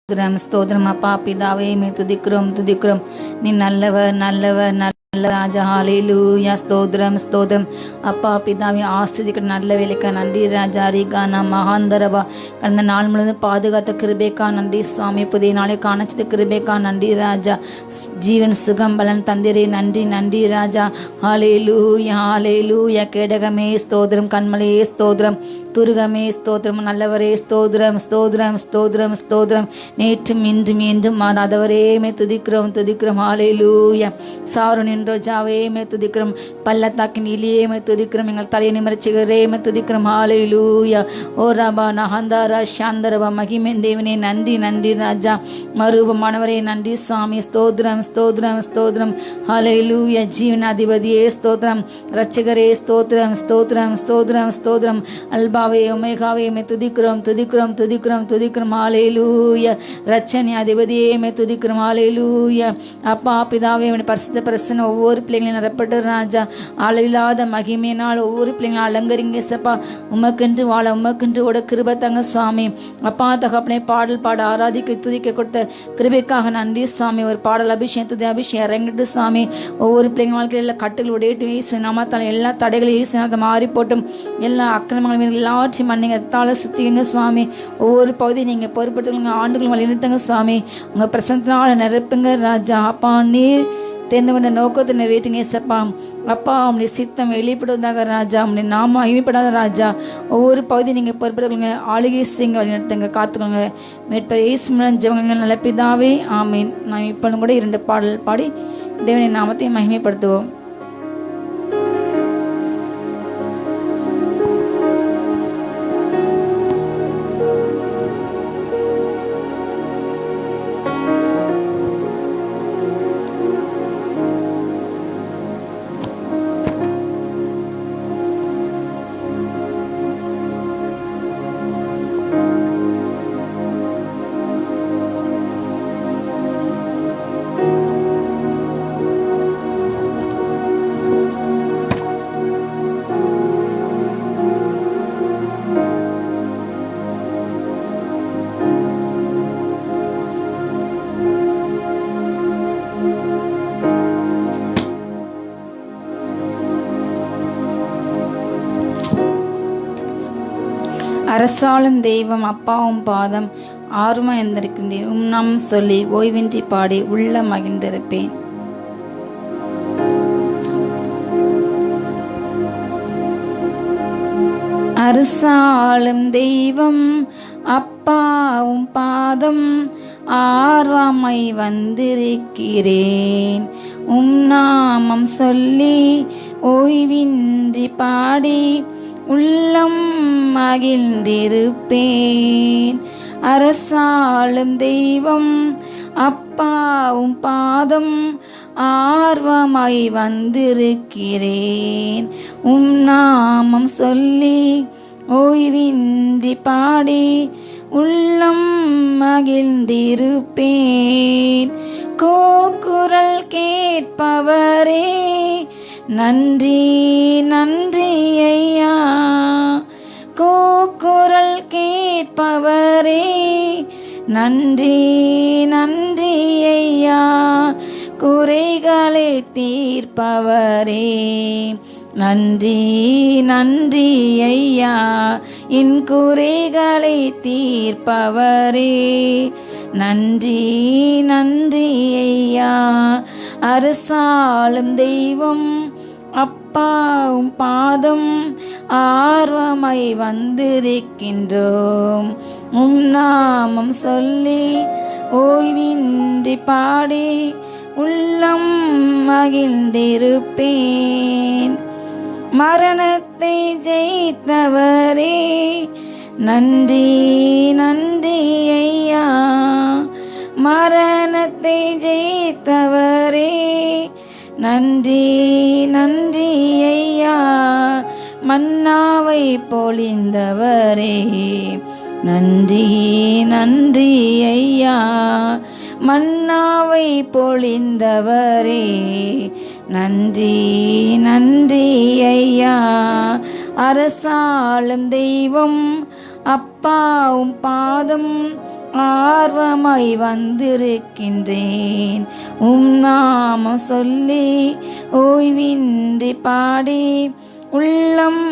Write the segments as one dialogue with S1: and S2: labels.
S1: ஸ்தோத்திரம் ஸ்தோத்திரம் அப்பா பிதாவே மே துதிக்கிறோம் துதிக்கிறோம். நீ நல்லவர் நல்லவர் நல்ல ராஜா. ஹalleluya ஸ்தோத்திரம் ஸ்தோத்திரம் அப்பா பிதாவே ஆஸ்திரிக்கிற நல்ல வேலைக்கா நன்றி ராஜா. ரீகானா மகாந்தரவா கடந்த நாள் முழுவதும் பாதுகாத்த கிருபேக்கா நன்றி சுவாமி. புதிய நாளை காணச்சது கிருபேக்கா நன்றி ராஜா. ஜீவன் சுகம் பலன் தந்திரே நன்றி நன்றி ராஜா. ஹalleluya ஹalleluya. கேடகமே ஸ்தோத்திரம், கண்மலையே ஸ்தோத்திரம், துருகமே ஸ்தோத்திரம், நல்லவரே ஸ்தோத்திரம் ஸ்தோத்திரம் ஸ்தோத்திரம் ஸ்தோத்திரம். நேற்றும் இன்றும் என்றும் மாறாதவரே மே துதிக்கிறோம் துதிக்கிறோம். ஹalleluya. சாரோனின் ரோஜாவே மே துதிக்கிறோம், பள்ளத்தாக்கின் இலியே மே துதிக்கிறோம், எங்கள் தலையை நிமர்ச்சிகரே மே துதிக்கிறோம். ஹalleluya. ஓ ரபா நஹந்தாரா சாந்தரவா மகிமேன் தேவனே நன்றி நன்றி ராஜா. மறுரூபமானவரே நன்றி சுவாமி. ஸ்தோத்திரம் ஸ்தோத்திரம் ஸ்தோத்திரம். ஹalleluya. ஜீவன் அதிபதியே ஸ்தோத்திரம், இரட்சகரே ஸ்தோத்திரம் ஸ்தோத்திரம் ஸ்தோத்திரம் ஸ்தோத்திரம். அல்பாவே ஒமேகாவே மே துதிக்கிறோம் துதிக்கிறோம் துதிக்கிறோம் துதிக்கிறோம். ஹalleluya. இரட்சணி அதிபதியே மே துதிக்கிறோம். ஹalleluya. அப்பா பிதாவே பரிசுத்த பிரசன்ன ஒவ்வொரு பிள்ளைங்களையும் நிரப்பட்டு ராஜா. அளவில்லாத மகிமையினால் ஒவ்வொரு பிள்ளைங்களும் அலங்கரிங்க சப்பா. உமக்கென்று வாழ உமக்கென்று ஓட கிருபை தங்க சுவாமி. அப்பா தகப்பனை பாடல் பாட ஆராதிக்க துதிக்க கொடுத்த கிருபைக்காக நன்றி சுவாமி. ஒரு பாடல் அபிஷேகத்தை அபிஷேகம் இறங்கிட்டு சுவாமி. ஒவ்வொரு பிள்ளைங்க வாழ்க்கையில் கட்டுகள் உடையிட்டு வீசு நாமத்தால் எல்லா தடைகளையும் வீசினத்தை மாறி போட்டும். எல்லா அக்கிரமங்களையும் எல்லாவற்றையும் மன்னிங்க ரத்தால சுத்திங்க சுவாமி. ஒவ்வொரு பகுதியும் நீங்கள் பொறுப்படுத்துங்க, ஆண்டுகளும் வழிநடத்துங்க சுவாமி. உங்கள் பிரசனத்தினால நிரப்புங்க ராஜா. அப்பா நீர் தேர்ந்து கொண்ட நோக்கத்தை நிறைவேற்றுங்க ஏசப்பா. அப்பா அவனுடைய சித்தம் வெளிப்படுவதாக ராஜா. அவனுடைய நாம அழிமைப்படாத ராஜா. ஒவ்வொரு பகுதியும் நீங்கள் பொறுப்படுத்துங்க, ஆளுகை செய்யுங்க, வழிநடத்துங்க, காத்துக்கோங்க. மேற்பர் இயேசு மூலம் ஜெபங்கள் நல்ல பிதாவே ஆமீன். நாம் இப்பொழுதும் கூட 2 பாடல் பாடி தேவனின் நாமத்தை மகிமைப்படுத்துவோம். அரசாளும் தெய்வம் அப்பாவும் பாதம் ஆர்வம் எந்திருக்கின்றேன். நாம் சொல்லி ஓய்வின்றி பாடி உள்ள மகிழ்ந்திருப்பேன். அரசாளும் தெய்வம் அப்பாவும் பாதம் ஆர்வமை வந்திருக்கிறேன். நாமம் சொல்லி ஓய்வின்றி பாடி உள்ளம் மகிழ்ந்திருப்பேன். அரசாளும் தெய்வம் அப்பாவும் பாதம் ஆர்வமாய் வந்திருக்கிறேன். நாமம் சொல்லி ஓய்வின்றி பாடி உள்ளம் மகிழ்ந்திருப்பேன். கூக்குரல் கேட்பவரே நன்றி நன்றி ஐயா. கூக்குரல் கேட்பவரே நன்றி நன்றி ஐயா. குறைகளை தீர்ப்பவரே நன்றி நன்றி ஐயா. என் குறைகளை தீர்ப்பவரே நன்றி நன்றி ஐயா. அரசாளும் தெய்வம் அப்பாவும் பாதம் ஆர்வமாய் வந்திருக்கின்றோம். நாமம் சொல்லி ஓய்வின்றி பாடி உள்ளம் மகிழ்ந்திருப்பேன். மரணத்தை ஜெயித்தவரே நன்றி நன்றி ஐயா. மரணத்தை ஜெயித்தவரே நன்றி நன்றி ஐயா. மன்னாவை பொழிந்தவரே நன்றி நன்றி ஐயா. மன்னாவை பொழிந்தவரே நன்றி நன்றி ஐயா. அரசாளும் தெய்வம் அப்பாவும் பாதம் ஆர்வமாய் வந்திருக்கின்றேன். நாமம் சொல்லி ஓய்வின்றி பாடி உள்ளம்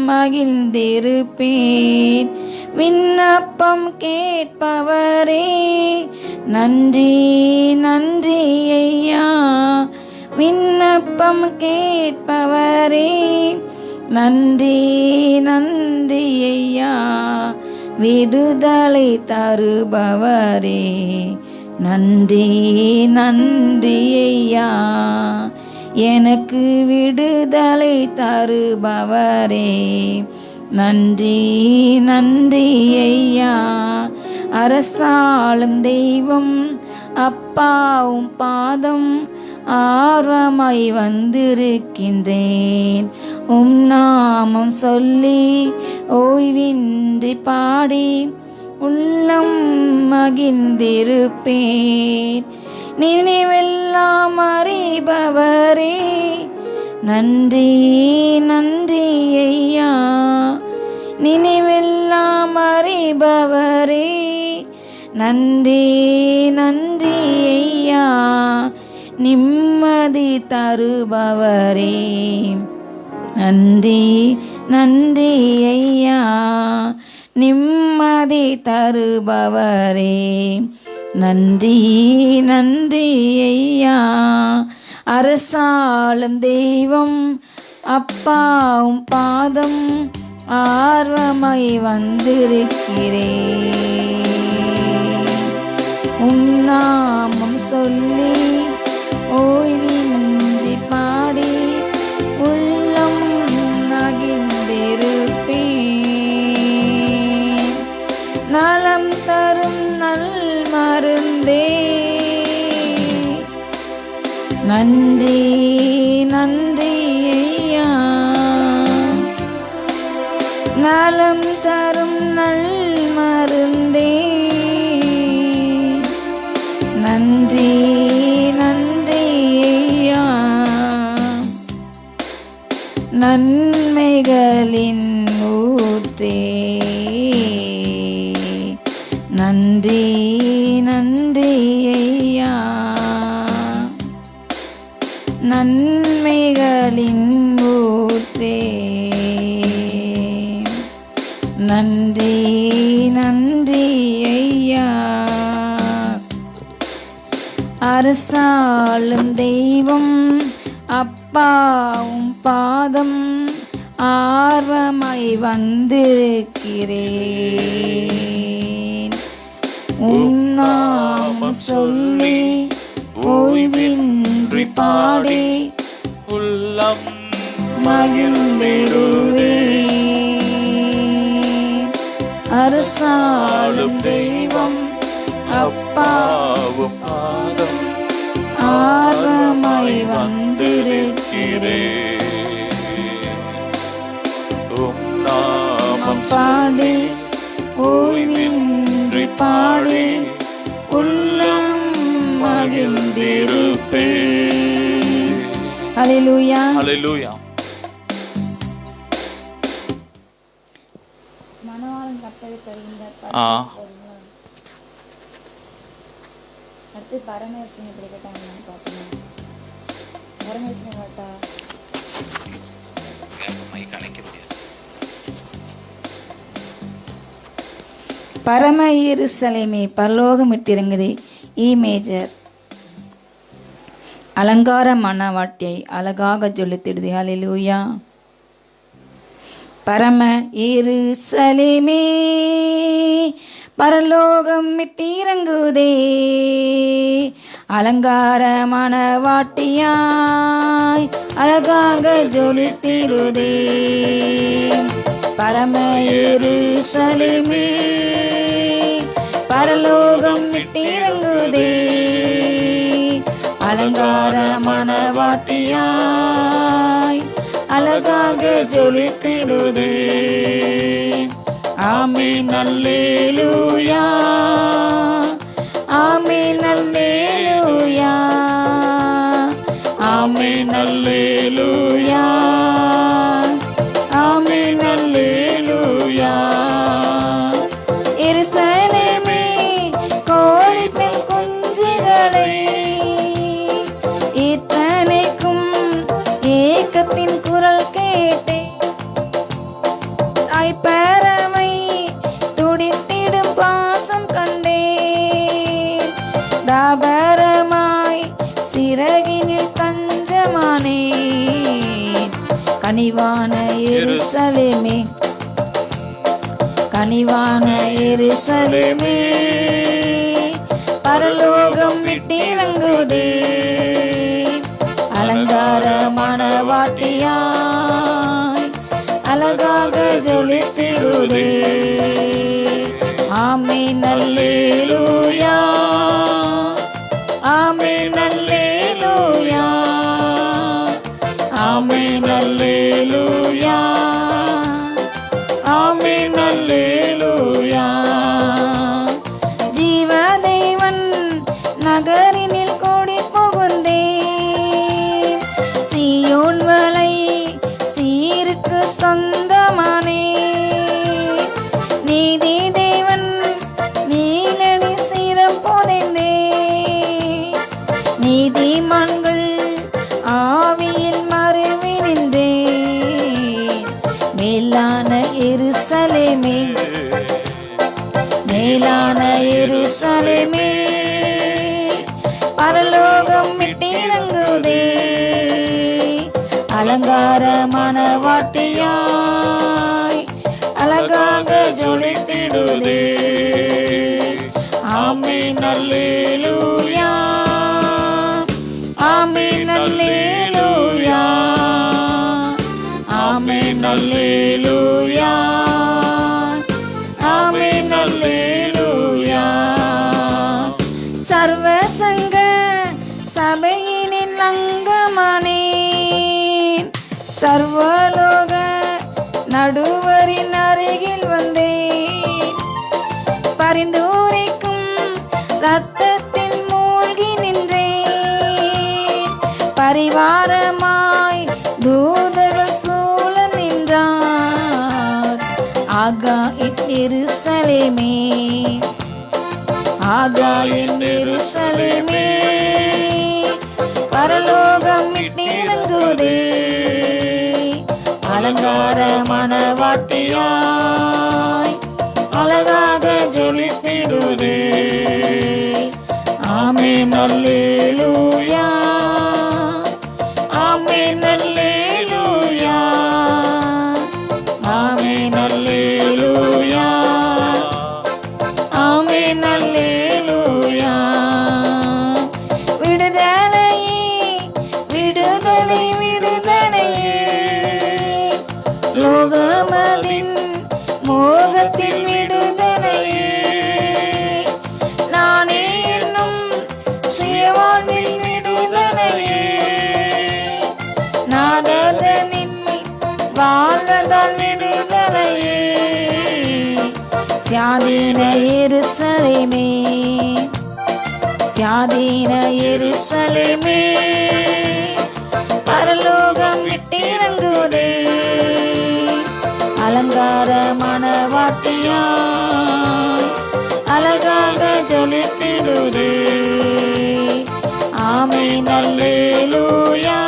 S1: மகிழ்ந்திருப்பேன். விண்ணப்பம் கேட்பவரே நன்றி நன்றி ஐயா. விண்ணப்பம் கேட்பவரே நன்றி நன்றி ஐயா. விடுதலை தருபவரே நன்றி நன்றி ஐயா. எனக்கு விடுதலை தருபவரே நன்றி நன்றி ஐயா. அரசாளும் தெய்வம் அப்பாவும் பாதம் ஆர்வமாய் வந்திருக்கின்றேன். நாமம் சொல்லி ஓய்வின்றி பாடி உள்ளம் மகிழ்ந்திருப்பேன். நினைவெல்லாம் அறிபவரே நன்றி நன்றி ஐயா. நினைவெல்லாம் அறிபவரே நன்றி நன்றி ஐயா. நிம்மதி தருபவரே நன்றி நன்றி ஐயா. நிம்மதி தருபவரே நன்றி நன்றி ஐயா. அரசாளும் தெய்வம் அப்பாவும் பாதம் ஆர்வமாய் வந்திருக்கிறேன். நாமம் சொல்லி ஓய்வின்றி பாடி உள்ளம் மகிழ்ந்திருப்பேன். நலம் தரும் நல் மருந்தே நன்றி நன்றி ஐயா. நலம் தரும் நல் மருந்தே நன்றி நன்றி ஐயா. நன்மைகளின் ஊற்றே நன்றி நன்றி ஐயா. நன்மைகளின் ஊற்றே நன்றி நன்றி ஐயா. அரசாளும் தெய்வம் அப்பாவும் பாதம் ஆர்வமாய் வந்திருக்கிறேன். நாமம் சொல்லி ஓய்வின்றி பாடி
S2: உள்ளம்
S1: மகிழ்ந்திடுவேன். அரசாளும் தெய்வம் அப்பாவும்
S2: பாதம்
S1: ஆர்வமாய் வந்திருக்கிறேன்.
S2: நாமம்
S1: பாடி ஓய்வின்றி பாடி உள்ளம் மகிழ்ந்திருப்பேன். ஹல்லேலூயா
S2: ஹல்லேலூயா.
S1: மனவாளன் கட்டளை சரிந்த அடுத்து பரமேஸ்வரன் எப்படி கேட்டாங்கன்னு பார்க்கணும். பரமேஸ்வரன் கேட்டா பரம எருசலேமே பரலோகம் விட்டிறங்குதே. இ மேஜர். அலங்கார மணவாட்டியை அழகாக ஜொலித்திடுது. ஹல்லேலூயா. பரம எருசலேமே பரலோகம் விட்டிறங்குதே. அலங்கார மணவாட்டியாய் அழகாக ஜொலித்திடுதே. பரம எருசலேமே பரலோகம் விட்டிறங்குதே. அலங்கார மணவாட்டியாய் அழகாக ஜொலித்திடுதே. ஆமென் அல்லேலூயா. ஆமென் அல்லேலூயா. ஆமென் அல்லேலூயா. ஆமென் அல்லேலூயா. எருசலேமே கனிவான எருசலேமே, கனிவான எருசலேமே, பரலோகம் விட்டிறங்குதே, அலங்கார மணவாட்டியாய் அழகாக ஜொலித்திடுதே. ஆமென் அல்லேலூயா, ஆமென் அல்லேலூயா, ஆமென் அல்லேலூயா, ஆமென் அல்லேலூயா. ஜீவதேவன் நகரினில் கூடி புகுந்தேன், சீயோன் மலை சீருக்கு சொந்தமானே. நீதி தேவன் நீலடி சீரம் புதைந்தே, நீதிமான்கள் ஆவியில் மறைவி நின்றே. மேலான எருசலேமே, மேலான எருசலேமே, பரலோகம் விட்டிறங்குதே, அலங்கார மணவாட்டியாய் அழகாக ஜொலித்திடுதே. ஆமென் அல்லேலூயா, ஆமென் அல்லேலூயா, ஆமென் அல்லேலூயா, ஆமென் அல்லேலூயா. சர்வசங்க சபையினின் அங்கமானேன், சர்வலோக நடுவரின் அருகில் வந்தேன். பரிந்துரைக்கும் இரத்தத்தில் மூழ்கி நின்றேன், பரிவாரமாய் தூதர்கள் சூழ நின்றார். ஆகா என் எருசலேமே, ஆகா என் எருசலேமே, பரலோகம் விட்டிறங்குதே, அலங்கார மணவாட்டியாய் அழகாக ஜொலித்திடுதே. ஆமென் அல்லேலூயா, ஆமென் அல்லேலூயா, ஆமென் அல்லேலூயா, ஆமென் அல்லேலூயா. விடுதலையே, விடுதலை, விடுதலையே, லோகமதின் மோகத்தின் விடுதலையே. நானே என்னும் சுயவாழ்வில் விடுதலையே, நாதனில் வாழ்வதால் விடுதலையே. சுயாதீன எருசலேமே, சுயாதீன எருசலேமே, பரலோகம் விட்டிறங்குதே, அலங்கார மணவாட்டியாய் அழகாக ஜொலித்திடுதே. ஆமென் அல்லேலூயா,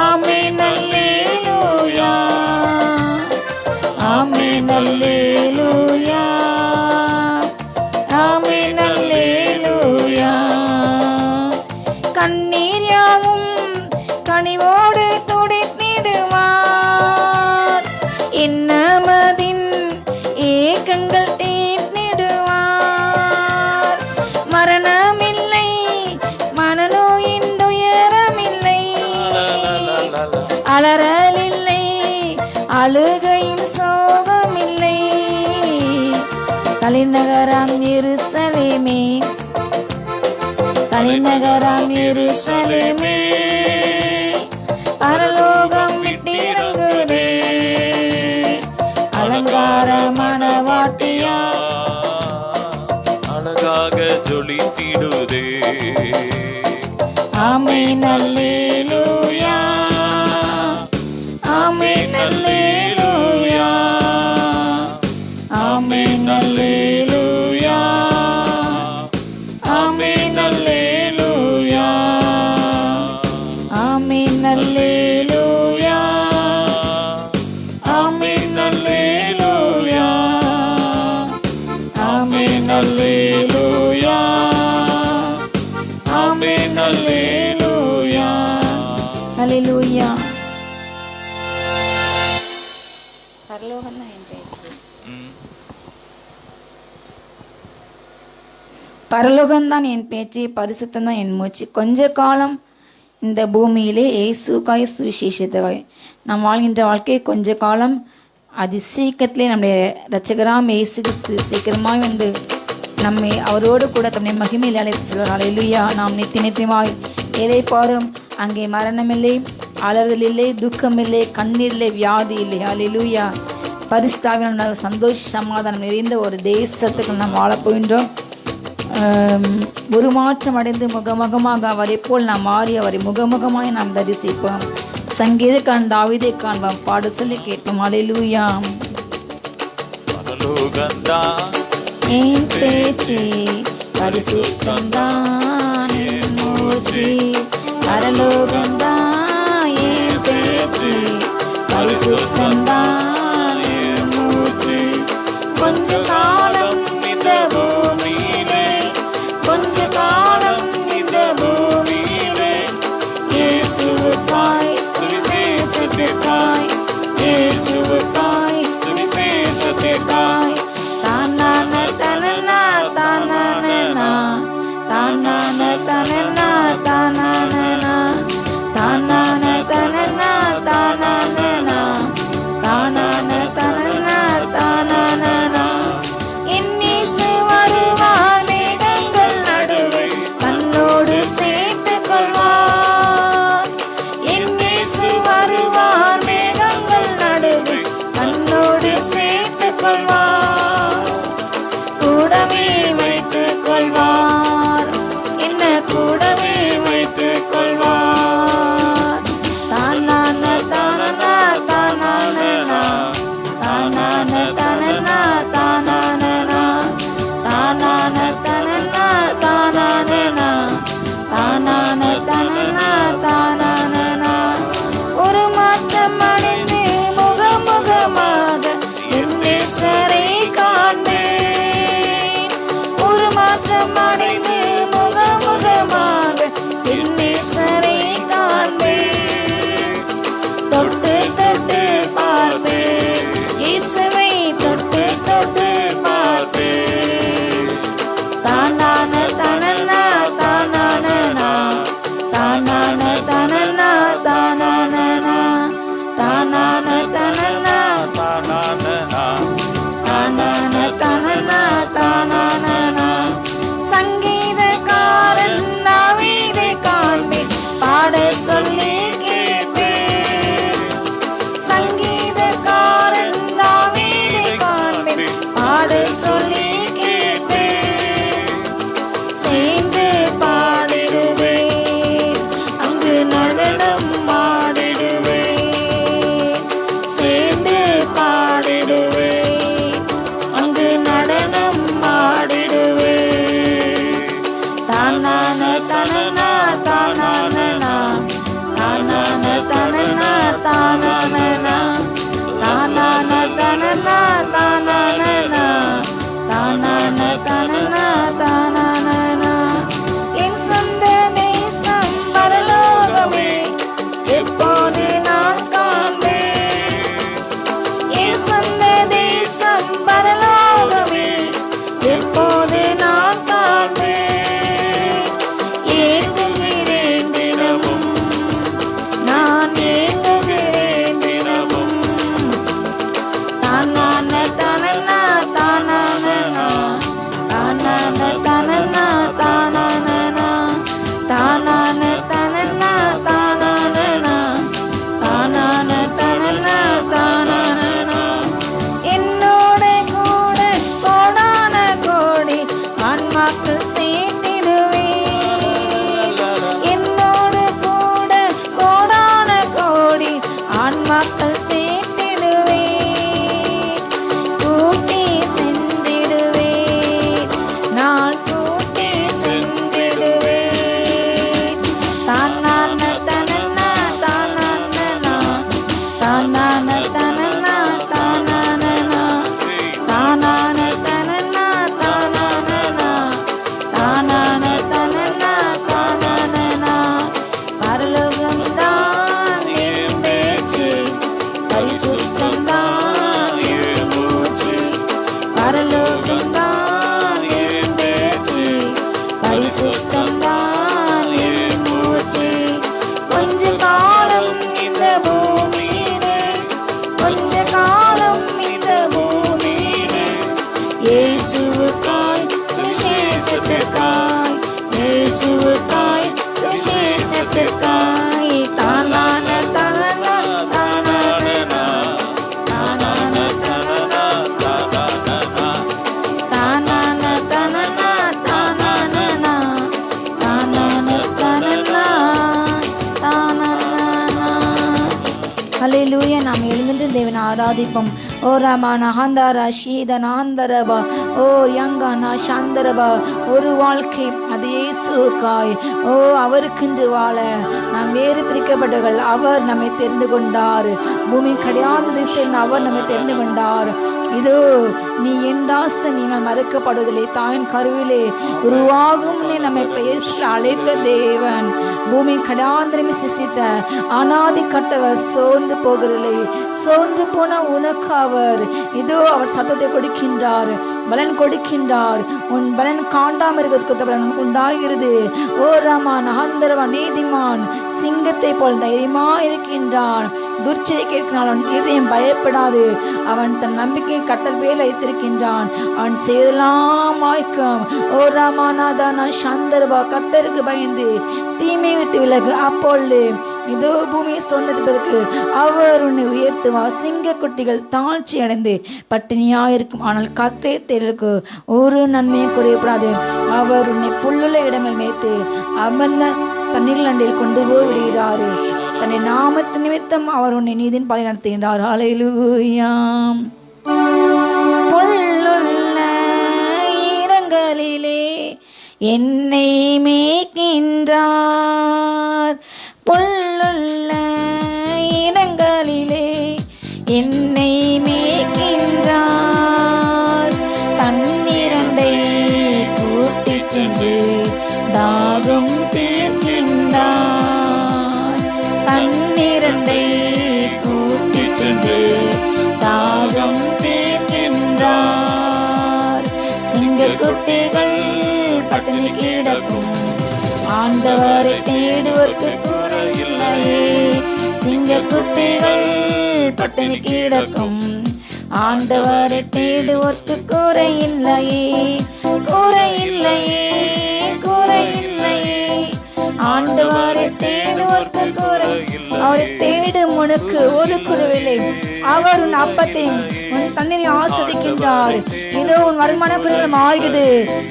S1: ஆமென் அல்லேலூயா, ஆமென் அல்லேலூயா, ஆமென் அல்லேலூயா. கண்ணீர் யாவும் கனிவோடு துடைத்திடுவார், இன்னமதின் ஏக்கங்கள் தீர்த்திடுவார். மரணமில்லை, மனநோயின் துயரமில்லை, அலறலில்லை, அழுகையின் சோகமில்லை. தலைநகராம் எருசலேமே, தலைநகராம் எருசலேமே, பரலோகம் விட்டிறங்குதே, அலங்கார மணவாட்டியா
S2: அழகாக ஜொலித்திடுதே.
S1: ஆமென் அல்லேலூயா, ஆமென் அல்லேலூயா, ஆமென் அல்லேலூயா, ஆமென் அல்லேலூயா, ஆமென் அல்லேலூயா, ஆமென் அல்லேலூயா, ஆமென் அல்லேலூயா, ஆமென் அல்லேலூயா. ஹல்லேலூயா. பரலோகம்தான் என் பேச்சு, பரிசுத்தம்தான் என் மூச்சு. கொஞ்ச காலம் இந்த பூமியிலே இயேசுக்காய் சுவிசேஷத்துக்காய் நாம் வாழ்கின்ற வாழ்க்கை கொஞ்ச காலம். அது சீக்கிரத்திலே நம்முடைய இரட்சகராம் இயேசு கிறிஸ்து சீக்கிரமாய் வந்து நம்மை அவரோடு கூட தம்முடைய மகிமையில் அழைத்து செல்வார். அல்லேலூயா. நாம் நித்தியமாய் எதை பாரும், அங்கே மரணமில்லை, அலறுதல் இல்லை, துக்கம் இல்லை, கண்ணீர் இல்லை, வியாதி இல்லை. அல்லேலூயா. பரிசுத்தாவியான சந்தோஷ சமாதானம் நிறைந்த ஒரு தேசத்துக்கு நாம் வாழப்போகின்றோம். உருமாற்றம் அடைந்து முகமுகமாக அவரை போல் நாம் மாறி அவரை முகமுகமாய் நாம் தரிசிப்போம். சங்கீதக்காரன் தாவீதை காண்போம், பாட சொல்லி கேட்போம். அல்லேலூயா. என் பேச்சு பரிசுத்தம்தான் என் மூச்சு, பரலோகம்தான் என் பேச்சு, பரிசுத்தம்தான் என் மூச்சு. கொஞ்ச காலம் இந்த பூமியிலே, கொஞ்ச காலம் இந்த பூமியிலே, இயேசுவுக்காய் சுவிசேஷத்திற்காய், இயேசுவுக்காய் சுவிசேஷத்திற்காய். தானான தனனா தானானா, தானான தனனா தானானா, தானான தனனா தானானா, தானான தனனா தானானா. இன்னிசு வருவார் மேகங்கள் நடுவே, தன்னோடு சேர்த்துக் கொள்வார். இன்னிசு வருவார் மேகங்கள் நடுவே, தன்னோடு சேர்த்துக் கொள்வார். கூடவே வைத்துக் கொள்வார், என்ன கூடவே வைத்துக் கொள்வார். தானான தானானா தானானா, தானான தானானா தானானா, தானான தானானா தானானா, தானான தானானா தானானா. ஒரு மாற்றம் அடைந்து முகமுகமாக என் நேசரை காண்பேன். ஒரு மாற்றம் அடைந்து முகமுகமாக என் நேசரை காண்பேன். தொட்டு தொட்டு பார்ப்பேன், இயேசுவை தொட்டு தொட்டு பார்ப்பேன். தானான தனனா தானானா, தானான தனனா தானானா, தானான தனனா தானான தனனா தானானா. சங்கீதக்காரன் தாவீதை காண்பேன், பாட சொல்லி கேட்பேன். சங்கீதக்காரன் தாவீதை காண்பேன், பாட சொல்லி கேட்பேன். சேர்ந்து பாடிடுவேன், அங்கு நடனம் ஆடிடுவேன். சேர்ந்து பாடிடுவேன், அங்கு நடனம் ஆடிடுவேன். தானான தனனா தானானா, தானான தனனா தானானா, தானான தனனா தானானா, தானான தனனா தானானா. என் சொந்த தேசம் பரலோகமே, எப்போது நான் காண்பேன். என் சொந்த தேசம் பரலோகமே, எப்போது நான் காண்பேன். ஏங்குகிறேன் தினமும், நான் ஏங்குகிறேன் தினமும். தானான தனனா தானானா, தானான தனனா தானானா, தானான தனனா தானானா, தானான தனனா தானானா. என்னோட கூட கோடான கோடி தேவன் ஆராதிப்போம். ஓ ரமான ஹந்தரா ஷீதனாந்தரபா ஓ யங்கானா சந்தரபா. ஒரு வாழ்க்கை அது இயேசுக்காய். ஓ அவருக்கென்று வாழ நாம் வேறு பிரிக்கப்பட்டவர்கள். அவர் நம்மை தெரிந்து கொண்டார். பூமி கிடையாத திசையில் அவர் நம்மை தெரிந்து கொண்டார். இதோ நீ என் தாசன், நீ நான் மறுக்கப்படுவதில்லை. தாயின் கருவிலே உருவாகும் நீ நம்மை பெயர்ச்சியில் அழைத்த தேவன். பூமி கடாந்திரமை சிருஷ்டித்த அனாதி கட்டவர் சோர்ந்து போகிறதில்லை. சோர்ந்து போன உனக்கு அவர் இதோ அவர் சத்தத்தை கொடுக்கின்றார், பலன் கொடுக்கின்றார். உன் பலன் காண்டாம இருக்கிறதுக்கு பலன் உண்டாகிறது. ஓ ராமான் அகந்தரவா நீதிமான் சிங்கத்தை போல் தைரியமா இருக்கின்றான். துர்ச்சதை கேட்கிறான், அவன் இதயம் பயப்படாது. அவன் தன் நம்பிக்கை கட்டல் வேலை வைத்திருக்கின்றான். அவன் செய்தெல்லாம் வாய்க்கும். ஓ ராமாநாதானா சந்தர்பா. கர்த்தருக்கு பயந்து தீமை விட்டு விலகு. அப்பொழுது இதோ பூமியை சொன்னதற்கு அவர் உன்னை உயர்த்துவார். சிங்க குட்டிகள் தாழ்ச்சி அடைந்து பட்டினியாயிருக்கும், ஆனால் கர்த்தரை தேர்தலுக்கு ஒரு நன்மையை குறையப்படாது. அவர் உன்னை புல்லுள்ள இடங்கள் மேய்த்து அமர்ந்த தண்ணீர் அண்டையில் கொண்டு போய் விடுகிறாரு. தன்னை நாமத்து நிமித்தம் அவர் உன்னை நீதின் பாதை நடத்துகின்றார். ஹல்லேலூயா. புல்லுள்ள இடங்களிலே என்னை மேய்க்கின்றார். புல்லுள்ள இடங்களிலே என்னை மேய்க்கின்றார். தண்ணீரண்டை கூட்டி சென்று தாகம் தீர்க்கின்றார். தண்ணீரண்டை கூட்டி சென்று தாகம் தீர்க்கின்றார். சிங்கக்குட்டிகள் பட்டினி கிடக்கும், ஆண்டவரை தேடுவதற்கு குறையில்லையே. சிங்கக்குட்டிகள் பட்டினி கிடக்கும், ஆண்டவரை தேடுவதற்கு குறையில்லையே. குறையில்லையே, குறையில்லையே. ஆண்டவரை தேடுவதற்கு குறை. அவரை தேடும் உனக்கு ஒரு குறைவில்லை. அவர் உன் அப்பத்தையும் உன் தண்ணீரை ஆஸ்வதிக்கின்றார். இதோ உன் வருமான குறைகள் மாறுகிறது.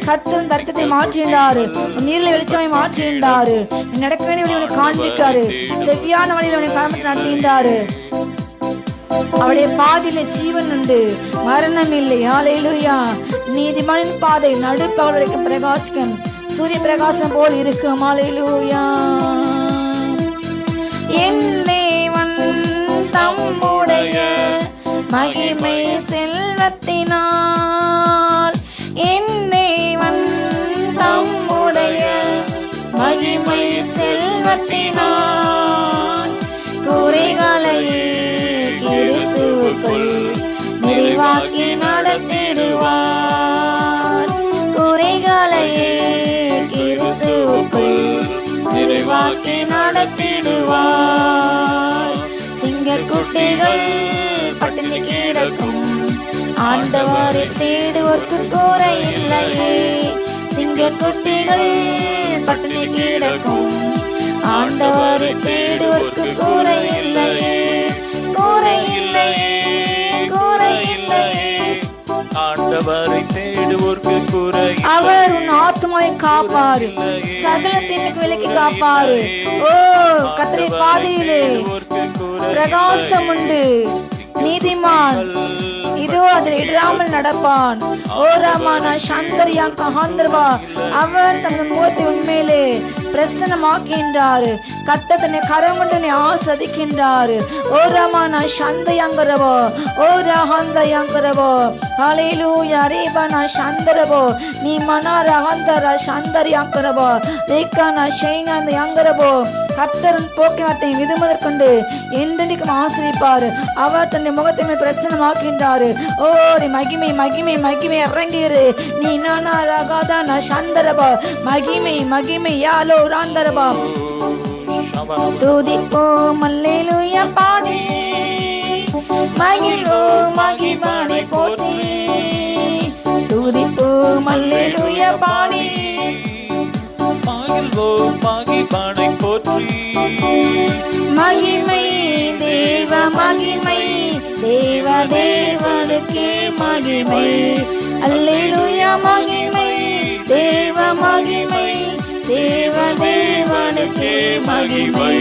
S1: கர்த்தர் தர்க்கத்தை மாற்றுகின்றார். உன் நீரில் வெளிச்சமை மாற்றுகின்றார். நீ நடக்க வேண்டிய வழி உனக்கு காண்பிக்காரு. செவ்வியான வழியில் உனக்கு காரணத்தை நடத்துகின்றாரு. அவருடைய பாதையில ஜீவன் உண்டு, மரணம் இல்லை. ஹல்லேலூயா. நீதிமானின் பாதை நடுப்பகல் வரைக்கும் பிரகாசிக்கும், சூரிய பிரகாசம் போல் இருக்கும். ஹல்லேலூயா. என் தேவன் தம்முடைய மகிமை செல்வத்தினால், என் தேவன் தம்முடைய மகிமை செல்வத்தினால் குறைகளையே கிறிஸ்துவுக்குள் நிறைவாக்கி நடத்திடுவார். குறைகளையே கிறிஸ்துவுக்குள் நிறைவாக்கி நடத்திடுவார். சிங்கக்குட்டிகள் பட்டினி கிடக்கும், ஆண்டவரை தேடுவதற்கு குறையில்லையே. சிங்கக்குட்டிகள் பட்டினி கிடக்கும், ஆண்டவரை தேடுவதற்கு குறையில்லையே. குறையில்லையே, குறையில்லையே.
S2: ஆண்டவரை தேடுவோர்க்கு குறை.
S1: அவர் உன் ஆத்துமாவை காப்பாரு, சகல தீமைக்கு விலக்கி காப்பாரு. ஓ கர்த்தரை பாதையிலே பிரகாசம் உண்டு. நீதிமான் இதோ அதில் இடாமல் நடப்பான். ஓ ராமானா சந்தரியா கஹாந்தர்வா. அவர் தனது முகத்தை உண்மையிலே பிரசன்னமாக்கின்றார். கர்த்தர் தன்னை கரம் கொண்டு ஆஸ்வதிக்கின்றார். ஓ ராமானா சந்தயங்கரவோ, ஓ ரஹந்தயங்கரவோ. ஹல்லேலூயா. ரேபானா சந்தரவோ, நீ மனா ரஹந்தரா சந்தரியாங்கரவோ, ரேகானா ஷேங்கந்தயங்கரவோ. கர்த்தரின் போக்குவரத்தை விதுமுதற்கொண்டு என்றென்றைக்கும் ஆசிரிப்பார். அவர் தன்னுடைய முகத்தை பிரசன்னமாக்கின்றார். ஓ மகிமை மகிமை மகிமை இறங்கிரு. நீ நானா ரகாதானா சந்தரபா. மகிமை மகிமை யாலோ ராந்தரபா. துதிப்போம் அல்லேலூயா பாடி, மகிழ்வோம் மகிழ்வானை போற்றி. துதிப்போம் அல்லேலூயா பாடி,
S2: மகிழ்வோம் மகிழ்வானை போற்றி.
S1: மகிமை தேவ மகிமை, தேவ தேவனுக்கே மகிமை. அல்லேலூயா. மகிமை தேவ மகிமை, தேவ தேவனுக்கே மகிமை.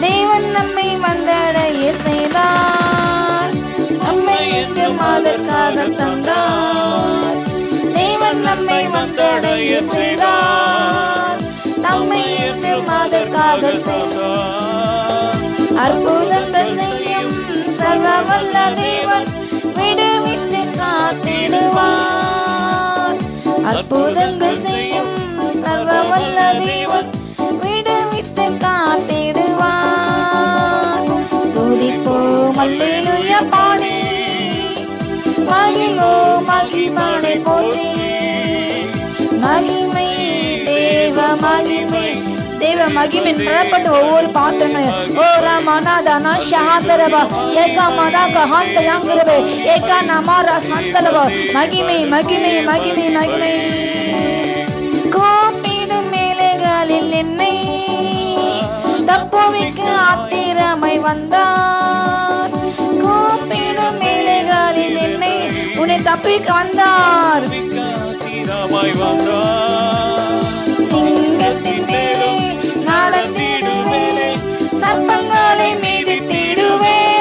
S1: தேவன் நம்மை வந்தடைய செய்தார். நமக்காக தந்தார். தேவன் நம்மை வந்தடைய செய்தார். நம்மை என்றும் அதற்காக செய்தார். அற்புதங்கள் செய்யும் சர்வ வல்ல தேவன் விடுவித்து காத்திடுவார். அற்புதங்கள் செய்யும் சர்வ வல்ல தேவன் விடுவித்து காத்திடுவார். துதிப்போம் அல்லேலூயா பாடி மகிழ்வோம் மகிமையை போற்றி. மகிமை தேவ மகிமை தேவ மகிமை நிரப்பட்ட ஒவ்வொரு பாத்திரங்களும் ஓ ராமநாதனா ஷஹாந்தரவா ஏகா மதா கஹாந்த யாங்கரவே ஏகா நமாரா சந்தரவா மகிமை மகிமை மகிமை மகிமை. கூப்பிடும் மேலைகளில் என்னை தப்புவிக்க ஆத்திரமை வந்தார். கூப்பிடும் மேலைகளில் என்னை உன்னை தப்பிக்க வந்தார். சிங்கத்தின் மேலே நடந்திடுவேன், சர்ப்பங்களை மிதித்திடுவேன்.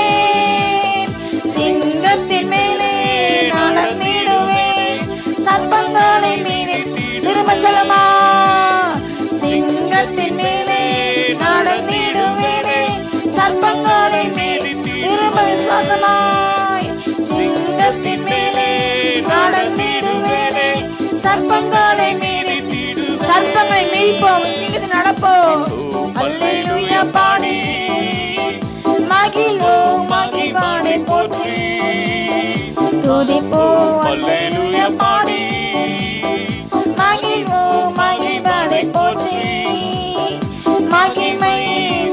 S1: சிங்கத்தின் மேலே நடந்திடுவேன், சர்ப்பங்களை மிதித்து திரும்ப சொல்லமா. சிங்கத்தின் மேலே நடந்திடுவேனே, சர்ப்பங்களை மிதித்து திரும்ப விசுவாசமாய். சிங்கத்தின் மேலே நடந்திடுவேனே, சர்ப்பங்களை மிதித்து சர்ப்பங்களை மிதிப்போம், சிங்கத்தில் நடப்போம். அல்லேலூயா பாடி மகிழ்வோம் மகிழ்வானை போற்றி. துதிப்போம் அல்லேலூயா பாடி மகிழ்வோம் மகிழ்வானை போற்றி. மகிமை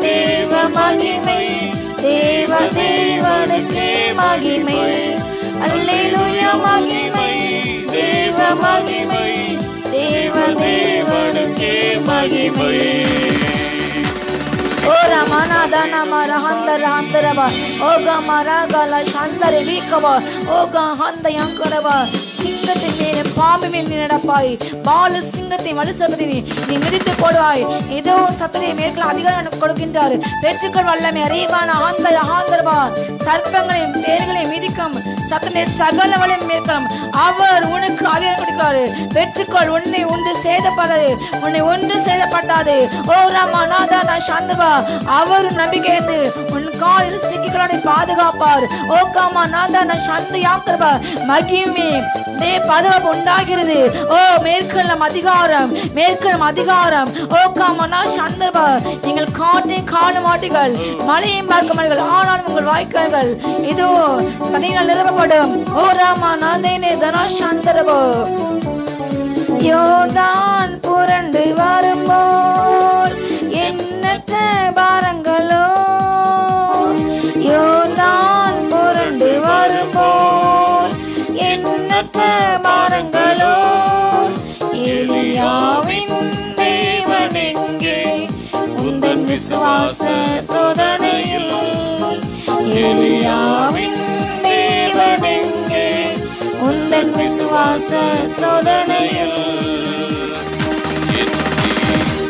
S1: தேவ மகிமை தேவ தேவனுக்கே மகிமை. அல்லேலூயா மகிமை தேவ மகிமை தேவ தேவனுக்கே மகிமை. ஓ ரமநாத நம ரஹந்த ரஹந்தரவா ஓக மரகல சந்தர வீக்கவா ஓக ஹந்த யங்கரவா. சிங்கத்தின் மேலே பாம்பு மேல் நீ நடப்பாய், பாலு சிங்கத்தை வலுசபதி நீ மிதித்து போடுவாய். ஏதோ சத்தனை மேற்கொள்ள அதிகாரம் கொடுக்கின்றார். பெற்றுக்கள் வல்லமை அறிவான ஆந்த ஆந்தரவா. சர்ப்பங்களையும் தேர்களையும் மிதிக்கும் சத்தனை சகல வளையும் மேற்கொள்ளும் அவர் உனக்கு அதிகாரம் கொடுக்கிறாரு. பெற்றுக்கள் உன்னை ஒன்று சேதப்படாது, உன்னை ஒன்று சேதப்பட்டாது. ஓ ராமநாதா சாந்தவா அவர் நம்பிக்கைந்து உன் காலில் சிக்கிகளை பாதுகாப்பார். ஓ காமா நாதா சாந்த யாத்திரவா மகிமே தே பாதுகாப்பு உண்டாகிறது. ஓ மேற்கொள்ளும் அதிகாரம் மேற்கொள்ளும் அதிகாரம். ஓ காமனா சந்தர்பா நீங்கள் காட்டை காண மாட்டீர்கள், மழையும் பார்க்க மாட்டீர்கள், ஆனாலும் உங்கள் வாய்க்கால்கள் இதோ தனியால் நிரப்பப்படும். ஓ ராமா நாதேனே தனா சந்தரபோ. யோர்தான் புரண்டு வரும்போல் எண்ணற்ற பாரங்களோ, யோர்தான் புரண்டு வரும்போல் எண்ணற்ற பாரங்களோ. எலியாவின் தேவன் எங்கே உந்தன் விசுவாச சோதனையில். எலியாவின் தேவன் எங்கே உந்தன் விசுவாச சோதனையில்.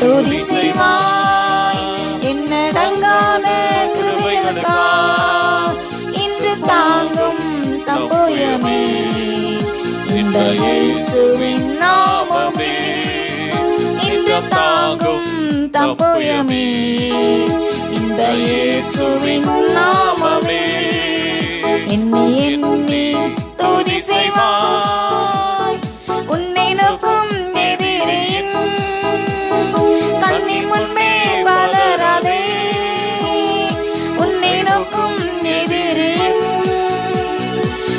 S1: துதி செய்வாய் என்னடங்காத கிருபைகளுக்காய் இன்று தாங்கும் தம்புயமே. இந்த இயேசுவின் நாமமே இன்று தாங்கும் தம்புயமே. இந்த இயேசுவின் நாமமே எண்ணி எண்ணி துதி செய்வாய். உன்னை நோக்கும் எதிரியின் கண்ணின் முன்பே பதறாதே. உன்னை நோக்கும் எதிரியின்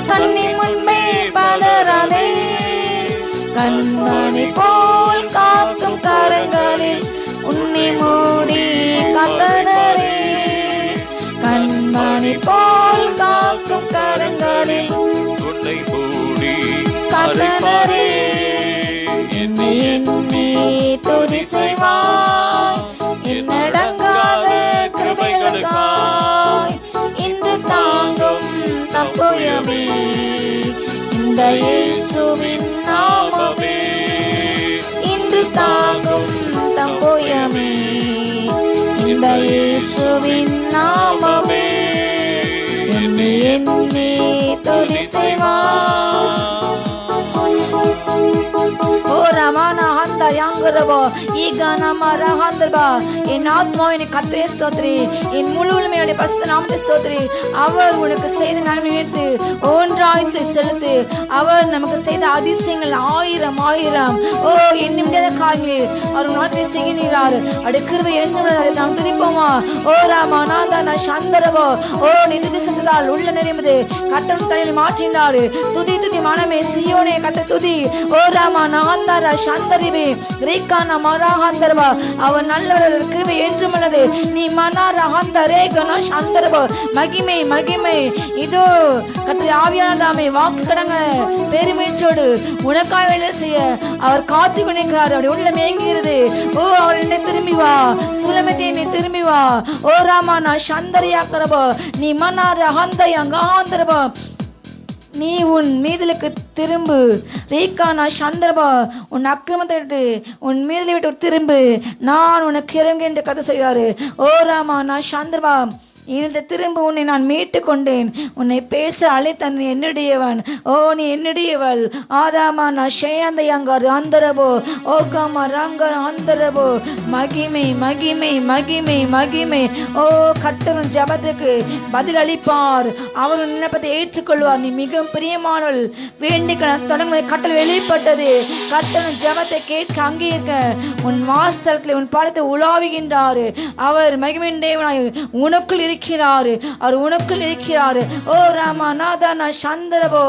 S1: கண்ணின் முன்பே பதறாதே. கண்மணி போல் காக்கும் கரங்களில் உன்னை மூடி காத்தனரே. கண்மணி போல் காக்கும் கரங்களில் உன்னை மூடி காத்தனரே. என்னை எண்ணி துதி செய்வாய் என்னடங்காத கிருபைகளுக்காய் இன்று தாங்கும் தம்புயமே. இந்த இயேசுவின் நாமமே இன்று தாங்கும் தம்புயமே. இந்த இயேசுவின் நாமமே என்னை எண்ணி துதி செய்வாய் யாங்கரபோ ஈகானமா ரஹாந்தரபா. என் ஆத்மாவினை கர்த்தரே ஸ்தோத்திரி, என் முழு உரிமையோட பரிசுத்த நாமத்தை ஸ்தோத்திரி. அவர் உனக்கு செய்த நன்மை எடுத்து ஒன்றாய்த்து செலுத்து. அவர் நமக்கு செய்த அதிசயங்கள் ஆயிரம் ஆயிரம். ஓ எண்ணி முடியாத காரியங்களில் அவர் நாட்டை செய்கிறார். அப்படி கிருபை என்று நாம் துதிப்போமா? ஓ ராமா நாதா சந்தரபோ. ஓ நிதி சென்றதால் உள்ள நிறைவது கட்டம் தலையில் மாற்றினார். துதி துதி மனமே சியோனே கட்ட துதி. ஓ ராமா நாந்தாரா சந்தரிவே ரீகானா மராஹந்தரபா. அவர் நல்லவர், கிருபை என்றும் உள்ளது. நீ மனாரஹந்தரே கன சந்தரபோ. மகிமை மகிமை இதோ கர்த்தர் ஆவியானதாமே வாக்கு கடங்க பெருமைச்சோடு உனக்காக வேலை செய்ய அவர் காத்து கொண்டிருக்கிறார். அப்படி உள்ள மேய்கிறது. ஓ அவள் திரும்பி வா சுலமதி, நீ திரும்பி வா. ஓ ராமா நான் சந்தரியாக்கிறபோ நீ மன்னார் அகந்தரபோ. நீ உன் மீதலுக்கு திரும்பு. ரீகானா சந்திரபா. உன் அக்கிரமத்தை விட்டு உன் மீதலை விட்டு திரும்பு, நான் உனக்கு இறங்கு என்று கதை செய்வாரு. ஓ ராமா நான் சந்திரபா. இந்த திரும்ப உன்னை நான் மீட்டு கொண்டேன். உன்னை பேச அழைத்தன் என்னுடையவன். ஓ நீ என்னுடையவள். ஆதாமா நான் ஷேயந்தையங்கார் அந்தரபோ. ஓ காமா ரங்கர் அந்தரபோ. மகிமை மகிமை மகிமை மகிமை. ஓ கர்த்தரின் ஜெபத்துக்கு பதில் அளிப்பார். அவர் விண்ணப்பத்தை ஏற்றுக்கொள்வார். நீ மிகவும் பிரியமானவள். வேண்டிக்க தொடங்குவதை கட்டளை வெளிப்பட்டது. கர்த்தரின் ஜெபத்தை கேட்க அங்கீக உன் வாசல்களை உன் பாடத்தை உலாவுகின்றார். அவர் மகிமையின் தேவனாய் உனக்குள் இருக்கிறார். அவர் உனக்குள் இருக்கிறார். ஓ ராமா நாதா சந்திரபோ.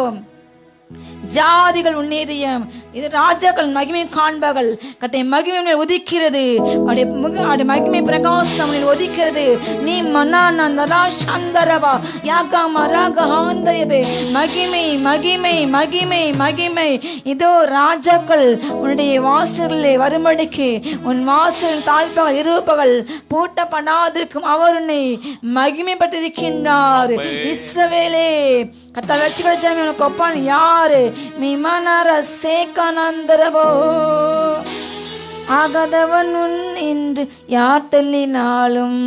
S1: ஜாதிகள் உன்னேதியம் இது ராஜாக்கள் மகிமை காண்பார்கள். கத்தை மகிமை உதிக்கிறது. மகிமை பிரகாசம் உதிக்கிறது. நீ மன்னா சந்தரபா யாகாமா ராகஹாந்தரபே. மகிமை மகிமை மகிமை மகிமை. இதோ ராஜாக்கள் உன்னுடைய வாசல்களே வரும்படிக்கு உன் வாசல் தாழ்ப்பகள் இருப்பகள் பூட்டப்படாதிருக்கும். அவர் உன்னை மகிமைப்பட்டிருக்கின்றார். இஸ்ரவேலே கர்த்தர் ரட்சிக்கிற ஜனமே உனக்கு ஒப்பான் யாரு? மிமனர சேகனந்தரபோ. ஆகாதவன் உன் என்று யார் தள்ளினாலும்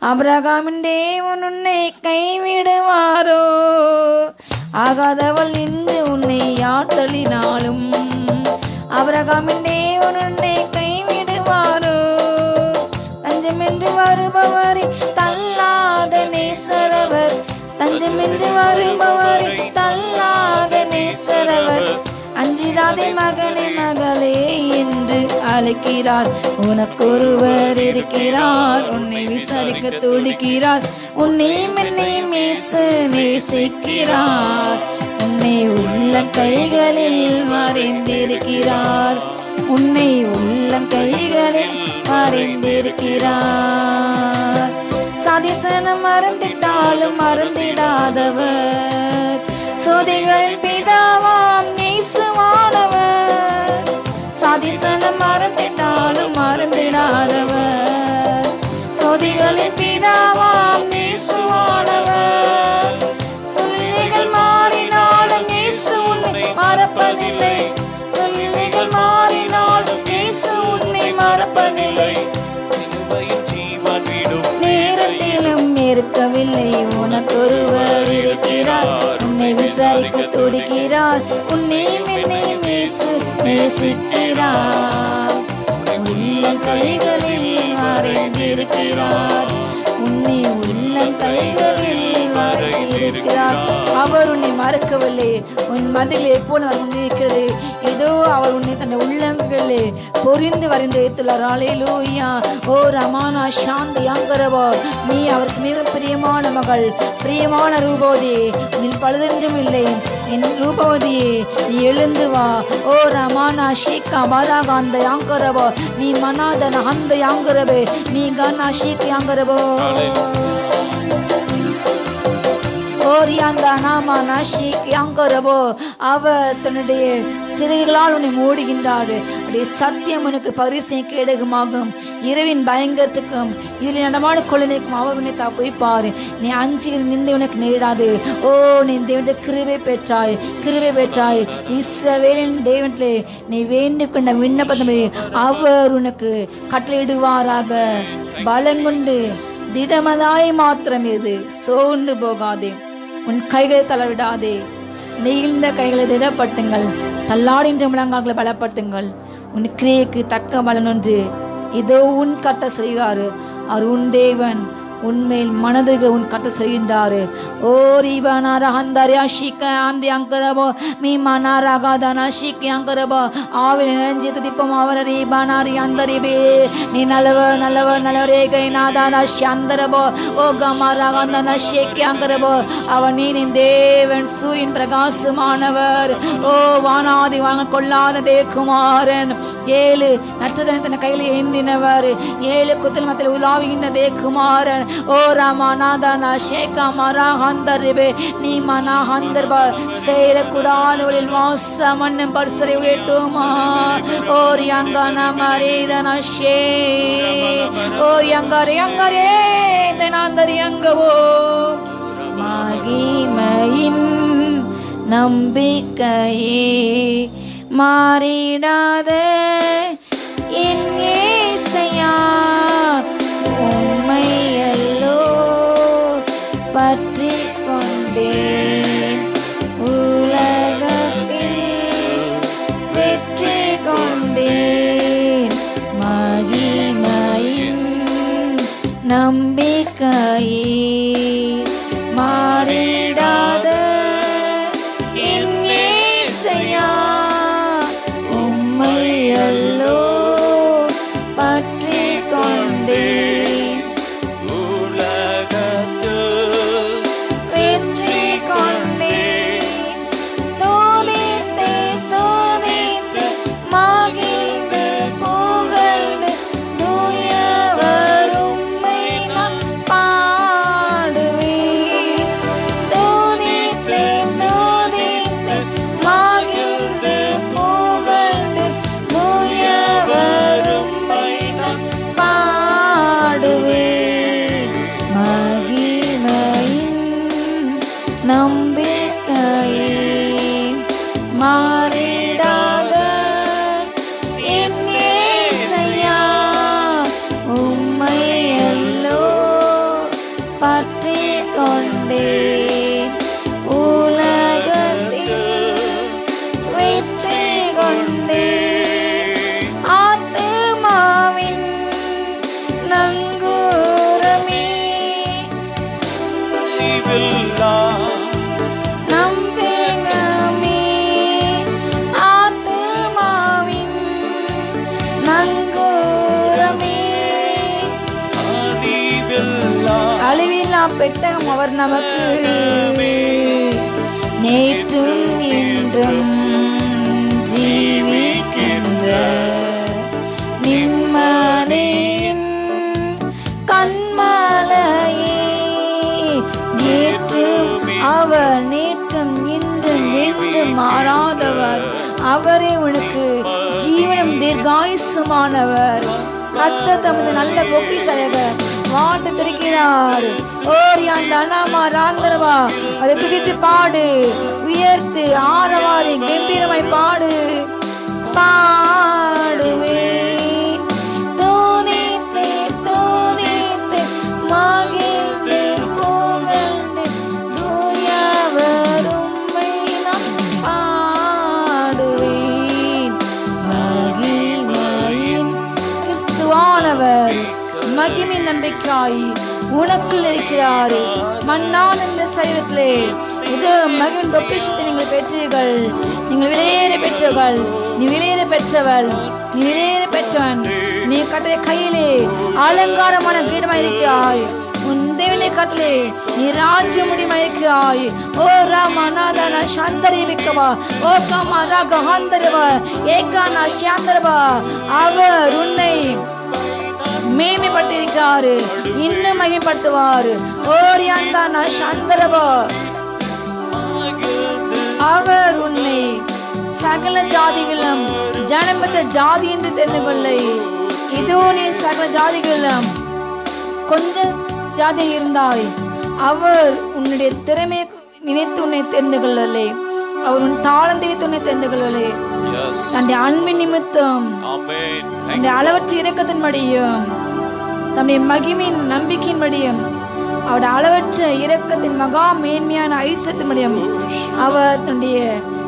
S1: ஆபிரகாமின் தேவன் உன்னை கைவிடுவாரோ. ஆகாதவள் நின்று உன்னை யார் தள்ளினாலும் ஆபிரகாமின் தேவன் உன்னை கைவிடுவாரோ. தஞ்சமென்று வருபவரை தள்ளாத நேசரவர். தஞ்சமென்று வருபவரை தள்ளாத நேசரவர். அஞ்சிடாதே மகனே மகளே என்று அழைக்கிறார். உனக்கு ஒருவர் இருக்கிறார். உன்னை விசாரிக்க துடிக்கிறார். உன்னை மென்னை மேசு நேசிக்கிறார். உன்னை உள்ள கைகளில் மறைந்திருக்கிறார். உன்னை உள்ள கைகளில் மறைந்திருக்கிறார். சாதிசனம் மறந்திட்டாலும் மறந்திடாதவர். சோதிகள் பிதாவாம் இயேசுவானவர். சாதிசனம் மறந்திட்டாலும் மறந்திடாதவர். சோதிகளின் பிதாவாம் இயேசுவானவர். சொல்லிகள் மாறினாலும் இயேசு உன்னை மறப்பதில்லை. சொல்லிகள் மாறினாலும் இயேசு உன்னை மறப்பதில்லை. நேரத்திலும் இருக்கவில்லை. உனக்கு ஒருவர் இருக்கிறார். உன்னை விசாரிக்க துடிக்கிறார். உன்னை மென்னை நேசிக்கிறார். உள்ள கைகளில் மறைந்திருக்கிறார். உன்னை உள்ள கைகளில் மறைந்திருக்கிறார். அவர் உன்னை மறக்கவில்லை. உன் மதில் எப்போது இருக்கிறது. ஏதோ அவர் உன்னை தன்னை உள்ளங்களிலே பொறிந்து வரைந்து வைத்துள்ளார். ஹல்லேலூயா. ஓ ரமானா சாந்த யாங்கரவோ. நீ அவருக்கு மிக பிரியமான மகள், பிரியமான ரூபவதி. உன்னில் பழுதென்றும் இல்லை. என் ரூபவதியே நீ எழுந்து வா. ஓ ரமானா ஷீகா மராக அந்த யாங்கரவோ. நீ மனாதன அந்த யாங்கரவே. நீ கனா ஷீக் யாங்கரவோ. அவர் தன்னுடைய சிறைகளால் உன்னை மூடுகின்றார். சத்தியம் உனக்கு பரிசை கேடகமாகும். இரவின் பயங்கரத்துக்கும் இதில் நடமாட கொள்ளைக்கும் அவர் உன்னை தப்பிப்பார். நீ அஞ்சு நின்று உனக்கு நேரிடாது. ஓ நீ தேவனுடைய கிருபை பெற்றாய், கிருபை பெற்றாய். இஸ்ரவேலின் தேவனிலே நீ வேண்டிக் கொண்ட விண்ணப்பத்தை அவர் உனக்கு கட்டளையிடுவாராக. பலங்கொண்டு திடமதாய் மாத்திரம் இது. சோர்ந்து போகாதே. உன் கைகளை தளவிடாதே. நெகிழ்ந்த கைகளை திடப்பட்டுங்கள். தள்ளாடின்ற முழங்கால்களை பலப்பட்டுங்கள். உன் கிரியைக்கு தக்க பலன் ஒன்று இதோ உன் கட்ட செய்கிறாரு. அவர் உன் தேவன், உன்மேல் மனதுக்கு உன் கட்ட செய்கின்றாரு. ஓ ரீபனார ஹந்தரியா ஷிக்க ஆந்தி அங்கரபோ மீமானாராகாதனா ஷிக்கி அங்கரபோ ஆவில் நினைஞ்சு துதிப்போம். அவர் ரீபனாரி அந்தரிபே நீ நல்லவர் நல்லவர் நல்லவரே கை நாதானா ஷந்தரபோ ஓ கமாராகாந்தனா ஷிக்கி அங்கரபோ அவர் நீரின் தேவன், சூரியன் பிரகாசமானவர். ஓ வானாதி வாங்க கொள்ளாத தேக்குமாரன், 7 நட்சத்திரத்தின் கையில் ஏந்தினவர், 7 குத்தல் மத்தியில் உலாவுகின்ற தேக்குமாரன். ஓ ராமாநாதனா ஷேகா மரா ஹந்தரிபே நீ மனா ஹந்தர்பா சேரக்கூடாதவளில் வாசமன்னும் பரிசரை உயர்த்துமா. ஓர் யங்கன மரேதனா ஷே ஓர் யங்கரே யங்கரே தெனாந்தரி யங்கவோ மகிமையின் நம்பிக்கையே மாறிடாத என் இயேசையா உம்மையல்லோ பற்றி கொண்டேன், உலகத்தில் வெற்றி கொண்டேன். மகிமையின் நம்பிக்கையே மாறிடாத என் இயேசையா உம்மையல்லோ பற்றி கொண்டேன்,
S2: உலகத்தில்
S1: வெற்றி கொண்டேன். தோதித்து தோதித்து மகிழ்ந்து புகழ்ந்து தூயவர் உம்மை நான் பாடுவேன். தோதித்து தோதித்து மகிழ்ந்து புகழ்ந்து தூயவர் உம்மை நான் பாடுவேன். மகிமையின் நம்பிக்கையே மாறிடாத என் இயேசையா உம்மையல்லோ பற்றி கொண்டேன், உலகத்தில் வெற்றி கொண்டேன். ஆத்துமாவின் நங்கூரமே
S2: அழிவில்லா
S1: நம்பிக்கமே, ஆத்துமாவின் நங்கூரமே
S2: அழிவில்லா
S1: அழிவில்லா பெட்டகம் அவர் நமக்கு நேற்றும் இன்றும் ஜீவிக்கின்ற நிம்மதியின் கண்மலையே. நேற்றும் அவர், நேற்றும் இன்றும் என்றும் மாறாதவர். அவரே உனக்கு ஜீவனும் தீர்காயுசுமானவர். கர்த்தர் தமது நல்ல பொக்கிஷாலையாக வாட்டு திறக்கிறார். ஓரியாண்ட அனாமா ராந்தரவா அதை துதித்து பாடு, உயர்த்து ஆரவாரி கம்பீரமாய் பாடு. பாடுவேன் தோதித்து தோதித்து மகிழ்ந்து புகழ்ந்து தூயவர் உம்மை நான் பாடுவேன். மகிமையின் கிறிஸ்துவானவர் மகிமை நம்பிக்காய் உனக்குள் இருக்கிறார். மண்ணான இந்த சரீரத்திலே இது மகின் பொக்கிஷத்தை நீங்கள் பெற்றீர்கள். நீங்கள் விலையேற பெற்றவர்கள், நீ விலையேற பெற்றவள், நீ விலையேற பெற்றவன். நீ கட்டளை கையிலே அலங்காரமான கிரீடமாய் இருக்கிறாய். உன் தேவனை கட்டளை நீ ராஜ்யமுடிமாய் இருக்கிறாய். ஓ ராமநாதனா சாந்தரிவிக்கவா ஓ கமா ராக ஹாந்தரவா ஏகானா சாந்தரவா அவர் உன்னை மேன்மைப்பட்டிருக்காரு, இன்னும் மகிமைப்படுத்துவார். ஓரியாந்தானா சாந்தரவா அவர் உன்னை சகல ஜாதிகளும் ஜனமத்த ஜாதி என்று தெரிந்து கொள்ளை. இதோ நீ சகல ஜாதிகளும் கொஞ்சம் ஜாதி இருந்தாய். அவர் உன்னுடைய திறமையை நினைத்து உன்னை தெரிந்து கொள்ளவில்லை. அவர் உன் தாளந்தை வைத்து உன்னை தெரிந்து கொள்ளவில்லை. தன்னுடைய அன்பின் நிமித்தம், தன்னுடைய அளவற்ற இரக்கத்தின் படியும், தன்னுடைய மகிமையின் நம்பிக்கையின் படியும், அவருடைய அளவற்ற இரக்கத்தின் மகா மேன்மையான ஐசத்தின் படியும் அவர் தன்னுடைய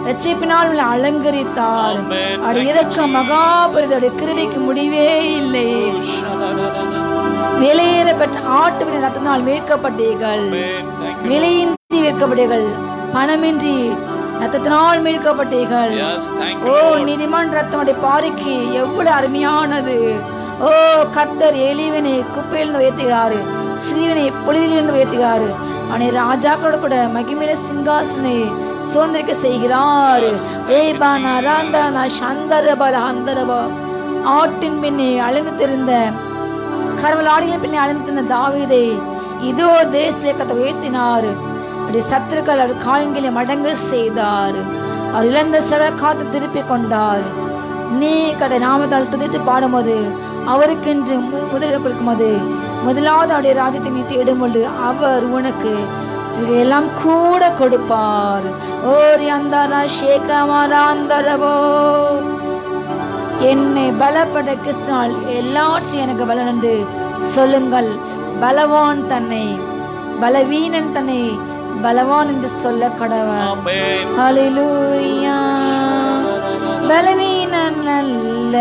S1: ரட்சிப்பினால் உள்ள அலங்கரித்தார்.
S2: Amen.
S1: அவருடைய
S2: Thank you,
S1: இரக்கம் மகாபரிதோட கிருபைக்கு முடிவே இல்லை. விலையேறப்பட்ட ஆட்டுவின் ரத்தத்தினால் மீட்கப்பட்டீர்கள்.
S2: Amen. Thank you.
S1: விலையின்றி மீட்கப்பட்டீர்கள். பணமின்றி ரத்தத்தினால் மீட்கப்பட்டீர்கள்.
S2: Yes, thank
S1: O
S2: you, Lord.
S1: நீதிமான் ரத்தமுடைய பாரிக்கு எவ்வளவு அருமையானது. ஓ கர்த்தர் எலிவனை குப்பையிலிருந்து உயர்த்துகிறாரு, சிறுவனை பொழுதிலிருந்து உயர்த்துகிறாரு. அவனை ராஜாக்களோட கூட மகிமையில சிங்காசனை சுதந்திரிக்க செய்கிறார். ஆட்டின் பின்னே அழிந்து தெரிந்த கருவலாடிகளின் பின்னே அழிந்து தெரிந்த தாவீதை இதோ தேசிய கத்தை உயர்த்தினார். அவருடைய சத்துருக்கள் அவர் காலங்களை மடங்கு செய்தார். அவர் இழந்த சில காத்து திருப்பி கொண்டார். நீ கடை நாமத்தால் துதித்து பாடும்போது அவருக்கென்று முதலிடம் கொடுக்கும்போது முதலாவது அவருடைய ராஜ்யத்தை நீ தேடும்போது அவர் உனக்கு எல்லாம் கூட கொடுப்பார். ஓரி அந்தாரா ஷேகமாராந்தரவோ என்னை பலப்பட கிறிஸ்துவால் எல்லாவற்றையும் எனக்கு பலன் என்று சொல்லுங்கள். பலவான் தன்னை பலவீனன் தன்னை பலவான் என்று சொல்ல கடவன். ஹல்லேலூயா. பலவீனன் அல்ல,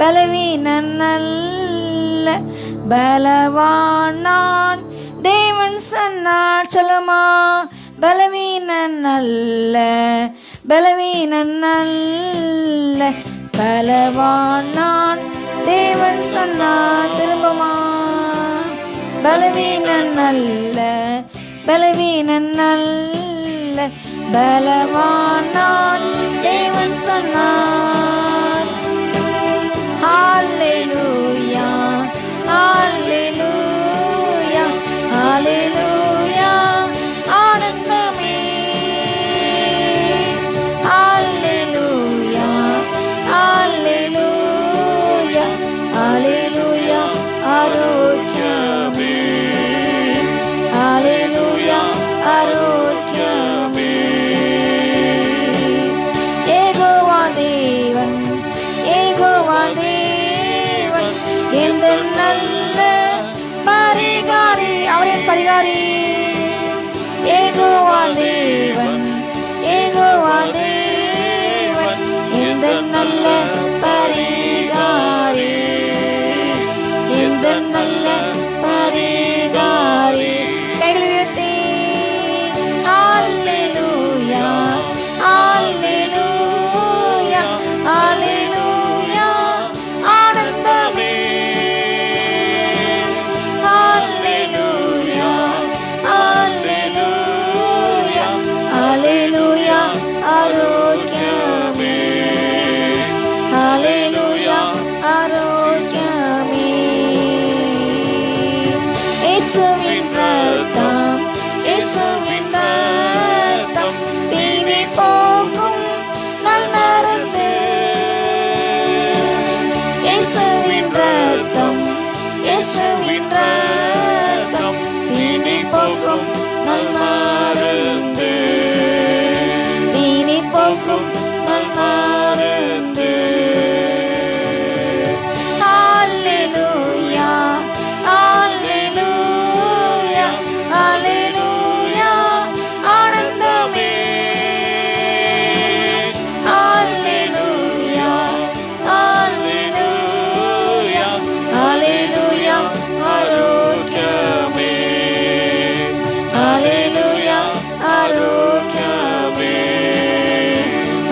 S1: பலவீனன் அல்ல, பலவான் நான் தேவன் சொன்னார். சொல்லுமா, பலவீனன் அல்ல, பலவீனன் அல்ல, பலவான் நான் தேவன் சொன்னார். திரும்பமா, பலவீனன் அல்ல, பலவீனன் அல்ல, பலவான் நான் தேவன் சொன்னார். ஹல்லேலூயா, ஹல்லேலூயா, ஹல்லேலூயா. ஆனந்தமே, ஹல்லேலூயா, ஹல்லேலூயா, ஹல்லேலூயா. ஆரோக்கியமே, ஹல்லேலூயா, ஆரோக்கியமே. யெகோவா தேவன், யெகோவா தேவன் எந்த நல்ல பரிகாரி, அவரின் பரிகாரி. யெகோவா தேவன், யெகோவா தேவன் எந்த நல்ல பரிகாரி, எந்த நல்ல பரிகாரி. கைகளை உயர்த்தி ஹல்லேலூயா, ஹல்லேலூயா, ஹல்லேலூயா. ஆனந்தமே, ஹல்லேலூயா, ஹல்லேலூயா, ஹல்லேலூயா. ஆரோக்கியமே, ஹல்லேலூயா, ஆரோக்கியமே. இயேசுவின் ரத்தம், இயேசுவின் ரத்தம் வீணை போக்கும் நல்மருந்து. இயேசுவின் ரத்தம், இயேசுவின் ரத்தம் வீணை போக்கும் நல்மருந்து, வீணை போக்கும் நல்மருந்து. ஹல்லேலூயா, ஹல்லேலூயா, ஹல்லேலூயா. ஆனந்தமே, ஹல்லேலூயா, ஹல்லேலூயா, ஹல்லேலூயா. ஆரோக்கியமே, ஹல்லேலூயா, ஆரோக்கியமே,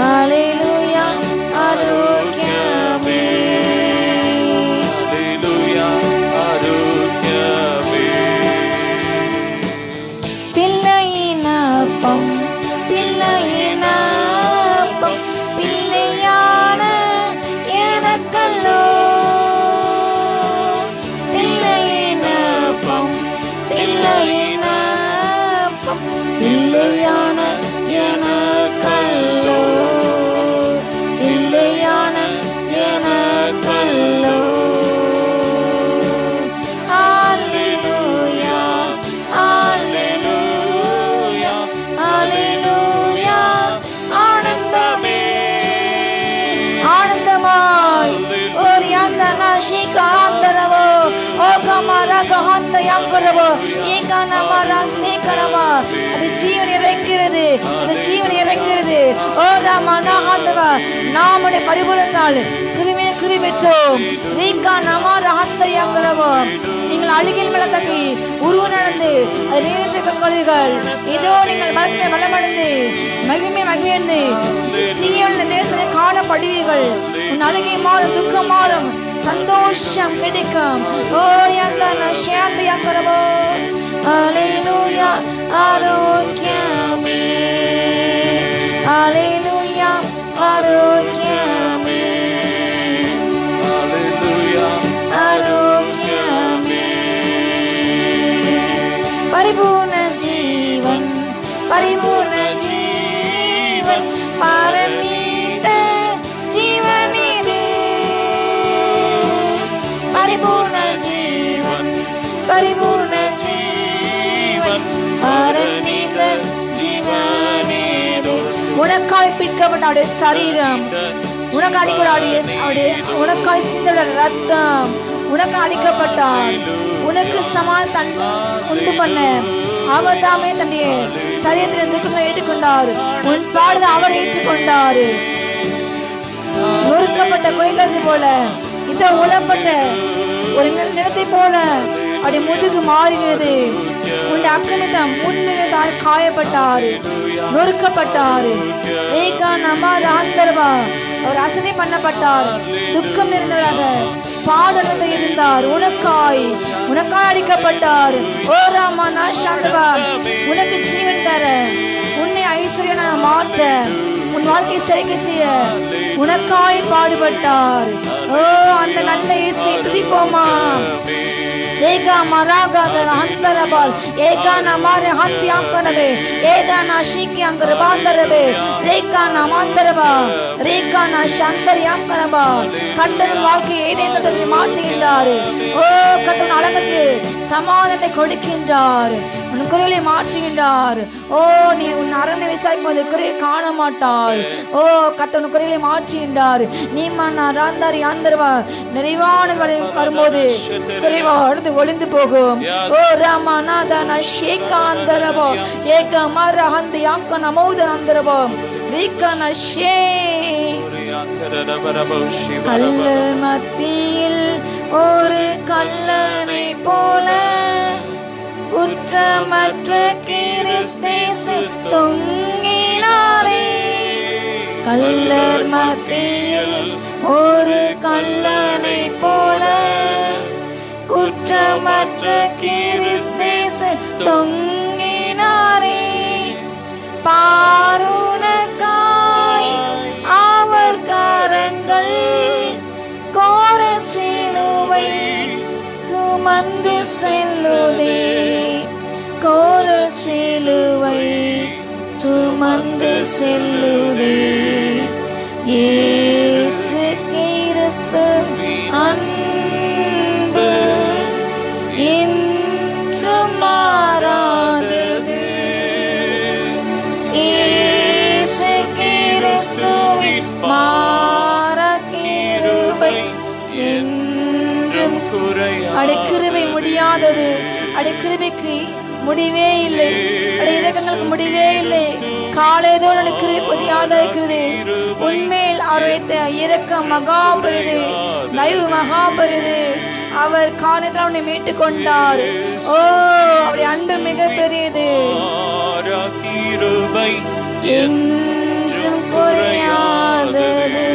S1: ஹல்லேலூயா, ஆரோக்கியமே.
S2: Hallelujah, ஆரோக்கியமே.
S1: பிள்ளையின் அப்பம், பிள்ளையின் அப்பம் பிள்ளையான எனக்கல்லோ. பிள்ளையின் அப்பம், பிள்ளையின் அப்பம் பிள்ளையான எனக்கல்லோ, பிள்ளையான எனக்கல்லோ. ஹல்லேலூயா, ஹல்லேலூயா, ஹல்லேலூயா. ஆனந்தமே, ஆனந்தமாய் ஒரு அந்த நாஷிகாந்தரவோ ஓ கமரகஹந்த யங்கரவ ஏகனமரா சேகரவ அது ஜீவன் இறங்குகிறது அது ஜீவன் இறங்குகிறது ஓ ராமனஹந்தவ நாமனே பரிபூரணத்தால் கிருபை பெற்றோம் ரீகா நமரஹந்த யங்கரவ நீங்கள் அழுகில் மலத்தக்கி உருவ நடந்து அது நீரற்ற கண்கொள்வீர்கள் இதோ நீங்கள் பலத்திலே பலமடைந்து மகிழ்ந்து சீயோனின் தேசத்தை காணப்படுவீர்கள் உன் அழுகை மாறும் துக்கம் மாறும் சந்தோஷம் கிடைக்கும் ஓ யந்தன சாந்தி யங்கரவோ ஹalleluya ஆரோக்கியமே ஹalleluya ஆரோக்கியமே
S2: Hallelujah.
S1: ஆரோக்கியமே பரிபூர்ண ஜீவன் பரமீத ஜீவனிது பரிபூர்ண ஜீவன் பரமீத ஜீவனிது உனக்காய் பிடிக்கப்பட்ட அவருடைய சரீரம் உனக்கு உனக்காய் சிந்தட ரத்தம் உனக்கு அடிக்கப்பட்டார் உனக்கு சமாதானம் உண்டு பண்ண அவர் தாமே தன்னுடைய சரீரத்தில் துக்கங்களை ஏற்றுக்கொண்டார் உன் பாடுதை அவர் ஏற்றுக்கொண்டார் நொறுக்கப்பட்ட கோயிலை போல இந்த உலப்பட்ட ஒரு நிலத்தை போல அப்படி முதுகு மாறுகிறது உன் அக்கிரமித்தம் முன்னிலையால் காயப்பட்டார் நொறுக்கப்பட்டார் அவர் அசதி பண்ணப்பட்டார் துக்கம் நிறைந்தவராக பாடலத்தை இருந்தார் உனக்காய் அடிக்கப்பட்டார் ஓ ராமனா சாந்தவா உனக்கு ஜீவன் தர உன்னை ஐஸ்வர்யனாக மாற்ற உன் வாழ்க்கை செழிக்க செய்ய உனக்காய் பாடுபட்டார் ஓ அந்த நல்ல இயேசுவை துதிப்போமா ஏகா மராகாதர ஹந்தரபால் ஏகா நமாரே ஹந்தியாங்கனவே ஏதானா ஷீக்கியாங்கரபாந்தரவே ரேகா நமாந்தரபா ரேகா நா சந்தரியாங்கனபா கர்த்தரின் வாழ்க்கையை ஏதேனத்தில் மாற்றுகின்றார் ஓ கர்த்தரின் அழகுக்கு சமாதானத்தை கொடுக்கின்றார் உன் குறைகளை மாற்றுகின்றார் ஓ நீ உன் அரண்மனை விசாரிக்கும் போது குறையை காண மாட்டாய் ஓ கர்த்தர் குறைகளை மாற்றுகின்றார் நீ மன்னா ராந்தாரி ஆந்தரவா நிறைவான வரும்போது குறைவானது ஒளிந்து போகும் ஓ ராமநாதன ஷேகாந்தரவோ ஏகமரஹந்தி யாக்கன மௌதனந்தரவோ ரீகன ஷே கல்லர் மத்தியில் ஒரு கல்லனை போல குற்றமற்ற கிறிஸ்தேசு தொங்கினாரே கல்லர் மத்தியில் ஒரு கல்லனை போல குற்றமற்ற கிறிஸ்தேசு தொங்கினாரே பாருனக்காய் அவர் கரங்கள் கோர சிலுவை சுமந்து செல்லுதே கோர சிலுவை சுமந்து செல்லுதே இயேசு கிறிஸ்து அன்பு இன்று மாறாதது இயேசு கிறிஸ்துவின் கிருபை என்றும் கிருபை முடியாதது கிருபைக்கு முடிவே இல்லை இரக்கங்களுக்கு முடிவே இல்லை காலைதோடு கிருபை புதியாத இருக்கிறது உண்மையில் அவர் வைத்த இரக்கம் மகாபெரிது தயவு மகாபெரிது அவர் காலத்தில் அவனை மீட்டுக் கொண்டார் ஓ அவருடைய அன்பு மிக பெரியது என்றும் குறையாதது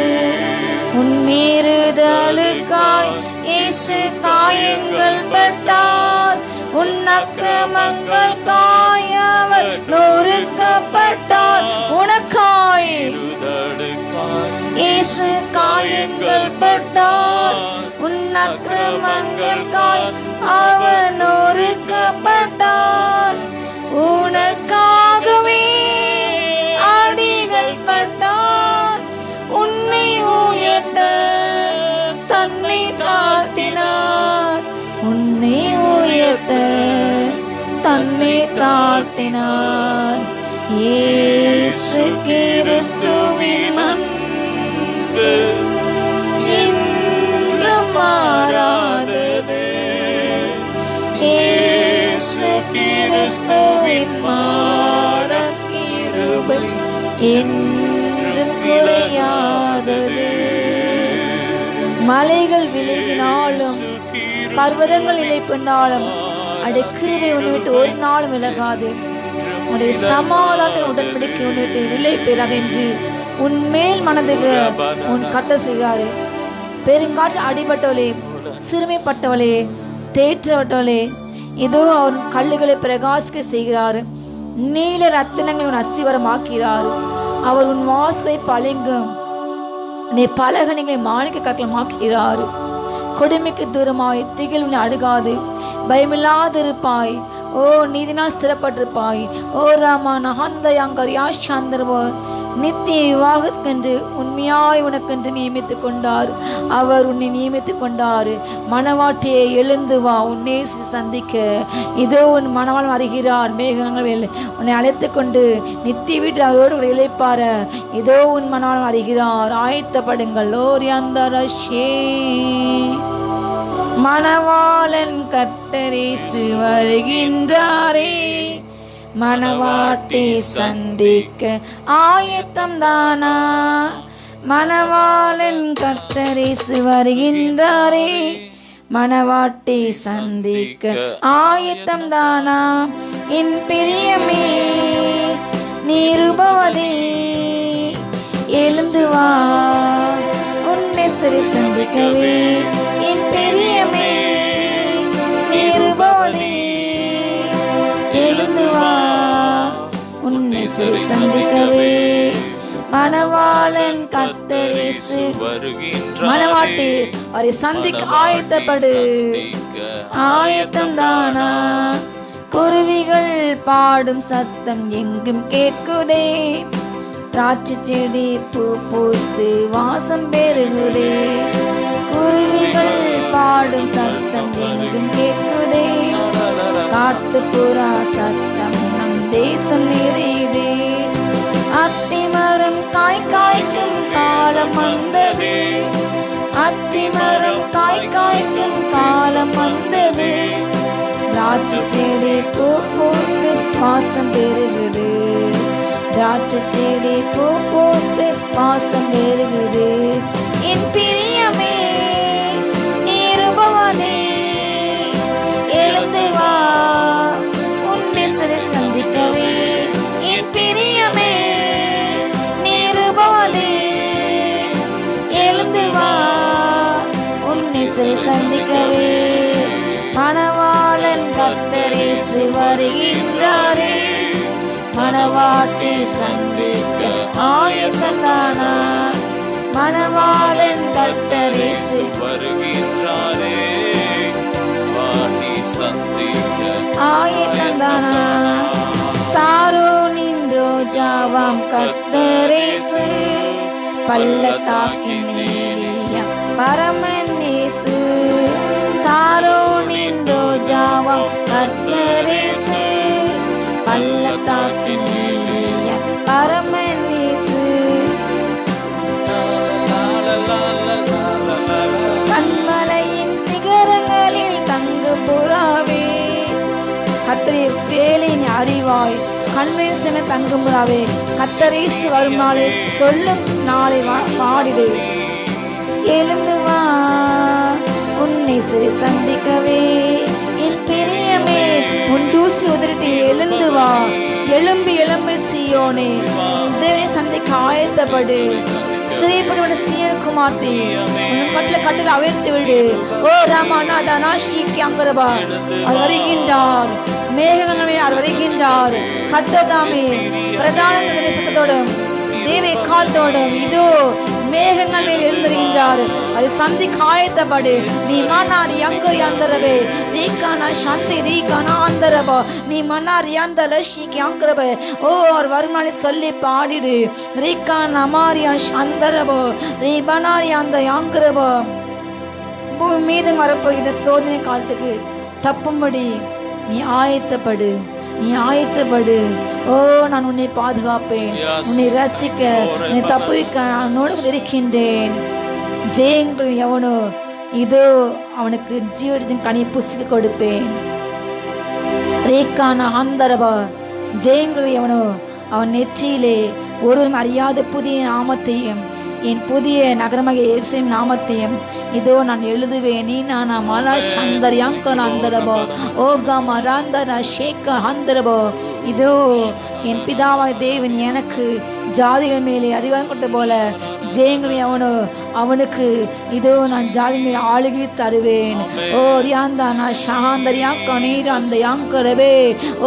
S1: உன் மீறுதலுக்காய் இயேசு காயங்கள் பட்டார் உன் அக்கிரமங்கள் அவர் நொறுக்கப்பட்டார் உனக்காய் இயேசு காயங்கள் பட்டார் உன் அக்கிரமங்கள் அவர் நொறுக்கப்பட்டார் உனக்காகவே அடிகள் பட்டார் உன்னை உயர்த்த தன்னை தாழ்த்தினார் உன்னை உயர்த்த தன்னை தாழ்த்தினார் இயேசு கிறிஸ்துவின் அன்பு என்றும் மாறாதது கிறிஸ்துவின் மாற கிருபை என்றும் குறையாதது. மலைகள் விலகினாலும் பர்வதங்கள் நிலை பண்ணாலும் அடைய கிருபை உன்னை விட்டு ஒரு நாளும் விலகாது. உன்னுடைய சமாதான உடன்படிக்கை உன்னை விட்டு நிலை பெறாது என்று உன் மேல் மனதுக்கு உன் கட்ட செய்கிறாரு. பெருங்காற்று அடிபட்டவளே, சிறுமைப்பட்டவளே, தேற்றப்பட்டவளே, இதோ அவன் கல்லுகளை பிரகாசிக்க செய்கிறார். நீல ரத்தினங்களை உன் அஸ்திவரமாக்கிறார். அவர் உன் வாசலை பளிங்கும் நீ பலகணிகளை மாணிக்க கற்களமாக்கிறார். கொடுமைக்கு தூரமாய் திகில் உன்னை அணுகாது. பயமில்லாதிருப்பாய். ஓ நீதினால் ஸ்திரப்பட்டிருப்பாய். ஓ ராமா நகந்த யாங்கர் யாஷாந்தர்வோ நித்திய விவாகத்துக்கென்று உண்மையாய் உனக்கென்று நியமித்துக் கொண்டார். அவர் உன்னை நியமித்துக் கொண்டார். மணவாட்டியை எழுந்து வா, உன்னை சந்திக்க இதோ உன் மணவாளன் வருகிறார். மேகங்கள் உன்னை அழைத்து கொண்டு நித்திய வீட்டில் அவரோடு இழைப்பார. இதோ உன் மணவாளன் வருகிறார். ஆயத்தப்படுங்கள். ஓரியாந்தரஷே மணவாளன் கர்த்தரேசு வருகின்றாரே. மணவாட்டி சந்திக்க ஆயத்தம் தானா? மணவாளன் கர்த்தரேசு வருகின்றாரே. மணவாட்டி சந்திக்க ஆயத்தம் தானா? என் பிரியமே நிருபவதே எழுந்து வா, உன்னை சரி சந்திக்கவே. என் பிரியமே நிருபவதே எழுந்து வா, உன்னை சரி சந்திக்கவே. மணவாளன் கர்த்தரேசு மணவாட்டி அவரை சந்திக்க ஆயத்தப்படு. ஆயத்தம் தானா? குருவிகள் பாடும் சத்தம் எங்கும் கேட்குதே. திராட்சை செடி பூ பூத்து வாசம் பெருகுதே. குருவிகள் பாடும் சத்தம் எங்கும் கேட்குதே. காட்டுப்புறா சத்தம் நம் தேசம் நிறையுதே. அத்திமரம் காய் காய்க்கும் காலம் வந்தது. அத்திமரம் காய் காய்க்கும் காலம் வந்தது. திராட்சை செடி பூ பூத்து வாசம் பெருகுது. திராட்சை செடி பூ பூத்து வாசம் பெருகுது. என் பிரியமே நிருபவனே எழுந்து வா, உன்னை சரி சந்திக்கவே. என் பிரியமே நிருபவனே எழுந்து வா, உன்னை சரி சந்திக்கவே. மணவாளன் கர்த்தரேசு வருகின்றாரே. மணவாட்டி சந்திக்க ஆயத்தம் தானா? மணவாளன் கர்த்தரேசு
S2: வருகின்றாரே. வாட்டி சந்திக்க
S1: ஆயத்தம் தானா? சாரோனின் ரோஜாவாம் கர்த்தரேசு பள்ளத்தாக்கின் நீலியம் பரமன் இயேசு. சாரோனின் ரோஜாவாம் கர்த்தரேசு பள்ளத்தாக்கின் நீலியம் பரமன் இயேசு. கண்மலையின் சிகரங்களில் தங்கு புறாவே கர்த்தரே வேலின் அறிவாய். கண்மலையின் சின்ன தங்கும் புறாவே கர்த்தரேசு வரும் நாளை சொல்லும் நாளை பாடிடு. எழுந்து வா, உன்னை சரி சந்திக்கவே. என் பிரியமே உன் தூசி உதறிட்டு எழுந்து வா. எழும்பி எழும்பி சீயோனே தேவனை சந்திக்க ஆயத்தப்படு. சிறைப்பட சீயகுமார்த்தி உன் கட்டில் அவிழ்த்து விடு. ஓ ராமானா தனாஷிக்கு அங்கரபா அவர் வருகின்றார். மேகங்களே அவர் வருகின்றார். கட்டதாமே பிரதான சத்தத்தோடும் தேவை காலத்தோடும் இதோ மேகங்கள் மேல் எழுந்திருக்கின்றார். அது சந்திக்க ஆயத்தப்படு. நீ மன்னார் யங்கர் யந்தரவே ரீகானா சந்தி ரீகானா அந்தரபா நீ மன்னார் யந்தர ஷீக்கி அங்கரபே. ஓ அவர் வருமானி சொல்லி பாடிடு. ரீகான் அமாரியா சந்தரபோ ரீபனாரி அந்த யாங்கரபோ. பூமி மீது வரப்போகிற சோதனை காலத்துக்கு தப்பும்படி நீ ஆயத்தப்படு. நீ ஆயத்தப்படு. ஓ நான் உன்னை பாதுகாப்பேன், உன்னை ரட்சிக்க, உன்னை தப்புவிக்க உன்னோடு இருக்கின்றேன். ஜெயங்கள் எவனோ இதோ அவனுக்கு ஜீவத்தின் கனி புசிக்க கொடுப்பேன். ரேக்கான ஆந்தரபா ஜெயங்குரியவனோ அவன் நெற்றியிலே ஒருவரும் அறியாத புதிய நாமத்தையும் என் புதிய நகரமாக எருசலேம் நாமத்தையும் இதோ நான் எழுதுவேன். நீ நானா மலா சந்தர்யாங்க அந்தரபோ ஓகா மராந்தரா ஷேக்க அந்தரபோ. இதோ என் பிதாவாய் தேவன் எனக்கு ஜாதிகள் மேலே அதிகாரம் கொண்ட போல ஜெயங்களை அவனுக்கு இதோ நான் ஜாதி மேலே ஆளுகை தருவேன். ஓ ரியாந்தா நான் ஷாந்தரியாக்க நீர் அந்த யாங்கரவே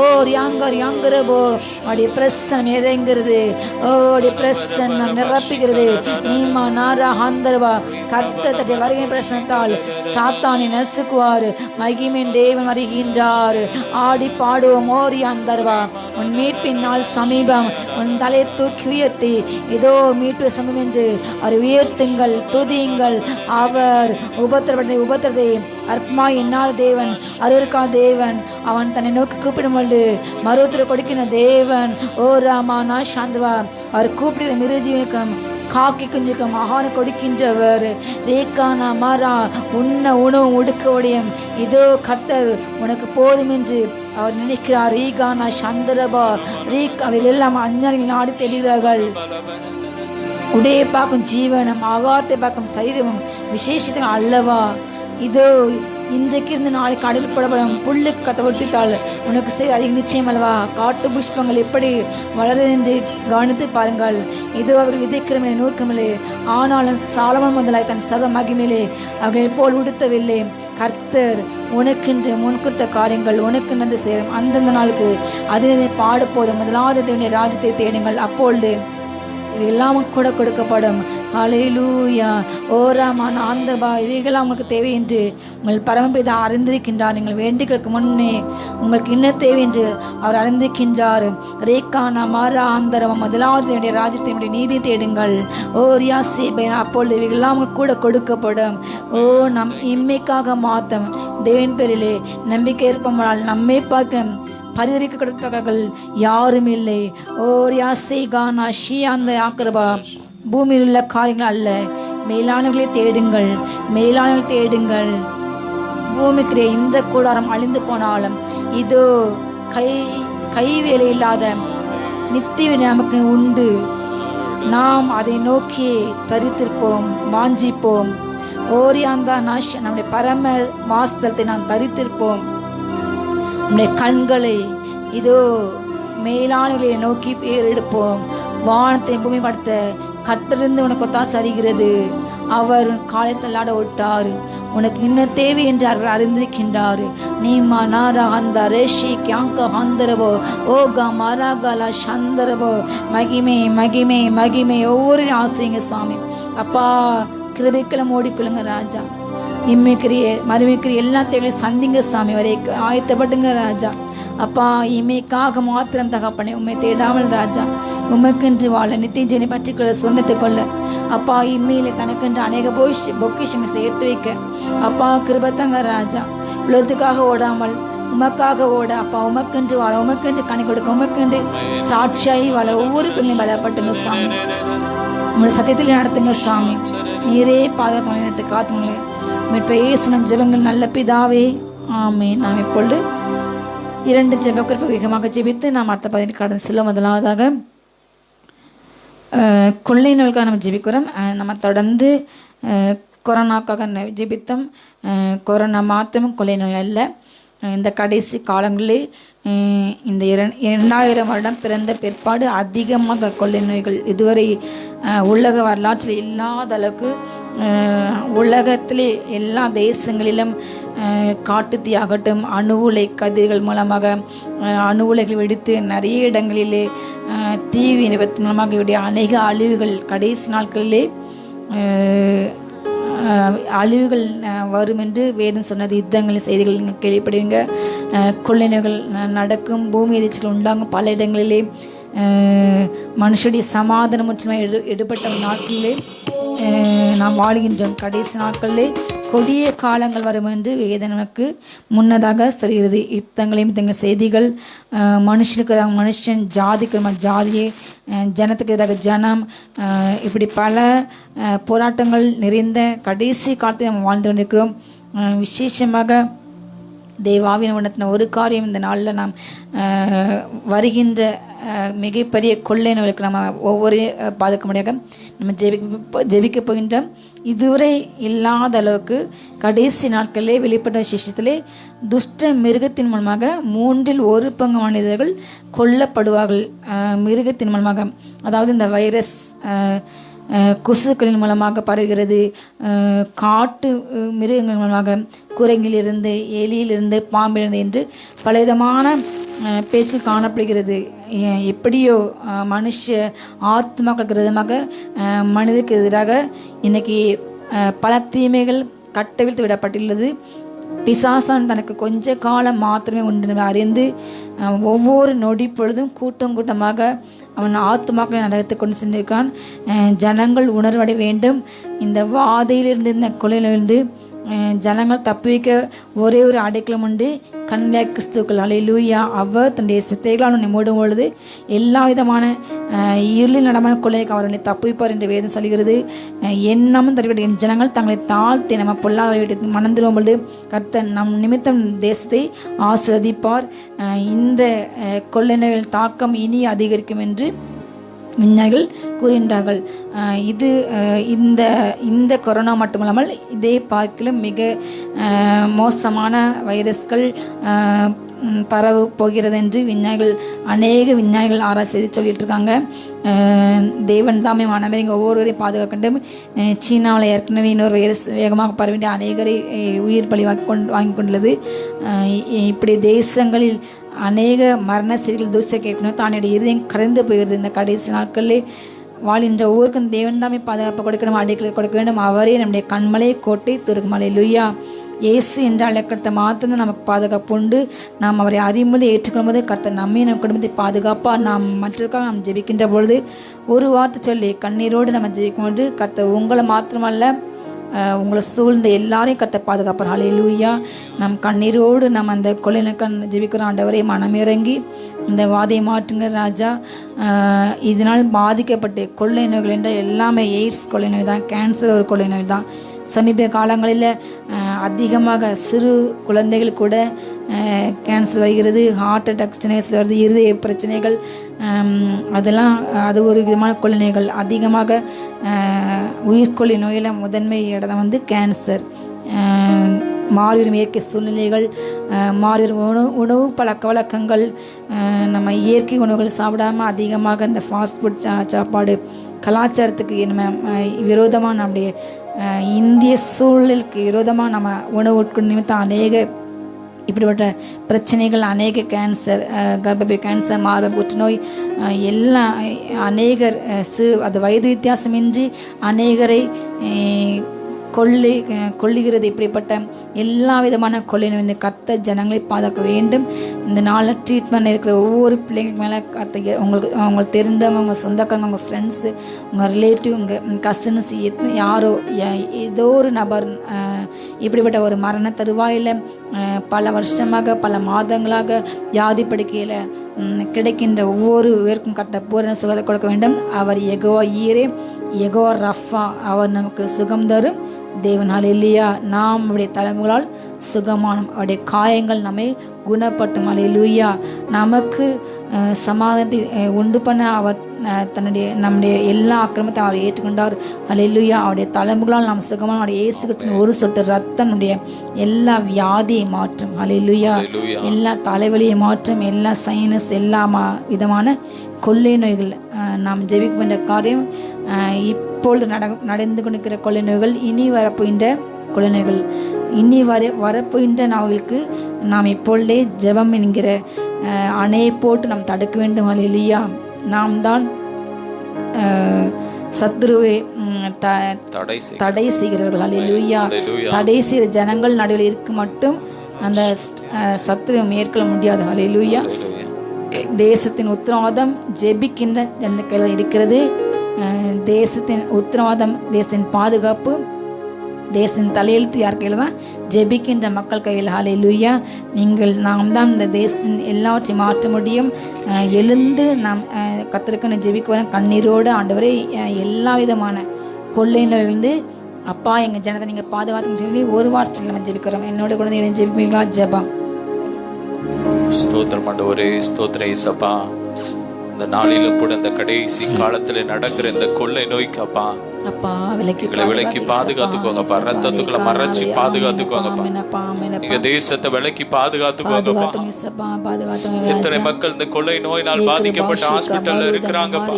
S1: ஓ ரியாங்கர் யாங்கரபோ. அவருடைய பிரசனம் இறங்கிறது, அவருடைய பிரசனம் நிரப்புகிறது. நீமா நாரா ஆந்தரவா கர்த்தத்தை வருகிற பிரசனத்தால் சாத்தானை நசுக்குவார். மகிமின் தேவன் வருகின்றார். ஆடி பாடுவோம் ஓரி அந்தர்வா. உன் மீட்பின் நாள் சமீபம். உன் தலையை தூக்கி உயர்த்தி இதோ மீட்பு சமீபம் என்று அவர் உயர்த்துங்கள், துதியுங்கள். அவர் உபத்திரத்தை அற்பமா என்னால் தேவன், அருவருக்கா தேவன். அவன் தன்னை நோக்கி கூப்பிடும் பொழுது மருவத்தில் கொடுக்கிற தேவன். ஓ ராமா நா சாந்தவா. அவர் கூப்பிடுகிற மிருஜீவனுக்கும் காக்கி குஞ்சுக்கு மகான கொடுக்கின்றவர். ரேக்கானா மாறா உன்ன உணவு உடுக்க உடையம் இதோ கர்த்தர் உனக்கு போதும் என்று அவர் நினைக்கிறார். ரீகானா சந்திரபா ரீக் அவைகள் எல்லாம் அஞ்ஞானிகள் நாடி தெரிகிறார்கள். உடையை பார்க்கும் ஜீவனம், ஆகாரத்தை பார்க்கும் சரீரமும் விசேஷத்துக்கு அல்லவா. இதோ இன்றைக்கு இருந்து நாளை கடல் படப்படும் புல்லு கத்தவர்த்தித்தால் உனக்கு செய்ய அதிக நிச்சயம் அல்லவா. காட்டு புஷ்பங்கள் எப்படி வளருது என்று கவனித்து பாருங்கள். இதோ அவர்கள் விதைக்கிறமே நூற்கமில்லை, ஆனாலும் சாலமன் முதலாய் தன் சர்வ மகிமையிலே அவர்களை போல் உடுத்தவில்லை. கர்த்தர் உனக்கென்று முன்குறித்த காரியங்கள் உனக்கு நன்று சேரும். அந்தந்த நாளுக்கு அதினை பாடப்போதும். முதலாவது தேவனுடைய ராஜ்யத்தை தேடுங்கள், அப்பொழுது இவையெல்லாம் கூட கொடுக்கப்படும். ஹல்லேலூயா. ஓராமான ஆந்தர்பா இவைகளாம் உங்களுக்கு தேவை என்று உங்கள் பரமபிதா அறிந்திருக்கின்றார். நீங்கள் வேண்டிகளுக்கு முன்னே உங்களுக்கு என்ன தேவை என்று அவர் அறிந்திருக்கின்றார். ரேக்கானா மாரா ஆந்தரவம் முதலாவது ராஜ்யத்தினுடைய நீதி தேடுங்கள். ஓ ரியாசி அப்பொழுது இவைகளாம் கூட கொடுக்கப்படும். ஓ நம் இம்மைக்காக மாத்தம் தேவன் பேரிலே நம்பிக்கை இருப்பவனால் நம்மை பார்க்க பரிதவிக்க கொடுத்தவர்கள் யாரும் இல்லை. ஓர் யாசை கானா ஷியாந்த ஆக்கிரபா. பூமியில் உள்ள காரியங்கள் அல்ல, மேலானவர்களை தேடுங்கள், மேலானவர்கள் தேடுங்கள். பூமிக்கு இந்த கூடாரம் அழிந்து போனாலும் இதோ கை வேலை இல்லாத நித்திய நமக்கு உண்டு. நாம் அதை நோக்கி தரித்திருப்போம், வாஞ்சிப்போம். ஓரியாந்தா நாஷ் நம்முடைய பரம வாஸ்தலத்தை நாம் தரித்திருப்போம். நம்முடைய கண்களை இதோ மேலானவர்களை நோக்கி பேரெடுப்போம். வானத்தை பூமி படுத்த கர்த்தரிருந்து உனக்கு ஒத்தாசை அறிகிறது. அவர் காலத்தள்ளாட விட்டார். உனக்கு இன்னும் தேவை என்று அவர் அறிந்திருக்கின்றார். நீமா நாரா அந்த ரேஷி கியாங்க ஹந்தரவோ ஓகா மராகலா சந்தரவோ. மகிமே மகிமே மகிமே ஒவ்வொரு ஆசைங்க சுவாமி. அப்பா கிருபைக்களை ஓடிக்கொள்ளுங்க ராஜா. இம்மைக்கிறிய மறுமைக்கிறிய எல்லா தேவையும் சந்திங்க சாமி வரை ஆயத்தப்பட்டுங்க ராஜா. அப்பா இமைக்காக மாத்திரம் தகப்பனே உண்மை தேடாமல் ராஜா உமைக்கென்று வாழ நித்திய ஜெனி பற்றிக்கொள்ள சொந்தத்தை கொள்ள அப்பா இம்மையில தனக்கென்று அநேக பொக்கிஷங்களை சேர்த்து வைக்க அப்பா கிருபத்தங்க ராஜா. உலகத்துக்காக ஓடாமல் உமக்காக ஓட அப்பா உமக்கென்று வாழ, உமக்கென்று கனி கொடுக்க, உமக்கென்று சாட்சியாகி வாழ ஒவ்வொரு பிள்ளையும் பலப்பட்டுங்க சாமி. உங்களுடைய சத்தியத்தில் நடத்துங்க சாமி. நீரே பாதுகாத்து நடத்து காத்துங்களே. மீட்பை இயேசுவின் ஜெபங்கள் நல்ல பிதாவே, ஆமென். நாம் இப்பொழுது 2 ஜெப குறிப்பு வேகமாக ஜெபித்து நாம் அடுத்த 15 கடந்து செல்லும். முதலாவதாக கொள்ளை நோய்க்காக நம்ம ஜெபிக்கிறோம். நம்ம தொடர்ந்து கொரோனாக்காக ஜெபித்தோம். கொரோனா மாத்திரம் கொள்ளை நோய் அல்ல. இந்த கடைசி காலங்களில் இந்த 2000 வருடம் பிறந்த பிற்பாடு அதிகமாக கொள்ளை நோய்கள் இதுவரை உலக வரலாற்றில் இல்லாத அளவுக்கு உலகத்திலே எல்லா தேசங்களிலும் காட்டுத்தீயாகட்டும் அணு உலை கதிர்கள் மூலமாக அணு உலைகள் வெடித்து நிறைய இடங்களிலே தீ விபத்து மூலமாக இவருடைய அநேக அழிவுகள் கடைசி நாட்களிலே அழிவுகள் வரும் என்று வேதம் சொன்னது. யுத்தங்களின் செய்திகள் நீங்கள் கேள்விப்படுவீங்க. கொள்ளை நோய்கள் நடக்கும், பூமி எதிர்ச்சிகள் உண்டாகும். பல இடங்களிலே மனுஷனுடைய சமாதானம் மற்றும் எடுபட்ட நாட்களிலே நாம் வாழ்கின்றோம். கடைசி நாட்களிலே கொடிய காலங்கள் வரும் என்று வேதம் நமக்கு முன்னதாக சொல்கிறது. யுத்தங்களையும் செய்திகள், மனுஷனுக்கு மனுஷன், ஜாதிக்கு ஜாதியை, ஜனத்துக்கு எதிராக ஜனம், இப்படி பல போராட்டங்கள் நிறைந்த கடைசி காலத்தில் நம்ம வாழ்ந்து கொண்டிருக்கிறோம். விசேஷமாக தேவாவின் உணர்த்தின ஒரு காரியம் இந்த நாளில் நாம் வருகின்ற மிகப்பெரிய கொள்ளை நோய்களுக்கு நம்ம ஒவ்வொரு பாதுகாக்க முடியாத நம்ம ஜெபிக்க போகின்றோம். இதுவரை இல்லாத அளவுக்கு கடைசி நாட்களிலே வெளிப்பட்ட விசேஷத்திலே துஷ்ட மிருகத்தின் மூலமாக 1/3 மனிதர்கள் கொல்லப்படுவார்கள். மிருகத்தின் மூலமாக, அதாவது இந்த வைரஸ் கொசுக்களின் மூலமாக பரவுகிறது. காட்டு மிருகங்கள் மூலமாக, குரங்கிலிருந்து, எலியிலிருந்து, பாம்பிலிருந்து என்று பலவிதமான பேச்சு காணப்படுகிறது. எப்படியோ மனுஷ ஆத்மாக்களுக்கு விதமாக மனிதருக்கு எதிராக இன்னைக்கு பல தீமைகள் கட்டவிழ்த்து விடப்பட்டுள்ளது. பிசாசான் தனக்கு கொஞ்ச காலம் மாத்திரமே உண்டு அறிந்து ஒவ்வொரு நொடி பொழுதும் கூட்டமாக அவன் ஆத்துமாக்களை நடத்தி கொண்டு சென்றிருக்கான். ஜனங்கள் உணர்வடைய வேண்டும். இந்த வாதையிலிருந்து, இந்த கொலையிலிருந்து ஜனங்கள் தப்பி வைக்க ஒரே ஒரு அடைக்கலம் உண்டு, கன்னியாக கிறிஸ்துக்கள். அல்லேலூயா. அவர் தன்னுடைய சித்தைகளால் உன்னை மூடும் பொழுது எல்லா விதமான இருளில் நடமான கொள்ளைக்கு அவர் உன்னை தப்புவிப்பார் என்று வேதம் சொல்கிறது. எண்ணமும் தருவிட என் ஜனங்கள் தங்களை தாழ்த்தி நம்ம பொல்லாத மனம் திரும்பும் பொழுது கர்த்தர் நம் நிமித்தம் தேசத்தை ஆசீர்வதிப்பார். இந்த கொள்ளை நோய்கள் தாக்கம் இனி அதிகரிக்கும் என்று விஞ்ஞானிகள் கூறுகின்றார்கள். இது இந்த கொரோனா மட்டுமல்லாமல் இதே பார்க்கிலும் மிக மோசமான வைரஸ்கள் பரவு போகிறது என்று அநேக விஞ்ஞானிகள் ஆராய்ச்சி செய்து சொல்லிட்டு இருக்காங்க. தேவன் தாமே மாணவரை இங்கே ஒவ்வொருவரையும் பாதுகாக்க வேண்டும். சீனாவில் ஏற்கனவே இன்னொரு வைரஸ் வேகமாக பரவிட்டு அநேகரை உயிர் பலி வாங்கி கொண்டுள்ளது. இப்படி தேசங்களில் அநேக மரண செய்திகள் தூச கேட்கணும். தன்னுடைய இருதயம் கரைந்து போகிறது. இந்த கடைசி நாட்களிலே வாழ்கின்ற ஒவ்வொருக்கும் தேவன் தாமே பாதுகாப்பு கொடுக்கணும், அடைக்கலை கொடுக்க வேண்டும். அவரே நம்முடைய கண்மலை, கோட்டை, துருக்குமலை. லுய்யா. இயேசு என்ற அழைக்கிறத மாத்திரம் நமக்கு பாதுகாப்பு உண்டு. நாம் அவரை அறியும்போது ஏற்றுக்கொள்ளும் போது கர்த்தர் நம்மையும் நம் குடும்பத்தை பாதுகாப்பாக நாம் மற்றவர்களுக்காக நாம் ஜெபிக்கின்ற பொழுது ஒரு வார்த்தை சொல்லி கண்ணீரோடு நம்ம ஜெபிக்கும் போது கர்த்தர் உங்களை மாத்திரமல்ல உங்களை சூழ்ந்த எல்லாரையும் கர்த்தர் பாதுகாப்பார். ஹல்லேலூயா. நம் கண்ணீரோடு நம்ம அந்த கொள்ளைநோக்க ஜெபிக்கிற ஆண்டவரை மனமிறங்கி இந்த வாதையை மாற்றுங்க ராஜா. இதனால் பாதிக்கப்பட்டு கொள்ளை நோய்கள் என்ற எல்லாமே எய்ட்ஸ் கொள்ளை நோய் தான், கேன்சர் ஒரு கொள்ளை நோய் தான். சமீப காலங்களில் அதிகமாக சிறு குழந்தைகள் கூட கேன்சர் வருகிறது, ஹார்ட் அட்டாக் சின்ன வயசில் வருது, இருதய பிரச்சனைகள், அது ஒரு விதமான கொள்ளை நோய்கள். அதிகமாக உயிர்கொல்லி நோயில் முதன்மை இடம் கேன்சர். மாறிவரும் இயற்கை சூழ்நிலைகள், மாறிவரும் உணவு பழக்க வழக்கங்கள், நம்ம இயற்கை உணவுகள் சாப்பிடாமல் அதிகமாக இந்த ஃபாஸ்ட் ஃபுட் சாப்பாடு கலாச்சாரத்துக்கு நம்ம விரோதமாக, நம்முடைய இந்திய சூழலுக்கு விரோதமாக நம்ம உணவு உட்கொண்டு நிமித்தம் அநேக இப்படிப்பட்ட பிரச்சனைகள், அநேக கேன்சர், கர்ப்பப்பை கேன்சர், மார்பக புற்றுநோய் எல்லாம் அநேகர் அது வயது வித்தியாசமின்றி அநேகரை கொள்ளுகிறது. இப்படிப்பட்ட எல்லா விதமான கொள்ளை நோய் இந்த கர்த்தர் ஜனங்களை பாதுகாக்க வேண்டும். இந்த நாளில் ட்ரீட்மெண்ட் இருக்கிற ஒவ்வொரு பிள்ளைங்களுக்கு மேலே கர்த்தர் உங்களுக்கு தெரிந்தவங்க, உங்கள் சொந்தக்காரங்க, உங்கள் ஃப்ரெண்ட்ஸு, உங்கள் ரிலேட்டிவ், உங்கள் கசின்ஸ், யாரோ ஏதோ ஒரு நபர் இப்படிப்பட்ட ஒரு மரண தருவாயில் பல வருஷமாக பல மாதங்களாக வியாதி படுக்கையில் கிடைக்கின்ற ஒவ்வொரு பேருக்கும் கட்ட பூரண சுகத்தை கொடுக்க வேண்டும். அவர் யெகோவா ஈரே, யெகோவா ரஃபா, அவர் நமக்கு சுகம் தரும் தேவன். ஹல்லேலூயா. நாம் அவருடைய தலைமுகளால் சுகமானம், அவருடைய காயங்கள் நம்மை குணப்பட்டும். ஹல்லேலூயா. நமக்கு சமாதானத்தை உண்டு பண்ண அவர் நம்முடைய எல்லா அக்கிரமத்தை அவர் ஏற்றுக்கொண்டார். ஹல்லேலூயா. அவருடைய தலைமுகளால் நாம் சுகமான அவருடைய இயேசு கிறிஸ்துவின் ஒரு சொட்டு ரத்தம் நம்முடைய எல்லா வியாதியை மாற்றும். ஹல்லேலூயா. எல்லா தலைவலியை மாற்றும். எல்லா சைனஸ், எல்லா விதமான கொள்ளை நோய்கள் நாம் ஜெபிக்க வேண்டிய காரியம். இப்பொழுது நடந்து கொண்டிருக்கிற கொள்ளை நோய்கள், இனி வரப்போகின்ற கொள்ளை நோய்கள், இனி வரப்போகின்ற நோய்களுக்கு நாம் இப்பொழுதே ஜெபம் என்கிற அணையை போட்டு நாம் தடுக்க வேண்டும். ஹல்லேலூயா. நாம் தான் சத்துருவை தடை செய்கிறவர்கள். ஹல்லேலூயா. தடை செய்கிற ஜனங்கள் நடுவில் இருக்க மட்டும் அந்த சத்துருவை மேற்கொள்ள முடியாது. ஹல்லேலூயா. தேசத்தின் உத்தரவாதம் ஜெபிக்கின்ற கையில் இருக்கிறது. தேசத்தின் உத்தரவாதம், தேசத்தின் பாதுகாப்பு, தேசத்தின் தலையெழுத்து யார் கையில் தான்? ஜெபிக்கின்ற மக்கள் கையில். ஹல்லேலூயா. நாம் தான் இந்த தேசத்தின் எல்லாவற்றையும் மாற்ற முடியும். எழுந்து நாம் கர்த்தருக்கு ஜெபிக்க வர கண்ணீரோடு ஆண்டவரே எல்லா விதமான கொள்ளை நோய்களிலிருந்து அப்பா எங்கள் ஜனத்தை நீங்கள் பாதுகாத்துன்னு சொல்லி ஒரு வாரத்தில் நம்ம ஜெபிக்கிறோம். என்னோட குழந்தைகளை ஜெபிப்பீங்களா? ஜெபம்.
S2: ஸ்தோத்திரம் ஆண்டவரே, ஸ்தோத்திரம் இயேசப்பா. இந்த நாளிலும் கூட இந்த கடைசி காலத்துல நடக்கிற இந்த கொள்ளை நோய்க்கு அப்பா
S1: அப்பா விலக்கி
S2: விலக்கி பாதுகாத்துக்கோங்கப்பா. ரத்தத்துக்குள்ள மறைச்சு பாதுகாத்துக்கோங்கப்பா. எங்க தேசத்தை விலக்கி பாதுகாத்துக்கோங்கப்பா. எத்தனை மக்கள் இந்த கொள்ளை நோயினால் பாதிக்கப்பட்ட ஹாஸ்பிட்டல்ல இருக்கிறாங்கப்பா,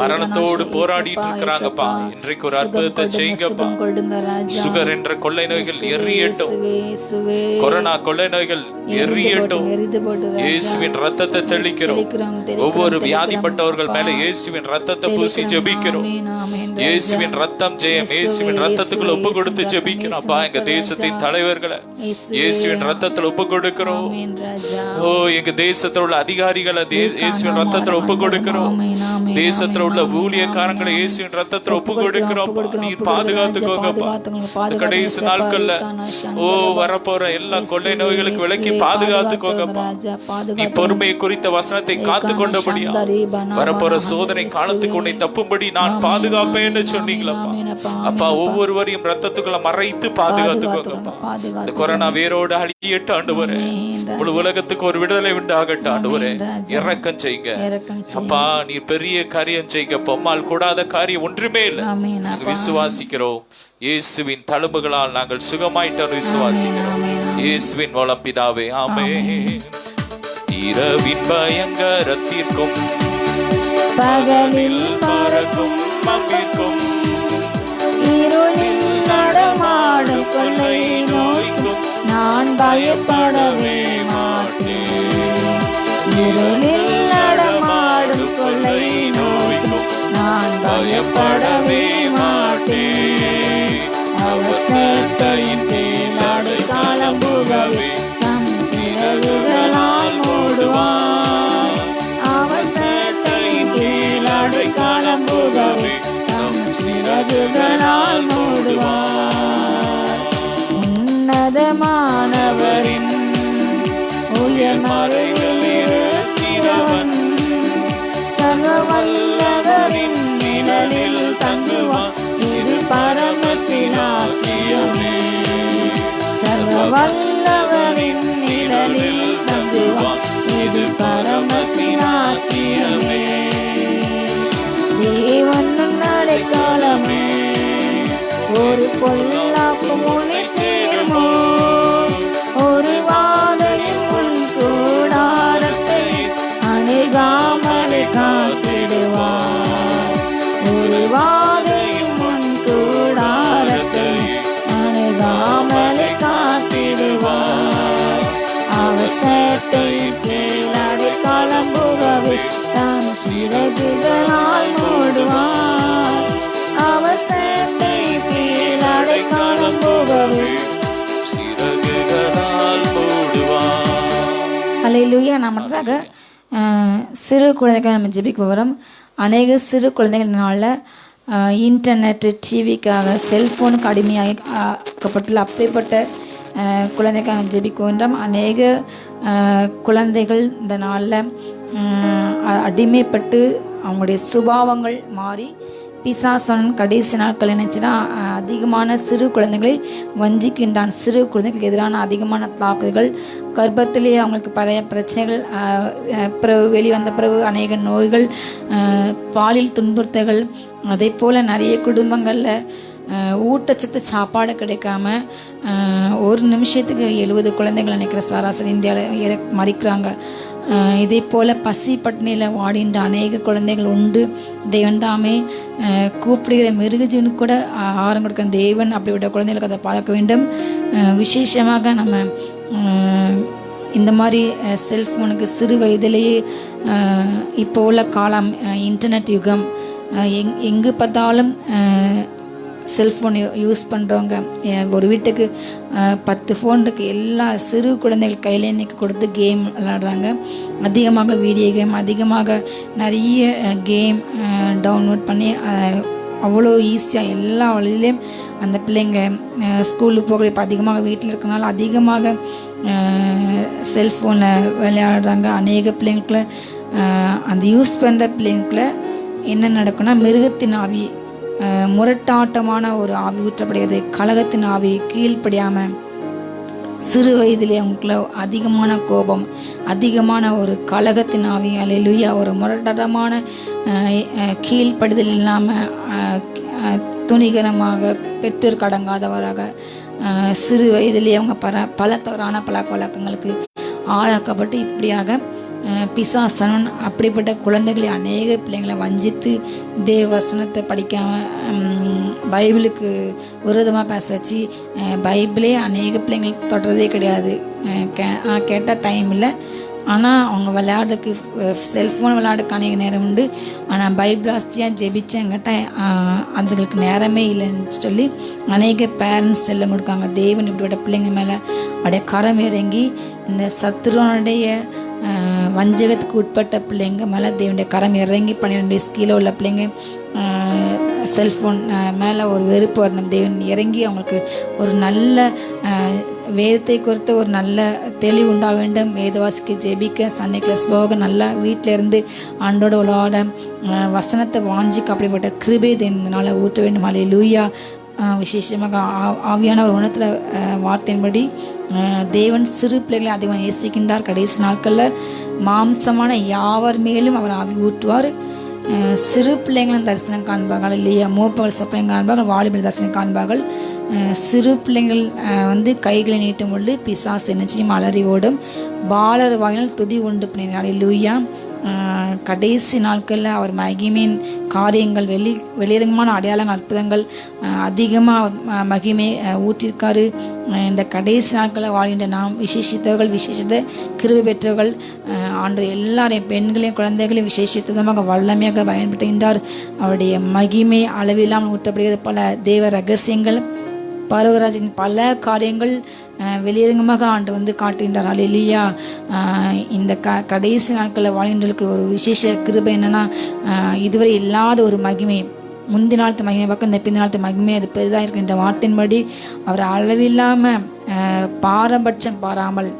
S2: மரணத்தோடு போராடிட்டு இருக்கிறாங்கப்பா. இன்றைக்கு ஒரு அற்புதத்தை செய்யுங்கப்பா. சுகர் என்ற கொள்ளை நோய்கள் எரியட்டும், கொரோனா கொள்ளை நோய்கள் எரியட்டும். இயேசுவின் ரத்தத்தை தெளிக்கிறோம். ஒவ்வொரு வியாதிப்பட்டவர்கள் மேல இயேசுவின் ரத்தத்தை பூசி ஜெபிக்கிறோம். இயேசுவின் ரத்தம் ஜெயம். இயேசுவின் ரத்தத்துக்குள்ள ஒப்பு கொடுத்து ஜெபிக்கிறோம் அப்பா. எங்க தேசத்தின் தலைவர்களை இயேசுவின் ரத்தத்துல ஒப்பு கொடுக்கிறோம். ஓ, எங்க தேசத்துல உள்ள அதிகாரிகளை இயேசுவின் ரத்தத்துல ஒப்பு கொடுக்கிறோம். தேசத்துல உள்ள ஊழியக்காரங்களை இயேசுவின் ரத்தத்துல ஒப்பு கொடுக்கிறோம். நீர் பாதுகாத்துக்கோங்கப்பா. கடைசி நாட்கள்ல ஓ வரப்போற எல்லா கொள்ளை நோய்களுக்கு விலக்கி பாதுகாத்துக்கோங்கப்பா. நீ பொறுமை குறித்த வசனத்தை காத்து கொண்டபடியா வரப்போற சோதனை காலத்துக்கு உன்னை தப்பும்படி நான் பாதுகாப்பேன் சொன்னீங்களப்பா. அப்பா, ஒவ்வொருவரையும் ரத்தத்துக்குள்ள மறைத்து பாதுகாத்துக்கோங்கப்பா. இந்த கொரோனா வேரோடு அழியட்டு ஆண்டவரே. முழு உலகத்துக்கு ஒரு விடுதலை உண்டாகட்டு ஆண்டவரே. இரக்கம் செய்யுங்க அப்பா. நீ பெரிய காரியம் செய்யுங்க. பொம்மால் கூடாத காரியம் ஒன்றுமே இல்லை. விசுவாசிக்கிறோம். இயேசுவின் தழும்புகளால் நாங்கள் சுகமாயிட்டோம் விசுவாசிக்கிறோம். இயேசுவின் மூலம் பிதாவே, ஆமென். இரவின் பயங்கரத்திற்கும்
S1: பகலில் பறக்கும்
S2: மம்பிற்கும்
S1: இருளில் நடமாடும் கொள்ளை நோய்க்கும் நான் பயப்படவே மாட்டேன். இருளில் நடமாடும் கொள்ளை நோய்க்கும் நான் பயப்படவே மாட்டேன். அவர் சேட்டையின் கீழ் அடைக்கலம் புகவே தம் சிறகுகளால் மூடுவார். அவர் சேட்டையின் கீழ் அடைக்கலம் புகவே சிறகுகளால் மூடுவார். உன்னதமானவரின் உயர் மறைவில் இருக்கிறவன் சர்வ வல்லவரின் நிழலில் தங்குவான். இது பரமசிலாக்கியமே. சர்வ வல்லவரின் நிழலில் தங்குவான். இது பரமசிலாக்கியமே. தேவன் அடைக்கலமே. ஒரு பொல்லாப்பு உன்னை சேருமோ? ஒரு வாதையும் உன் கூடாரத்தை அணுகாமலே காத்திடுவார். ஒரு வாதையும் உன் கூடாரத்தை அணுகாமலே காத்திடுவார். அவர் சேட்டை கீழ் அடைக்கலம் புகவே தம் சிறகுகளால் மூடுவார். அவர் சேட்டை கீழ் அடைக்கலம் புகவே
S2: சிறகுகளால் மூடுவார்.
S1: அல்லேலூயா. நம்மளாக சிறு குழந்தைகள் நம்ம ஜெபிக்க போகிறோம். அநேக சிறு குழந்தைகள்னால இன்டர்நெட்டு, டிவிக்காக, செல்ஃபோனுக்கு அடிமையாக்கப்பட்டுள்ள அப்படிப்பட்ட குழந்தைக்காக ஜெபிக்க வேண்டும். அநேக குழந்தைகள் இந்த நாளில் அடிமைப்பட்டு அவங்களுடைய சுபாவங்கள் மாறி பிசாசன் கடைசி நாட்கள் நினைச்சுன்னா அதிகமான சிறு குழந்தைகளை வஞ்சிக்கின்றான். சிறு குழந்தைகளுக்கு எதிரான அதிகமான தாக்குதல்கள், கர்ப்பத்திலேயே அவங்களுக்கு பழைய பிரச்சனைகள், பிறகு வெளிவந்த பிறகு அநேக நோய்கள், பாலியல் துன்புறுத்தல்கள். அதே போல் நிறைய குடும்பங்களில் ஊட்டச்சத்து சாப்பாடு கிடைக்காம ஒரு நிமிஷத்துக்கு 70 குழந்தைகள் நினைக்கிற சராசரி இந்தியாவில் மறிக்கிறாங்க. இதே போல் பசி பட்டினியில் வாடின்ற அநேக குழந்தைகள் உண்டு. தேவன் தாமே கூப்பிடுகிற மிருகஜீவனுக்கு கூட ஆகாரம் கொடுக்கிற தேவன் அப்படிப்பட்ட குழந்தைகளுக்கு அதை பார்க்க வேண்டும். விசேஷமாக நம்ம இந்த மாதிரி செல்ஃபோனுக்கு சிறு வயதிலேயே இப்போ உள்ள காலம், இன்டர்நெட் யுகம், எங்கு பார்த்தாலும் செல்ஃபோன் யூஸ் பண்ணுறவங்க. ஒரு வீட்டுக்கு 10 ஃபோன் இருக்குது. எல்லா சிறு குழந்தைகள் கையில் இன்னைக்கு கொடுத்து கேம் விளாடுறாங்க. அதிகமாக வீடியோ கேம், அதிகமாக நிறைய கேம் டவுன்லோட் பண்ணி அவ்வளோ ஈஸியாக எல்லா வழியிலையும் அந்த பிள்ளைங்க ஸ்கூலுக்கு போகிற இப்போ அதிகமாக வீட்டில் இருக்கனால அதிகமாக செல்ஃபோனில் விளையாடுறாங்க. அநேக பிள்ளைங்களுக்குள்ள அந்த யூஸ் பண்ணுற பிள்ளைங்களுக்குள்ள என்ன நடக்குன்னா, மிருகத்தின் ஆவி, முரட்டாட்டமான ஒரு ஆவி ஊற்றப்படுகிறது. கலகத்தின் ஆவி, கீழ்ப்படியாமல் சிறு வயதிலே அவங்களுக்குள்ள அதிகமான கோபம், அதிகமான ஒரு கலகத்தின் ஆவி, அல்லேலூயா, ஒரு முரட்டமான கீழ்ப்படுதல் இல்லாமல் துணிகரமாக பெற்றோர் கடங்காதவராக சிறு வயதிலே அவங்க பல தவறான பழக்க வழக்கங்களுக்கு ஆளாக்கப்பட்டு இப்படியாக பிசாசனன் அப்படிப்பட்ட குழந்தைகளை அநேக பிள்ளைங்களை வஞ்சித்து தேவ வசனத்தை படிக்காமல் பைபிளுக்கு விரோதமாக பேச வச்சு பைபிளே அநேக பிள்ளைங்களுக்கு தொடுறதே கிடையாது. கேட்ட டைம் இல்லை, ஆனால் அவங்க விளையாடுறதுக்கு செல்ஃபோன் விளையாடுறதுக்கு அநேக நேரம் உண்டு. ஆனால் பைபிள் ஆஸ்தியாக ஜெபிச்சங்கிட்ட அதுங்களுக்கு நேரமே இல்லைன்னு சொல்லி அநேக பேரண்ட்ஸ் செல்லம் கொடுக்காங்க. தேவன் இப்படிப்பட்ட பிள்ளைங்க மேலே அப்படியே கரம் இறங்கி இந்த சத்துருவனுடைய வஞ்சகத்துக்கு உட்பட்ட பிள்ளைங்க மேலே தேவனுடைய கரம் இறங்கி 12 வயசு கீழே உள்ள பிள்ளைங்க செல்ஃபோன் மேலே ஒரு வெறுப்பு வரணும். தேவன் இறங்கி அவங்களுக்கு ஒரு நல்ல வேதத்தை குறித்த ஒரு நல்ல தெளிவு உண்டாக வேண்டும். வேதவாசிக்கு ஜெபிக்க சண்டே கிளாஸ் போக நல்லா வீட்டில் இருந்து ஆண்டோட விளையாட வசனத்தை வாஞ்சிக்க அப்படிப்பட்ட கிருபை தேவனால ஊற்ற வேண்டும். அல்லேலூயா. விசேஷமாக ஆவியான ஒரு உணத்தில் வார்த்தையின்படி தேவன் சிறு பிள்ளைகளை அதிகமாக நேசிக்கின்றார். கடைசி நாட்களில் மாம்சமான யாவர் மேலும் அவர் ஆவி ஊற்றுவார். சிறு பிள்ளைங்களும் தரிசனம் காண்பார்கள் இல்லையா, மூப்பவர் சொப்பனம் காண்பார்கள், வாலிபர் தரிசனம் காண்பார்கள். சிறு பிள்ளைங்கள் கைகளை நீட்டும் பொழுது பிசாசு நிச்சயம் அலறி ஓடும். பாலர் வாயினால் துதி உண்டு பண்ணினார். அல்லேலூயா. கடைசி நாட்களில் அவர் மகிமையின் காரியங்கள் வெளியரங்கமான அடையாளங்கள் அற்புதங்கள் அதிகமாக மகிமை ஊற்றிருக்காரு. இந்த கடைசி நாட்களில் வாழ்கின்ற நாம் விசேஷித்தவர்கள், விசேஷித்த கிருபை பெற்றவர்கள் ஆண்டு எல்லாரையும் பெண்களையும் குழந்தைகளையும் விசேஷித்தமாக வல்லமையாக பயன்படுத்துகின்றார். அவருடைய மகிமை அளவில்லாமல் ஊற்றப்படுகிறது. பல தேவ ரகசியங்கள் பரவராஜின் பல காரியங்கள் வெளியரங்கமாக ஆண்டு காட்டுகின்றார். அல்லேலூயா. இந்த கடைசி நாட்களில் வாழ்கின்றவர்களுக்கு ஒரு விசேஷ கிருபை என்னன்னா, இதுவரை இல்லாத ஒரு மகிமை, முந்தி நாளத்து மகிமை பக்கம் இந்த பிந்தி நாளத்து மகிமை அது பெரிதாக இருக்கின்ற வார்த்தையின்படி அவர் அளவில்லாமல் பாரபட்சம் பாராமல்,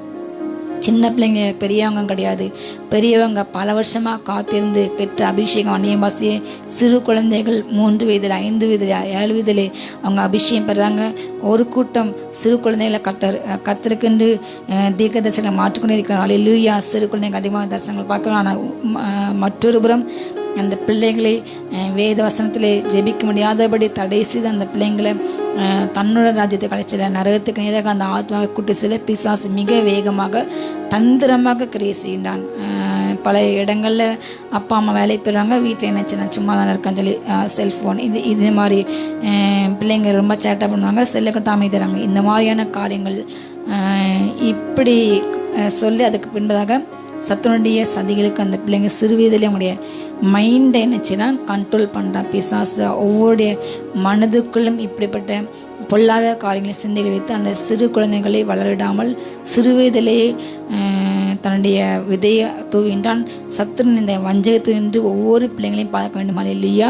S1: சின்ன பிள்ளைங்க பெரியவங்க கிடையாது, பெரியவங்க பல வருஷமாக காத்திருந்து பெற்ற அபிஷேகம் அந்நியமாசியே சிறு குழந்தைகள் 3 வயதில் 5 வயதில் 7 வயதிலே அவங்க அபிஷேகம் பெறாங்க. ஒரு கூட்டம் சிறு குழந்தைகளை கத்தருக்கென்று தீர்க்க தரிசனங்களை மாற்றிக்கொண்டே இருக்கிறார். அல்லேலூயா. சிறு குழந்தைங்க அதிகமாக தரிசனங்கள் பார்க்கலாம். ஆனால் மற்றொரு புறம் அந்த பிள்ளைகளை வேத வசனத்திலே ஜெபிக்க முடியாதபடி தடை செய்து அந்த பிள்ளைங்களை தன்னோட ராஜ்யத்தை கழிச்சல நரகத்துக்கு நேராக அந்த ஆத்மாவை கூட்டி சில பிசாசு மிக வேகமாக தந்திரமாக கிரியை செய்கின்றான். பல இடங்களில் அப்பா அம்மா வேலை பெறுறாங்க, வீட்டில் என்ன சும்மா தான் இருக்கான்னு சொல்லி செல்ஃபோன் இது மாதிரி பிள்ளைங்க ரொம்ப சேட்டை பண்ணுவாங்க, செல்லுக்கு தாமே தராங்க. இந்த மாதிரியான காரியங்கள் இப்படி சொல்லி அதுக்கு பின்பதாக சத்துனுடைய சதிகளுக்கு அந்த பிள்ளைங்க சிறு வயதிலே அவங்களுடைய மைண்டை என்னச்சுன்னா கண்ட்ரோல் பண்ணுறான் பிசாசு. ஒவ்வொருடைய மனதுக்குள்ளும் இப்படிப்பட்ட பொல்லாத காரியங்களை சிந்தைகளை வைத்து அந்த சிறு குழந்தைகளை வளரிடாமல் சிறு வயதிலேயே தன்னுடைய விதையை தூவின்றான். சத்துருன் இந்த வஞ்சகத்தினின்று ஒவ்வொரு பிள்ளைகளையும் பார்க்க வேண்டும். அல்லேலூயா.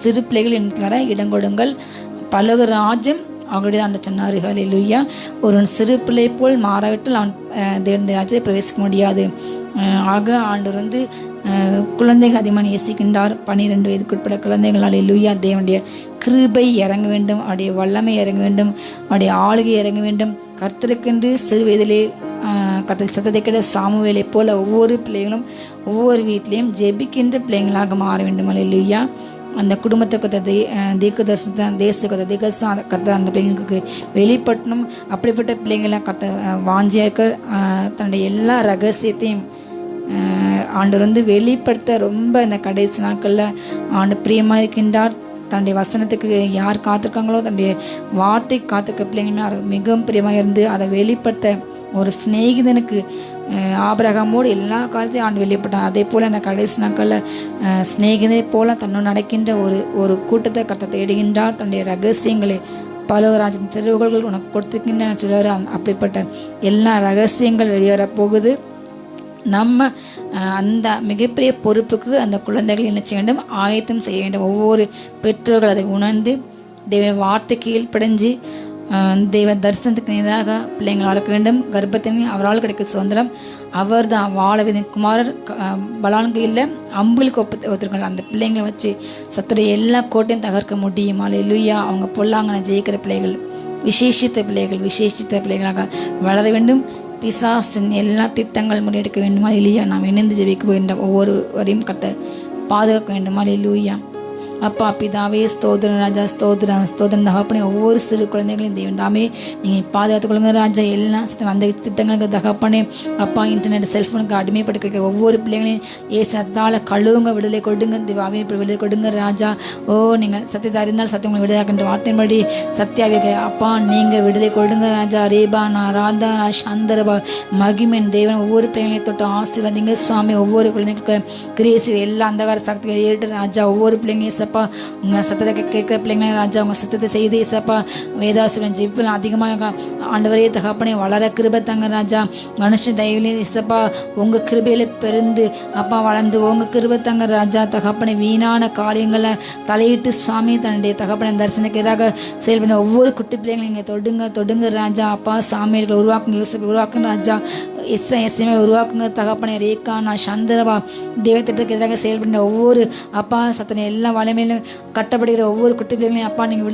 S1: சிறு பிள்ளைகள் என்கிற இடங்கொடுங்கள் பலக ராஜ்யம் அவருடைய ஆண்டு சொன்னார். அல்லேலூயா. ஒருவன் சிறு பிள்ளை போல் மாறாவிட்டால் அவன் தேவனுடைய ராஜ்யத்தை பிரவேசிக்க முடியாது. ஆக ஆண்டவர் குழந்தைகள் அதிகமாக நேசிக்கின்றார். 12 வயதுக்கு உட்பட குழந்தைகள். அல்லேலூயா. தேவனுடைய கிருபை இறங்க வேண்டும், அவருடைய வல்லமை இறங்க வேண்டும், அவருடைய ஆளுகை இறங்க வேண்டும். கர்த்தருக்கென்று சிறு வயதிலே கர்த்தர் சத்தத்தை கேட்ட சாமுவேலை போல ஒவ்வொரு பிள்ளைகளும் ஒவ்வொரு வீட்டிலையும் ஜெபிக்கின்ற பிள்ளைங்களாக மாற வேண்டும். அல்லேலூயா. அந்த குடும்பத்தை கத்த அந்த பிள்ளைங்களுக்கு வெளிப்பட்டணும். அப்படிப்பட்ட பிள்ளைங்களை கத்த வாஞ்சியாக்க தன்னுடைய எல்லா ரகசியத்தையும் ஆண்டு வெளிப்படுத்த ரொம்ப இந்த கடைசி நாட்களில் ஆண்டு பிரியமாக இருக்கின்றார். தன்னுடைய வசனத்துக்கு யார் காத்திருக்காங்களோ தன்னுடைய வார்த்தை காத்திருக்க பிள்ளைங்க மிகவும் பிரியமாக இருந்து அதை வெளிப்படுத்த ஒரு சிநேகிதனுக்கு ஆபிரகாமோடு எல்லா காலத்தையும் ஆண்டு வெளிப்பட்டான். அதே போல் அந்த கடைசி நாட்களில் சிநேகிதனை போல தன்னோடு நடக்கின்ற ஒரு கூட்டத்தை கத்த தேடுகின்றார். தன்னுடைய ரகசியங்களை பலவராஜின் தெருவுகள் உனக்கு கொடுத்துருக்கின்ற சொல்லுவார். அப்படிப்பட்ட எல்லா ரகசியங்கள் வெளியேற போகுது. நம்ம அந்த மிகப்பெரிய பொறுப்புக்கு அந்த குழந்தைகள் என்ன செய்ய வேண்டும், ஆயத்தம் செய்ய வேண்டும். ஒவ்வொரு பெற்றோர்கள் அதை உணர்ந்து தேவ வார்த்தை கீழ்ப்படைஞ்சு தெய்வ தரிசனத்துக்கு நேராக பிள்ளைங்கள் வளர்க்க வேண்டும். கர்ப்பத்தின் அவரால் கிடைக்க சுதந்திரம் அவர் தான் வாழவின் குமாரர் பலான்கையில் அம்புகளுக்கு ஒத்துருக்காங்க. அந்த பிள்ளைங்களை வச்சு சத்துடைய எல்லா கோட்டையும் தகர்க்க முடியும். அல்லேலூயா. அவங்க பொல்லாங்கன ஜெயிக்கிற பிள்ளைகள் விசேஷித்த பிள்ளைகளாக வளர வேண்டும். பிசாசின் எல்லா திட்டங்கள் முறியடிக்க வேண்டுமா இல்லையா? நாம் இணைந்து ஜெபிக்க போகின்ற ஒவ்வொருவரையும் கர்த்தர் பாதுகாக்க வேண்டுமா இல்லையா? அப்பா பிதாவே ஸ்தோத்திரம் ராஜா, ஸ்தோத்திரம் தகப்பனே. ஒவ்வொரு சிறு குழந்தைகளையும் தெய்வம் தாமே நீங்கள் பாதுகாத்துக் கொள்ளுங்க ராஜா. எல்லாம் அந்த திட்டங்களுக்கு தகப்பனே அப்பா. இன்டர்நெட் செல்ஃபோனுக்கு அடிமைப்பட்டு ஒவ்வொரு பிள்ளைங்களையும் சத்தால் கழுவுங்க, விடுதலை கொடுங்க திவாவே, விடுதலை கொடுங்க ராஜா. ஓ நீங்கள் சத்தியத்தை அறிந்தால் சத்தியம் உங்களை விடுதலாக்கின்ற வார்த்தையின்படி சத்தியாவே அப்பா நீங்கள் விடுதலை கொடுங்க ராஜா. ரேபா நான் ராதா சந்தரபா மகிமன் தேவன் ஒவ்வொரு பிள்ளைங்களையும் தொட்டு ஆசீர்வதிங்க சுவாமி. ஒவ்வொரு குழந்தைங்களுக்கு கிரேசி எல்லா அந்தகார சக்திகளை ஏறிட்டு ராஜா. ஒவ்வொரு பிள்ளைங்களையும் உங்கள் சத்தத்தை கேட்கிற பிள்ளைங்களே ராஜா, உங்கள் சத்தத்தை செய்து ஏசப்பா வேதாசுரன் ஜெபிப்பில் அதிகமாக ஆண்டவரே தகப்பனே வளர கிருபை தாங்க ராஜா. மனுஷ தயவிலே ஏசப்பா உங்கள் கிருபையில பெருந்து அப்பா வளர்ந்து உங்கள் கிருபை தாங்க ராஜா. தகப்பனை வீணான காரியங்களை தலையிட்டு சுவாமி தன்னுடைய தகப்பனை தரிசனக்கிறாக செயல்பட ஒவ்வொரு குட்டி பிள்ளைங்களும் இங்கே தொடுங்க ராஜா. அப்பா சாமியர்களை உருவாக்குங்க, யோசிப்பு உருவாக்குங்க ராஜா. எஸ்எம்ஐ உருவாக்குங்க தகப்பனை. ரேகா நான் சந்திரபா தெய்வத்திட்டத்துக்கு எதிராக செயல்படுற ஒவ்வொரு அப்பா சத்தனை எல்லா வளமையிலும் கட்டப்படுகிற ஒவ்வொரு குட்டி பிள்ளைகளையும் அப்பா நீங்கள்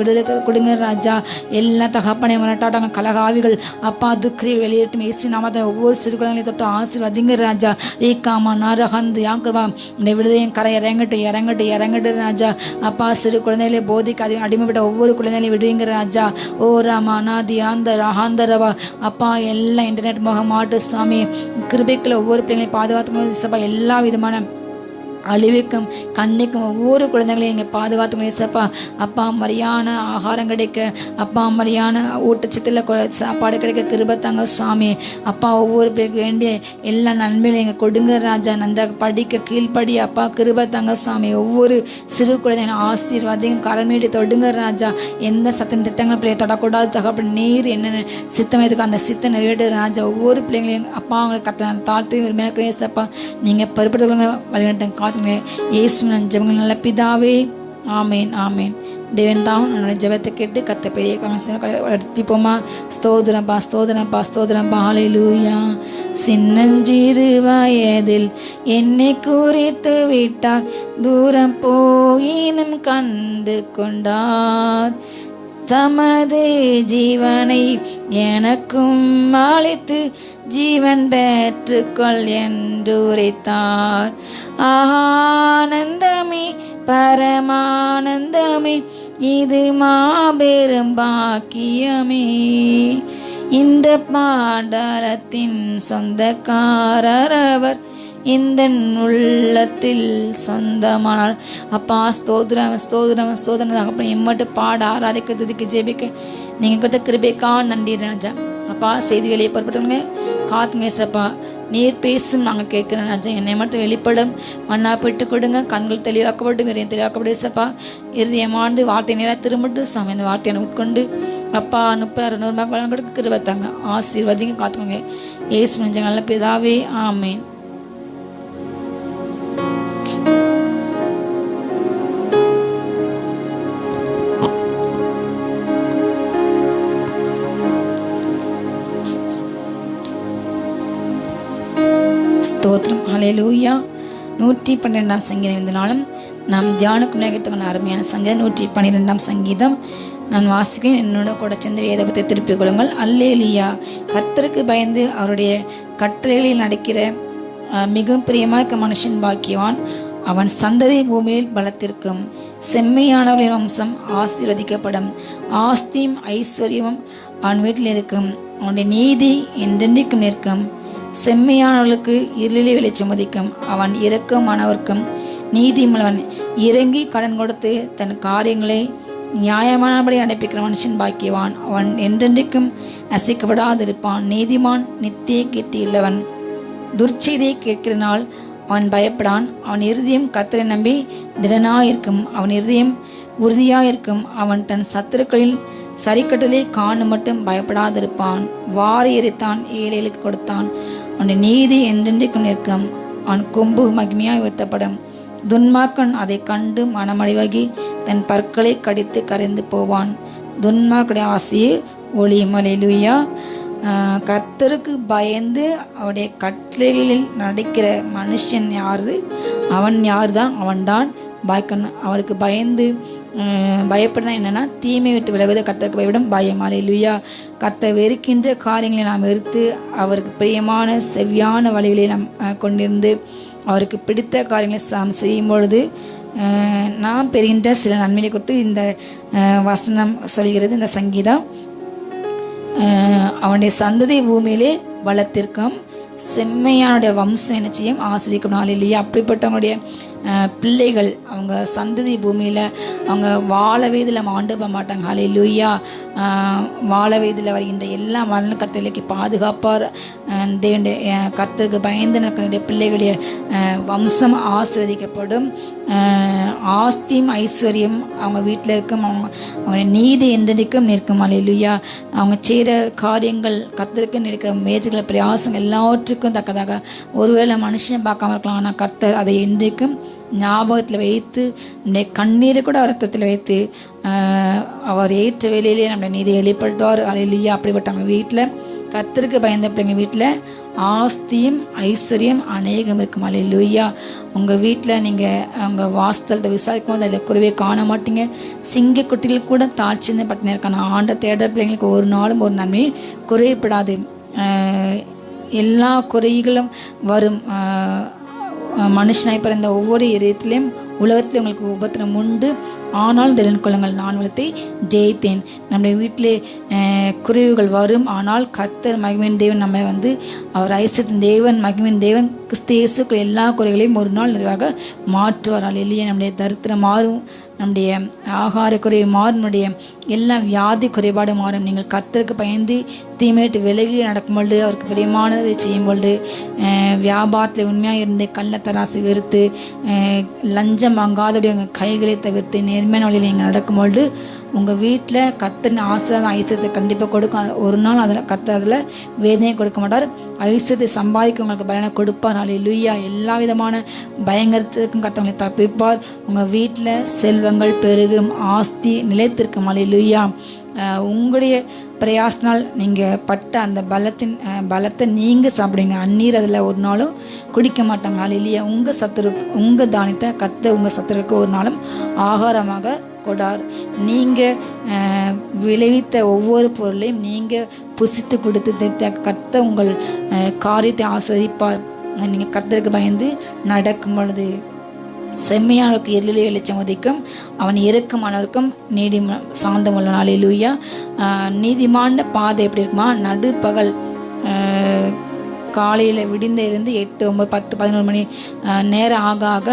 S1: விடுதலை கொடுங்க ராஜா. எல்லா தகப்பனை மரட்டாட்டாங்க கலகாவிகள் அப்பா துக்ரி வெளியேற்றும் ஏசி நாமத்தை ஒவ்வொரு சிறு குழந்தைகளையும் தொட்டு ஆசீர்வதிங்க ராஜா. ரேகாமா நாரகந்து யாக்கர்வா இந்த விடுதலையும் கரை இறங்கட்டு ராஜா. அப்பா சிறு குழந்தைகளை போதிக்கு அதை அடிமைப்பட்ட ஒவ்வொரு குழந்தைகளையும் விடுவீங்க ராஜா. ஓ ராமா நாதி ஆந்தரவா அப்பா எல்லாம் இன்டர்நெட் மாட்டு சுவாமி கிருபைக்குள்ள ஒவ்வொரு பிள்ளைங்களையும் பாதுகாத்து சபா எல்லா விதமான அழிவுக்கும் கண்ணிக்கும் ஒவ்வொரு குழந்தைகளையும் நீங்கள் பாதுகாத்து ஏசப்பா. அப்பா மரியான ஆகாரம் கிடைக்க, அப்பா மரியான ஊட்டச்சத்தில் சாப்பாடு கிடைக்க கிருபத்தாங்க சுவாமி. அப்பா ஒவ்வொரு பேருக்கு வேண்டிய எல்லா நன்மையிலும் எங்கள் கொடுங்க ராஜா. நந்தா படிக்க கீழ்படி அப்பா கிருபத்தாங்க சுவாமி. ஒவ்வொரு சிறு குழந்தைங்க ஆசீர்வாதையும் கரமீடி தொடுங்க ராஜா. எந்த சத்தின் திட்டங்கள் பிள்ளையை தொடக்கூடாது தகப்ப நீர் என்னென்ன சித்தமைத்துக்கு அந்த சித்தம் நிறைவேற்று ராஜா. ஒவ்வொரு பிள்ளைங்களையும் அப்பா அவங்களுக்கு கத்த தாழ்த்து விரும்பியா ஏசப்பா நீங்கள் பருப்படுத்தவங்க வழிநடத்த இயேசு ஜெபங்கள் நல்ல பிதாவே. ஆமேன் ஆமேன். தேவன் தான் என்னோட ஜெபத்தை கேட்டு கத்த பெரிய கமிஷன் ஸ்தோத்திரம்பா. ஹல்லேலூயா. சின்னஞ்சிறு வயதில் என்னை குறித்து விட்டார், தூரம் போயினும் கண்டு கொண்டார். தமது ஜீவனை எனக்கும் அளித்து ஜீவன் பெற்றுக்கொள் என்று உரைத்தார். ஆனந்தமே பரமானந்தமே இது மாபெரும் பாக்கியமே. இந்த பாடலத்தின் சொந்தக்காரர் அவர் இந்த உள்ளத்தில் சொந்தமானார். அப்பா ஸ்தோத்திரம் அப்படி எம்மட்டு பாட ஆராதிக்க துதிக்க ஜெபிக்க நீங்கள் கொடுத்த கிருபைக்கா நன்றி ராஜா. அப்பா செய்தி வெளியே பொறுப்பட்டவங்க காத்துங்க ஏசப்பா. நீர் பேசும் நாங்கள் கேட்கிறேன் ராஜா. என்னை மட்டும் வெளிப்படும் மண்ணா பெட்டு கொடுங்க. கண்கள் தெளிவாக்கப்பட்டு வேறு தெளிவாக்கப்பட்டு ஏசப்பா. இறுதியமானது வார்த்தை நேராக திரும்பட்டு சாமி அந்த வார்த்தையை உட்கொண்டு அப்பா 30-600 வளம் கொடுக்க கிருபத்தாங்க. ஆசீர்வதிங்க காத்துக்கோங்க. ஏசு மஞ்சள் நல்ல பிதாவே. ஆமேன். ஸ்தோத்திரம். ஹல்லேலூயா. 112ஆம் சங்கீதம். இந்த நாளும் நாம் தியானக்குள்ளே எடுத்துக்கொண்ட அருமையான சங்கீதம் 112ஆம் சங்கீதம் நான் வாசிக்கிறேன். என்னோட கூட சேர்ந்து வேதத்தை திருப்பிக் கொள்ளுங்கள். அல்லேலூயா. கர்த்தருக்கு பயந்து அவருடைய கட்டளைகளில் நடக்கிற மிகவும் பிரியமாக மனுஷன் பாக்கியவான். அவன் சந்ததி பூமியில் பலத்திற்கும். செம்மையானவர்களின் வம்சம் ஆசீர்வதிக்கப்படும். ஆஸ்தியும் ஐஸ்வர்யமும் அவன் வீட்டில் இருக்கும். அவனுடைய நீதி என்றென்றைக்கும் நிற்கும். செம்மையானவர்களுக்கு இருளிலே வெளிச்சம் உதிக்கும். அவன் இரக்கமானவர்க்கும் நீதிமுள்ளவன். இறங்கி கடன் கொடுத்து தன் காரியங்களை நியாயமானபடி அனுப்பிக்கிற மனுஷன் பாக்கியவான். அவன் என்றென்றைக்கும் அசைக்கப்படாதிருப்பான். நீதிமான் நித்திய கீர்த்தியுள்ளவன். துர்ச்செய்தியை கேட்கிற நாள் அவன் பயப்படான். அவன் இருதயம் கர்த்தரை நம்பி திடனாயிருக்கும். அவன் இருதயம் உறுதியாயிருக்கும். அவன் தன் சத்துருக்களில் சரிக்கட்டலே காணும் மட்டும் பயப்படாதிருப்பான். வாரி எரித்தான், ஏழைகளுக்கு கொடுத்தான். அவனுடைய நீதி என்றென்றைக்கும் நிற்கும். அவன் கொம்பு மகிமையாய் உயர்த்தப்படும். துன்மாக்கன் அதை கண்டு மனமடிவாகி தன் பற்களை கடித்து கரைந்து போவான். துன்மாக்குடைய ஆசையே ஒளியும். அல்லேலூயா. கர்த்தருக்கு பயந்து அவருடைய கட்டளைகளில் நடக்கிற மனுஷன் யாரு? அவன் யார் தான்? அவன்தான் பாய்க்கன். அவருக்கு பயந்து பயப்படுனா என்னென்னா தீமை விட்டு விலகுவதை கர்த்தருக்கு பயப்படும் பயம். அல்லேலூயா. கர்த்தர் வெறுக்கின்ற காரியங்களை நாம் வெறுத்து அவருக்கு பிரியமான செவ்வியான வழிகளை நாம் கொண்டிருந்து அவருக்கு பிடித்த காரியங்களை நாம் செய்யும் பொழுது நாம் பெறுகின்ற சில நன்மையை கொடுத்து இந்த வசனம் சொல்கிறது. இந்த சங்கீதம், அவனுடைய சந்ததி பூமியிலே பலத்திற்கும் செம்மையானுடைய வம்சம் என்ன செய்யும் ஆசிரியக்கணும். அல்லேலூயா. அப்படிப்பட்டவங்களுடைய பிள்ளைகள் அவங்க சந்ததி பூமியில் அவங்க வாழ வயதில் ஆண்டு போக மாட்டாங்க. அல்லேலூயா. வாழ வயதில் வருகின்ற எல்லா மரண கர்த்தர்களுக்கு பாதுகாப்பார். தேவனுடைய கர்த்தருக்கு பயந்து நடக்கிற பிள்ளைகளுடைய வம்சம் ஆசீர்வதிக்கப்படும். ஆஸ்தியும் ஐஸ்வர்யம் அவங்க வீட்டில் இருக்கும். அவங்க நீதி என்றைக்கும் நிற்கும். அல்லேலூயா. அவங்க செய்கிற காரியங்கள் கர்த்தருக்கு இருக்கிற முயற்சிகள் பிரயாசங்கள் எல்லாவற்றுக்கும் தக்கதாக ஒருவேளை மனுஷனை பார்க்காம இருக்கலாம், ஆனால் கர்த்தர் அதை என்றைக்கும் ஞாபகத்தில் வைத்து நம்முடைய கண்ணீரை கூட ரத்தத்தில் வைத்து அவர் ஏற்ற வேலையிலே நம்முடைய நீதி வெளிப்படுத்துவார். அல்லேலூயா. அப்படிப்பட்டவங்க வீட்டில் கர்த்தருக்கு பயந்த பிள்ளைங்க வீட்டில் ஆஸ்தியும் ஐஸ்வர்யம் அநேகம் இருக்கும். அல்லேலூயா. உங்கள் வீட்டில் நீங்கள் அவங்க வாஸ்தலத்தை விசாரிக்கும் போது அதில் குறைவே காண மாட்டீங்க. சிங்க குட்டிகள் கூட தாழ்ச்சிந்து பட்டினி இருக்கான ஆண்ட தேடுற பிள்ளைங்களுக்கு ஒரு நாளும் ஒரு நன்மை குறையப்படாது. எல்லா குறைகளும் வரும். மனுஷனாய் பிறந்த ஒவ்வொரு இதயத்திலையும் உலகத்தில் உங்களுக்கு உபத்திரம் உண்டு, ஆனால் திடன் கொள்ளுங்கள், நான் உலகத்தை ஜெயித்தேன். நம்முடைய வீட்டிலே குறைவுகள் வரும், ஆனால் கர்த்தர் மகிமையின் தேவன் நம்ம அவர் ஐஸ்வர்யத்தின் தேவன் மகிமையின் தேவன் கிறிஸ்து இயேசுக்குள் எல்லா குறைகளையும் ஒரு நாள் நிறைவாக மாற்றுவார். அல்லேலூயா. நம்முடைய தரித்திரம் மாறும், நம்முடைய ஆகார குறைவு மாறும், நம்முடைய எல்லா வியாதி குறைபாடு மாறும். நீங்கள் கர்த்தருக்கு பயந்து தீமையிட்டு விலகி நடக்கும் பொழுது அவருக்கு பிரியமானதை செய்யும் பொழுது வியாபாரத்தில் உண்மையாக இருந்து கள்ளத்தராசு வெறுத்து லஞ்சம் வாங்காதபடி உங்கள் கைகளை தவிர்த்து நேர்மையான வழியில் நீங்கள் நடக்கும் பொழுது உங்கள் வீட்டில் கர்த்தரின் ஆசீர்வாதம் ஐஸ்வர்யத்தை கண்டிப்பாக கொடுக்கும். ஒரு நாள் அதில் கர்த்தர் அதில் வேதனையை கொடுக்க மாட்டார். ஐஸ்வர்யத்தை சம்பாதிக்க உங்களுக்கு பலனை கொடுப்பார். அல்லேலூயா. எல்லா விதமான பயங்கரத்துக்கும் கர்த்தவங்களை தப்பிப்பார். உங்கள் வீட்டில் செல்வங்கள் பெருகும், ஆஸ்தி நிலைத்திருக்கும். அல்லேலூயா. உங்களுடைய பிரயாசனால் நீங்கள் பட்ட அந்த பலத்தை நீங்கள் சாப்பிடுங்க. அந்நீர் அதில் ஒரு நாளும் குடிக்க மாட்டாங்க. அல்லேலூயா. உங்கள் சத்துருக்கு உங்கள் தானியத்தை கர்த்தர் உங்கள் சத்துருக்கு ஒரு நாளும் ஆகாரமாக கொடார். நீங்கள் விளைவித்த ஒவ்வொரு பொருளையும் நீங்கள் புசித்து கொடுத்து கர்த்தர் உங்கள் காரியத்தை ஆஸ்வதிப்பார். நீங்கள் கர்த்தருக்கு பயந்து நடக்கும் பொழுது செம்மையானவருக்கு இருளிலே வெளிச்சம் உதிக்கும், அவன் இறக்கமானவருக்கும் நீதி சாந்தம் உள்ள. அல்லேலூயா. நீதிமான பாதை எப்படி இருக்குமா, நடுப்பகல் காலையில் விடிந்திருந்து 8, 9, 10, 11 மணி நேரம் ஆக ஆக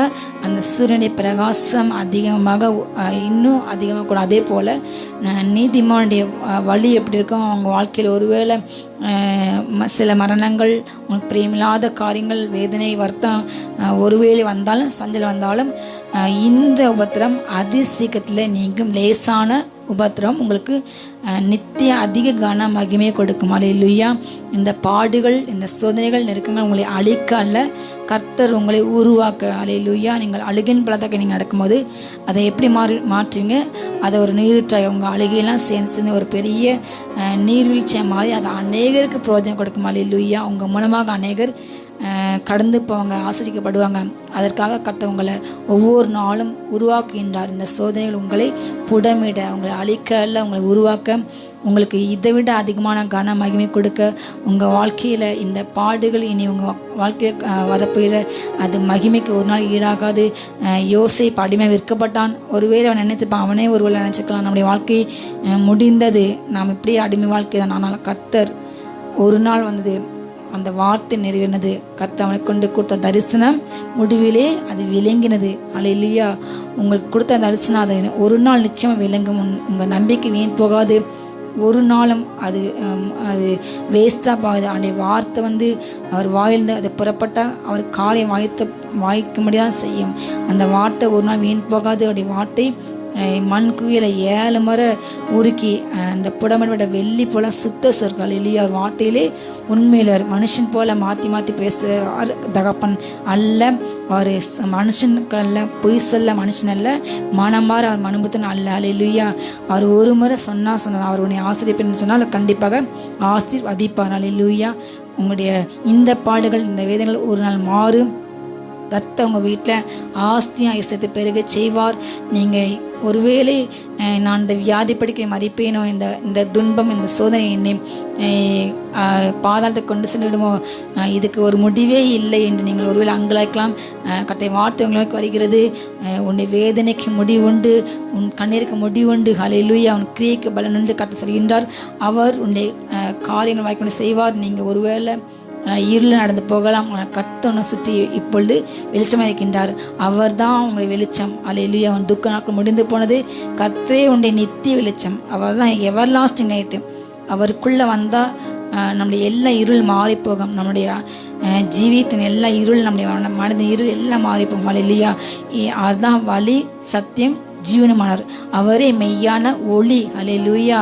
S1: அந்த சூரியனுடைய பிரகாசம் அதிகமாக இன்னும் அதிகமாக கூட. அதே போல் நீதிமானுடைய வழி எப்படி இருக்கும், அவங்க வாழ்க்கையில் ஒருவேளை சில மரணங்கள் பிரியமில்லாத காரியங்கள் வேதனை வருத்தம் ஒருவேளை வந்தாலும் சஞ்சல் வந்தாலும் இந்த உபத்திரம் அதிசீக்கிரத்தில் நீங்கும். லேசான உபத்திரம் உங்களுக்கு நித்திய அதிக கன மகிமையை கொடுக்கும். அல்லேலூயா. இந்த பாடுகள் இந்த சோதனைகள் நெருக்கங்கள் உங்களை அழிக்க அல்ல, கர்த்தர் உங்களை உருவாக்க. அல்லேலூயா. நீங்கள் அழுகின் பழத்தக்க நீங்கள் நடக்கும்போது அதை எப்படி மாற்றுவீங்க, அதை ஒரு நீரூற்றாய் உங்கள் அழுகையெல்லாம் சேர்ந்து ஒரு பெரிய நீர்வீழ்ச்சியை மாறி அதை அநேகருக்கு பிரயோஜனம் கொடுக்கும். அல்லேலூயா. உங்கள் மூலமாக அநேகர் கடந்து போவாங்க, ஆசிரிக்கப்படுவாங்க. அதற்காக கர்த்தர் உங்களை ஒவ்வொரு நாளும் உருவாக்குகின்றார். இந்த சோதனைகள் உங்களை புடமிட, உங்களை அழிக்க அல்ல, உங்களை உருவாக்க, உங்களுக்கு இதை விட அதிகமான கன மகிமை கொடுக்க. உங்கள் வாழ்க்கையில் இந்த பாடுகள் இனி உங்கள் வாழ்க்கையில் வரப்போகிற அது மகிமைக்கு ஒரு நாள் ஈடாகாது. யோசேப்பு அடிமை விற்கப்பட்டான். ஒருவேளை அவன் நினைத்துப்பான், அவனே ஒருவேளை நினச்சிக்கலாம் நம்முடைய வாழ்க்கை முடிந்தது, நாம் இப்படியே அடிமை வாழ்க்கை தான். ஆனால் கர்த்தர் ஒரு நாள் வந்தது, அந்த வார்த்தை நிறைவேறினது. கர்த்தர் அவனை கொண்டு கொடுத்த தரிசனம் முடிவிலே அது விளங்கினது. அல்லேலூயா. உங்களுக்கு கொடுத்த தரிசனம் அது ஒரு நாள் நிச்சயமாக விளங்கும். உங்கள் நம்பிக்கை வீண் போகாது. ஒரு நாளும் அது வேஸ்டாக போகாது. அவனுடைய வார்த்தை அவர் வாயிலிருந்து அது புறப்பட்டால் அவர் காரியம் வாய்க்க முடியாத செய்யும். அந்த வார்த்தை ஒரு நாள் வீண் போகாது. அவருடைய வார்த்தை மண் குவியல 7 முறை உருக்கி அந்த புடமனோட வெள்ளி போல சுத்த சொற்கள். இல்லையா. வார்த்தையிலே உண்மையிலர் மனுஷன் போல மாற்றி பேசுகிற தகப்பன் அல்ல. அவர் மனுஷனுக்கு அல்ல, பொய் சொல்ல மனுஷன் அல்ல, மனமாற அவர் மனுபுத்தன் அல்ல. அல்லேலூயா. அவர் ஒரு முறை சொன்னார் அவர் உன்னை ஆசிரியப்பேன்னு சொன்னால் கண்டிப்பாக ஆசீர்வதிப்பார். அல்லேலூயா. உங்களுடைய இந்த பாடுகள் இந்த வேதனைகள் ஒரு நாள் மாறும். கர்த்தர் உங்கள் வீட்டில் ஆஸ்தியாக ஐஸ்வர்யத்தை பெருக செய்வார். நீங்கள் ஒருவேளை நான் இந்த வியாதி படிக்க மதிப்பேனோ, இந்த துன்பம் இந்த சோதனை என்னை பாதாளத்தை கொண்டு சென்றுடுமோ, இதுக்கு ஒரு முடிவே இல்லை என்று நீங்கள் ஒருவேளை அங்கலாய்க்கலாம். கட்டை வார்த்தை உங்களுக்கு வருகிறது. உன்னை வேதனைக்கு முடிவுண்டு, உன் கண்ணீருக்கு முடிவுண்டு. ஹல்லேலூயா. உன் கிரியைக்கு பலனுண்டு கர்த்தர் சொல்கின்றார். அவர் உன்னை காரியங்கள் வாய்க்கொண்டு செய்வார். நீங்கள் ஒருவேளை இருளில் நடந்து போகலாம், ஆனால் கர்த்தர் உன்னை சுற்றி இப்பொழுது வெளிச்சமாக இருக்கின்றார். அவர் தான் உங்களுடைய வெளிச்சம். ஹல்லேலூயா. அவன் துக்க நாட்கள் முடிந்து போனது. கர்த்தரே உன்னுடைய நித்திய வெளிச்சம். அவர் தான் எவர் லாஸ்டிங் நைட்டு. அவருக்குள்ளே வந்தால் நம்முடைய எல்லா இருள் மாறிப்போகும். நம்முடைய ஜீவியத்தின் எல்லா இருள், நம்முடைய மனதின் இருள் எல்லாம் மாறிப்போகும். ஹல்லேலூயா. அதுதான் வழி, சத்தியம், ஜீவனமானார். அவரே மெய்யான ஒளி. ஹல்லேலூயா.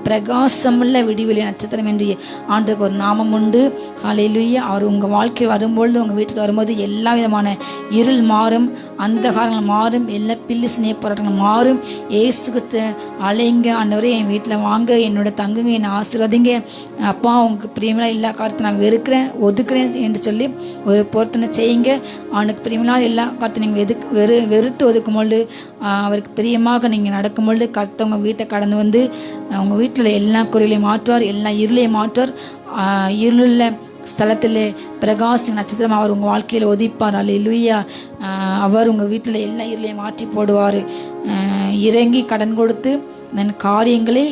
S1: பிரகாசமுள்ள விடிவெளி நட்சத்திரம் என்று ஆண்டுக்கு ஒரு நாமம் உண்டு. ஹல்லேலூயா. அவர் உங்கள் வாழ்க்கையில் வரும்பொழுது, உங்கள் வீட்டுக்கு வரும்போது எல்லா விதமான இருள் மாறும், அந்தகாரங்கள் மாறும், எல்லா பில்லி சினிய போராட்டங்கள் மாறும். ஏசு கிறிஸ்து அலைங்க, ஆண்டவரே என் வீட்டில் வாங்க, என்னோட தங்குங்க, என்னை ஆசீர்வதிங்க அப்பா, உங்களுக்கு பிரியமில்லா எல்லா காரியத்தை நான் வெறுக்கிறேன், ஒதுக்குறேன் என்று சொல்லி ஒரு பொருத்தனை செய்யுங்க. அவனுக்கு பிரியமில்லாத எல்லா காரியத்தை நீங்கள் வெறுத்து ஒதுக்கும்பொழுது, அவருக்கு பிரியமாக நீங்கள் நடக்கும்பொழுது, கர்த்தவங்க வீட்டை கடந்து வந்து அவங்க வீட்டில் எல்லா குறைகளையும் மாற்றுவார், எல்லா இருளையும் மாற்றுவார். இருளுள்ள ஸ்தலத்தில் பிரகாசி நட்சத்திரம் அவர் உங்கள் வாழ்க்கையில் ஒதிப்பார். அல்லேலூயா. அவர் உங்கள் வீட்டில் எல்லா இருளையும் மாற்றி போடுவார். இறங்கி கடன் கொடுத்து தன் காரியங்களை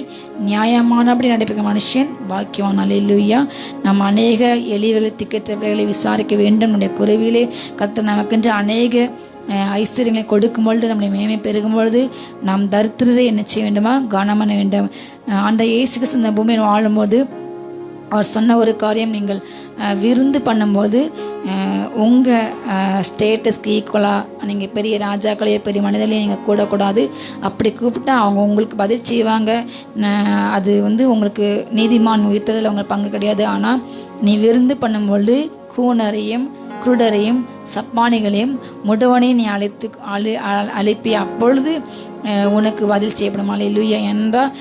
S1: நியாயமானபடி நடைபெறும் மனுஷன் பாக்கியவான். அல்லேலூயா. நம்ம அநேக எளியவர்களை திக்கற்றவர்களை விசாரிக்க வேண்டும். நம்முடைய குறைவிலே கர்த்தர் நமக்கென்று அநேக ஐஸ்வர்யங்களை கொடுக்கும் பொழுது, நம்முடைய மேன்மை பெருகும் பொழுது, நாம் தரித்திரரை என்ன செய்ய வேண்டுமா? கனம் பண்ண வேண்டும். அந்த இயேசு கிறிஸ்து இந்த பூமியில் வாழும்போது அவர் சொன்ன ஒரு காரியம், நீங்கள் விருந்து பண்ணும்போது உங்கள் ஸ்டேட்டஸ்க்கு ஈக்குவலாக நீங்கள் பெரிய ராஜாக்களையோ பெரிய மனிதர்களையோ நீங்கள் கூடக்கூடாது. அப்படி கூப்பிட்டா அவங்க உங்களுக்கு பதில் செய்வாங்க. அது உங்களுக்கு நீதிமான் உயிர்த்தலில் உங்களுக்கு பங்கு கிடையாது. ஆனால் நீ விருந்து பண்ணும்பொழுது கூனரையும் குருடரையும் சப்பானிகளையும் முடவனையும் நீ அழைப்பி, அப்பொழுது உனக்கு பதில் செய்யப்படும். அல்லேலூயா. என்றால்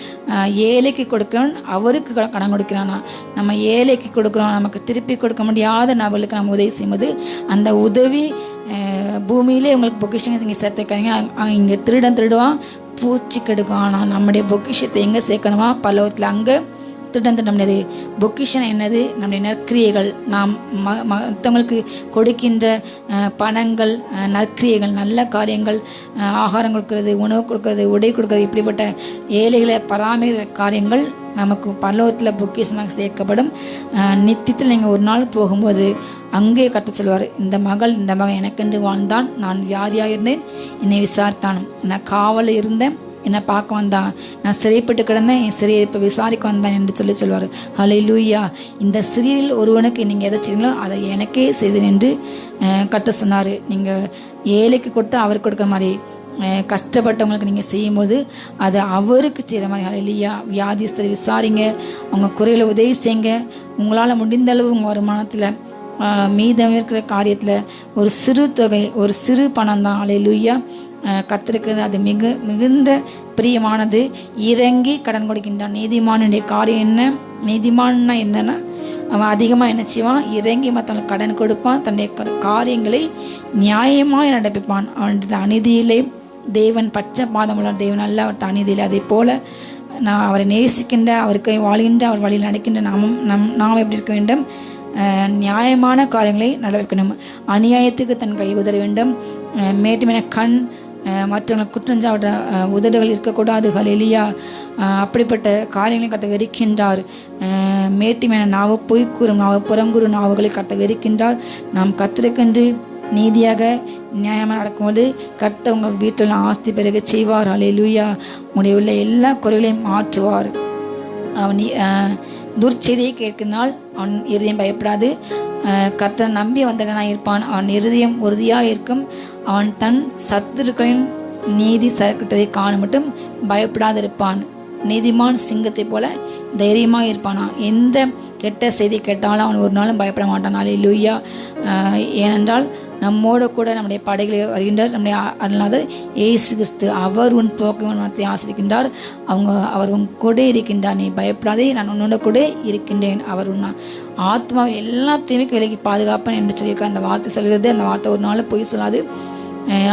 S1: ஏழைக்கு கொடுக்கிறவன் அவருக்கு கடன் கொடுக்கிறானா? நம்ம ஏழைக்கு கொடுக்குறோம், நமக்கு திருப்பி கொடுக்க முடியாத நபர்களுக்கு நம்ம உதவி செய்யும்போது அந்த உதவி பூமியிலே உங்களுக்கு பொக்கிஷங்க இங்கே சேர்த்துக்காதீங்க. இங்கே திருடுவான், பூச்சி கெடுக்கும். ஆனால் நம்முடைய பொக்கிஷத்தை எங்கே சேர்க்கணுமா? பல்லவத்தில். அங்கே திட்டம் முடியாது. பொக்கிஷன் என்னது? நம்முடைய நற்கிரியைகள், நாம் மற்றவங்களுக்கு கொடுக்கின்ற பணங்கள், நற்கிரியைகள், நல்ல காரியங்கள், ஆகாரம் கொடுக்கறது, உணவு கொடுக்கறது, உடை கொடுக்கறது, இப்படிப்பட்ட ஏழைகளை பராமரிக்கிற காரியங்கள் நமக்கு பரலோகத்தில் பொக்கிஷமாக சேர்க்கப்படும். நித்தியத்தில் நீங்கள் ஒரு நாள் போகும்போது அங்கே கட்ட சொல்வார், இந்த மகன் எனக்கென்று வாழ்ந்தான், நான் வியாதியாக இருந்தேன், என்னை விசாரித்தான், நான் காவலில் இருந்தேன், என்னை பார்க்க வந்தான், நான் சிறைப்பட்டு கிடந்தேன், என் சிறையை இப்போ விசாரிக்க வந்தான் என்று சொல்லுவார். ஹல்லேலூயா. இந்த சிறையில் ஒருவனுக்கு நீங்கள் எதை செய்யுங்களோ அதை எனக்கே செய்தேன் என்று கட்ட சொன்னார். நீங்கள் ஏழைக்கு கொடுத்து அவருக்கு கொடுக்குற மாதிரி, கஷ்டப்பட்டவங்களுக்கு நீங்கள் செய்யும்போது அது அவருக்கு செய்கிற மாதிரி. ஹல்லேலூயா. வியாதிஸ்தரை விசாரிங்க, அவங்க குறையில் உதவி செய்யுங்க. உங்களால் முடிந்த அளவு உங்கள் வருமானத்தில் மீதம் இருக்கிற காரியத்தில் ஒரு சிறு தொகை, ஒரு சிறு பணம் தான். ஹல்லேலூயா. கர்த்தருக்கு அது மிகுந்த பிரியமானது. இறங்கி கடன் கொடுக்கின்றான். நீதிமானுடைய காரியம் என்ன? நீதிமான்னா என்னன்னா, அவன் அதிகமாக என்ன செய்வான்? இறங்கி மற்றவங்களுக்கு கடன் கொடுப்பான், தன்னுடைய காரியங்களை நியாயமாக நடப்பிப்பான். அவனுடைய அநீதியிலே தேவன் பச்சை பாதமுள்ள தேவன் அல்ல, அவர்கிட்ட அநீதியிலே. அதே போல் நான் அவரை நேசிக்கின்ற, அவருக்கு வாழ்கின்ற, அவர் வழியில் நடக்கின்ற நாம் எப்படி இருக்க வேண்டும்? நியாயமான காரியங்களை நடக்கணும். அநியாயத்துக்கு தன் கை உதற வேண்டும். மேட்டுமென கண், மற்றவங்களை குற்றஞ்சாட்ட உதடுகள் இருக்கக்கூடாது. ஹல்லேலூயா. அப்படிப்பட்ட காரியங்களை கட்ட வெறுக்கின்றார். மேட்டுமென நாவு, பொய்க்கூறும் நாவு, புறங்கூறு நாவுகளை கட்ட வெறுக்கின்றார். நாம் கர்த்தருக்கென்று நீதியாக நியாயமாக நடக்கும்போது கர்த்தர் உங்கள் வீட்டில் ஆஸ்தி பெருக செய்வார். ஹல்லேலூயா. உங்களுடைய உள்ள எல்லா குறைகளையும் மாற்றுவார். அவன் துர்ச்செய்தியை கேட்கினால் அவன் இருதயம் பயப்படாது. கர்த்தரை நம்பி வந்தவனாக இருப்பான். அவன் இருதயம் உறுதியாக இருக்கும். அவன் தன் சத்துருக்களின் நீதி சரக்கிட்டதை காண மட்டும் பயப்படாது இருப்பான். நீதிமான் சிங்கத்தை போல தைரியமாக இருப்பானா? எந்த கெட்ட செய்தி கேட்டாலும் அவன் ஒரு நாளும் பயப்பட மாட்டான். அல்லேலூயா. ஏனென்றால் நம்மோட கூட நம்முடைய படைகளை வருகின்றார். நம்முடைய அருளாளர் இயேசு கிறிஸ்து அவர் உன் போக்கை ஆசிரிக்கின்றார். அவர் உன் கூட இருக்கின்றார். நீ பயப்படாதே, நான் உன்னோட கூட இருக்கின்றேன். அவர் உன் ஆத்மா எல்லாத்தையுமே விலகி பாதுகாப்பேன் என்று சொல்லியிருக்க அந்த வார்த்தை சொல்கிறது. அந்த வார்த்தை ஒரு நாள் பொய் சொல்லாது.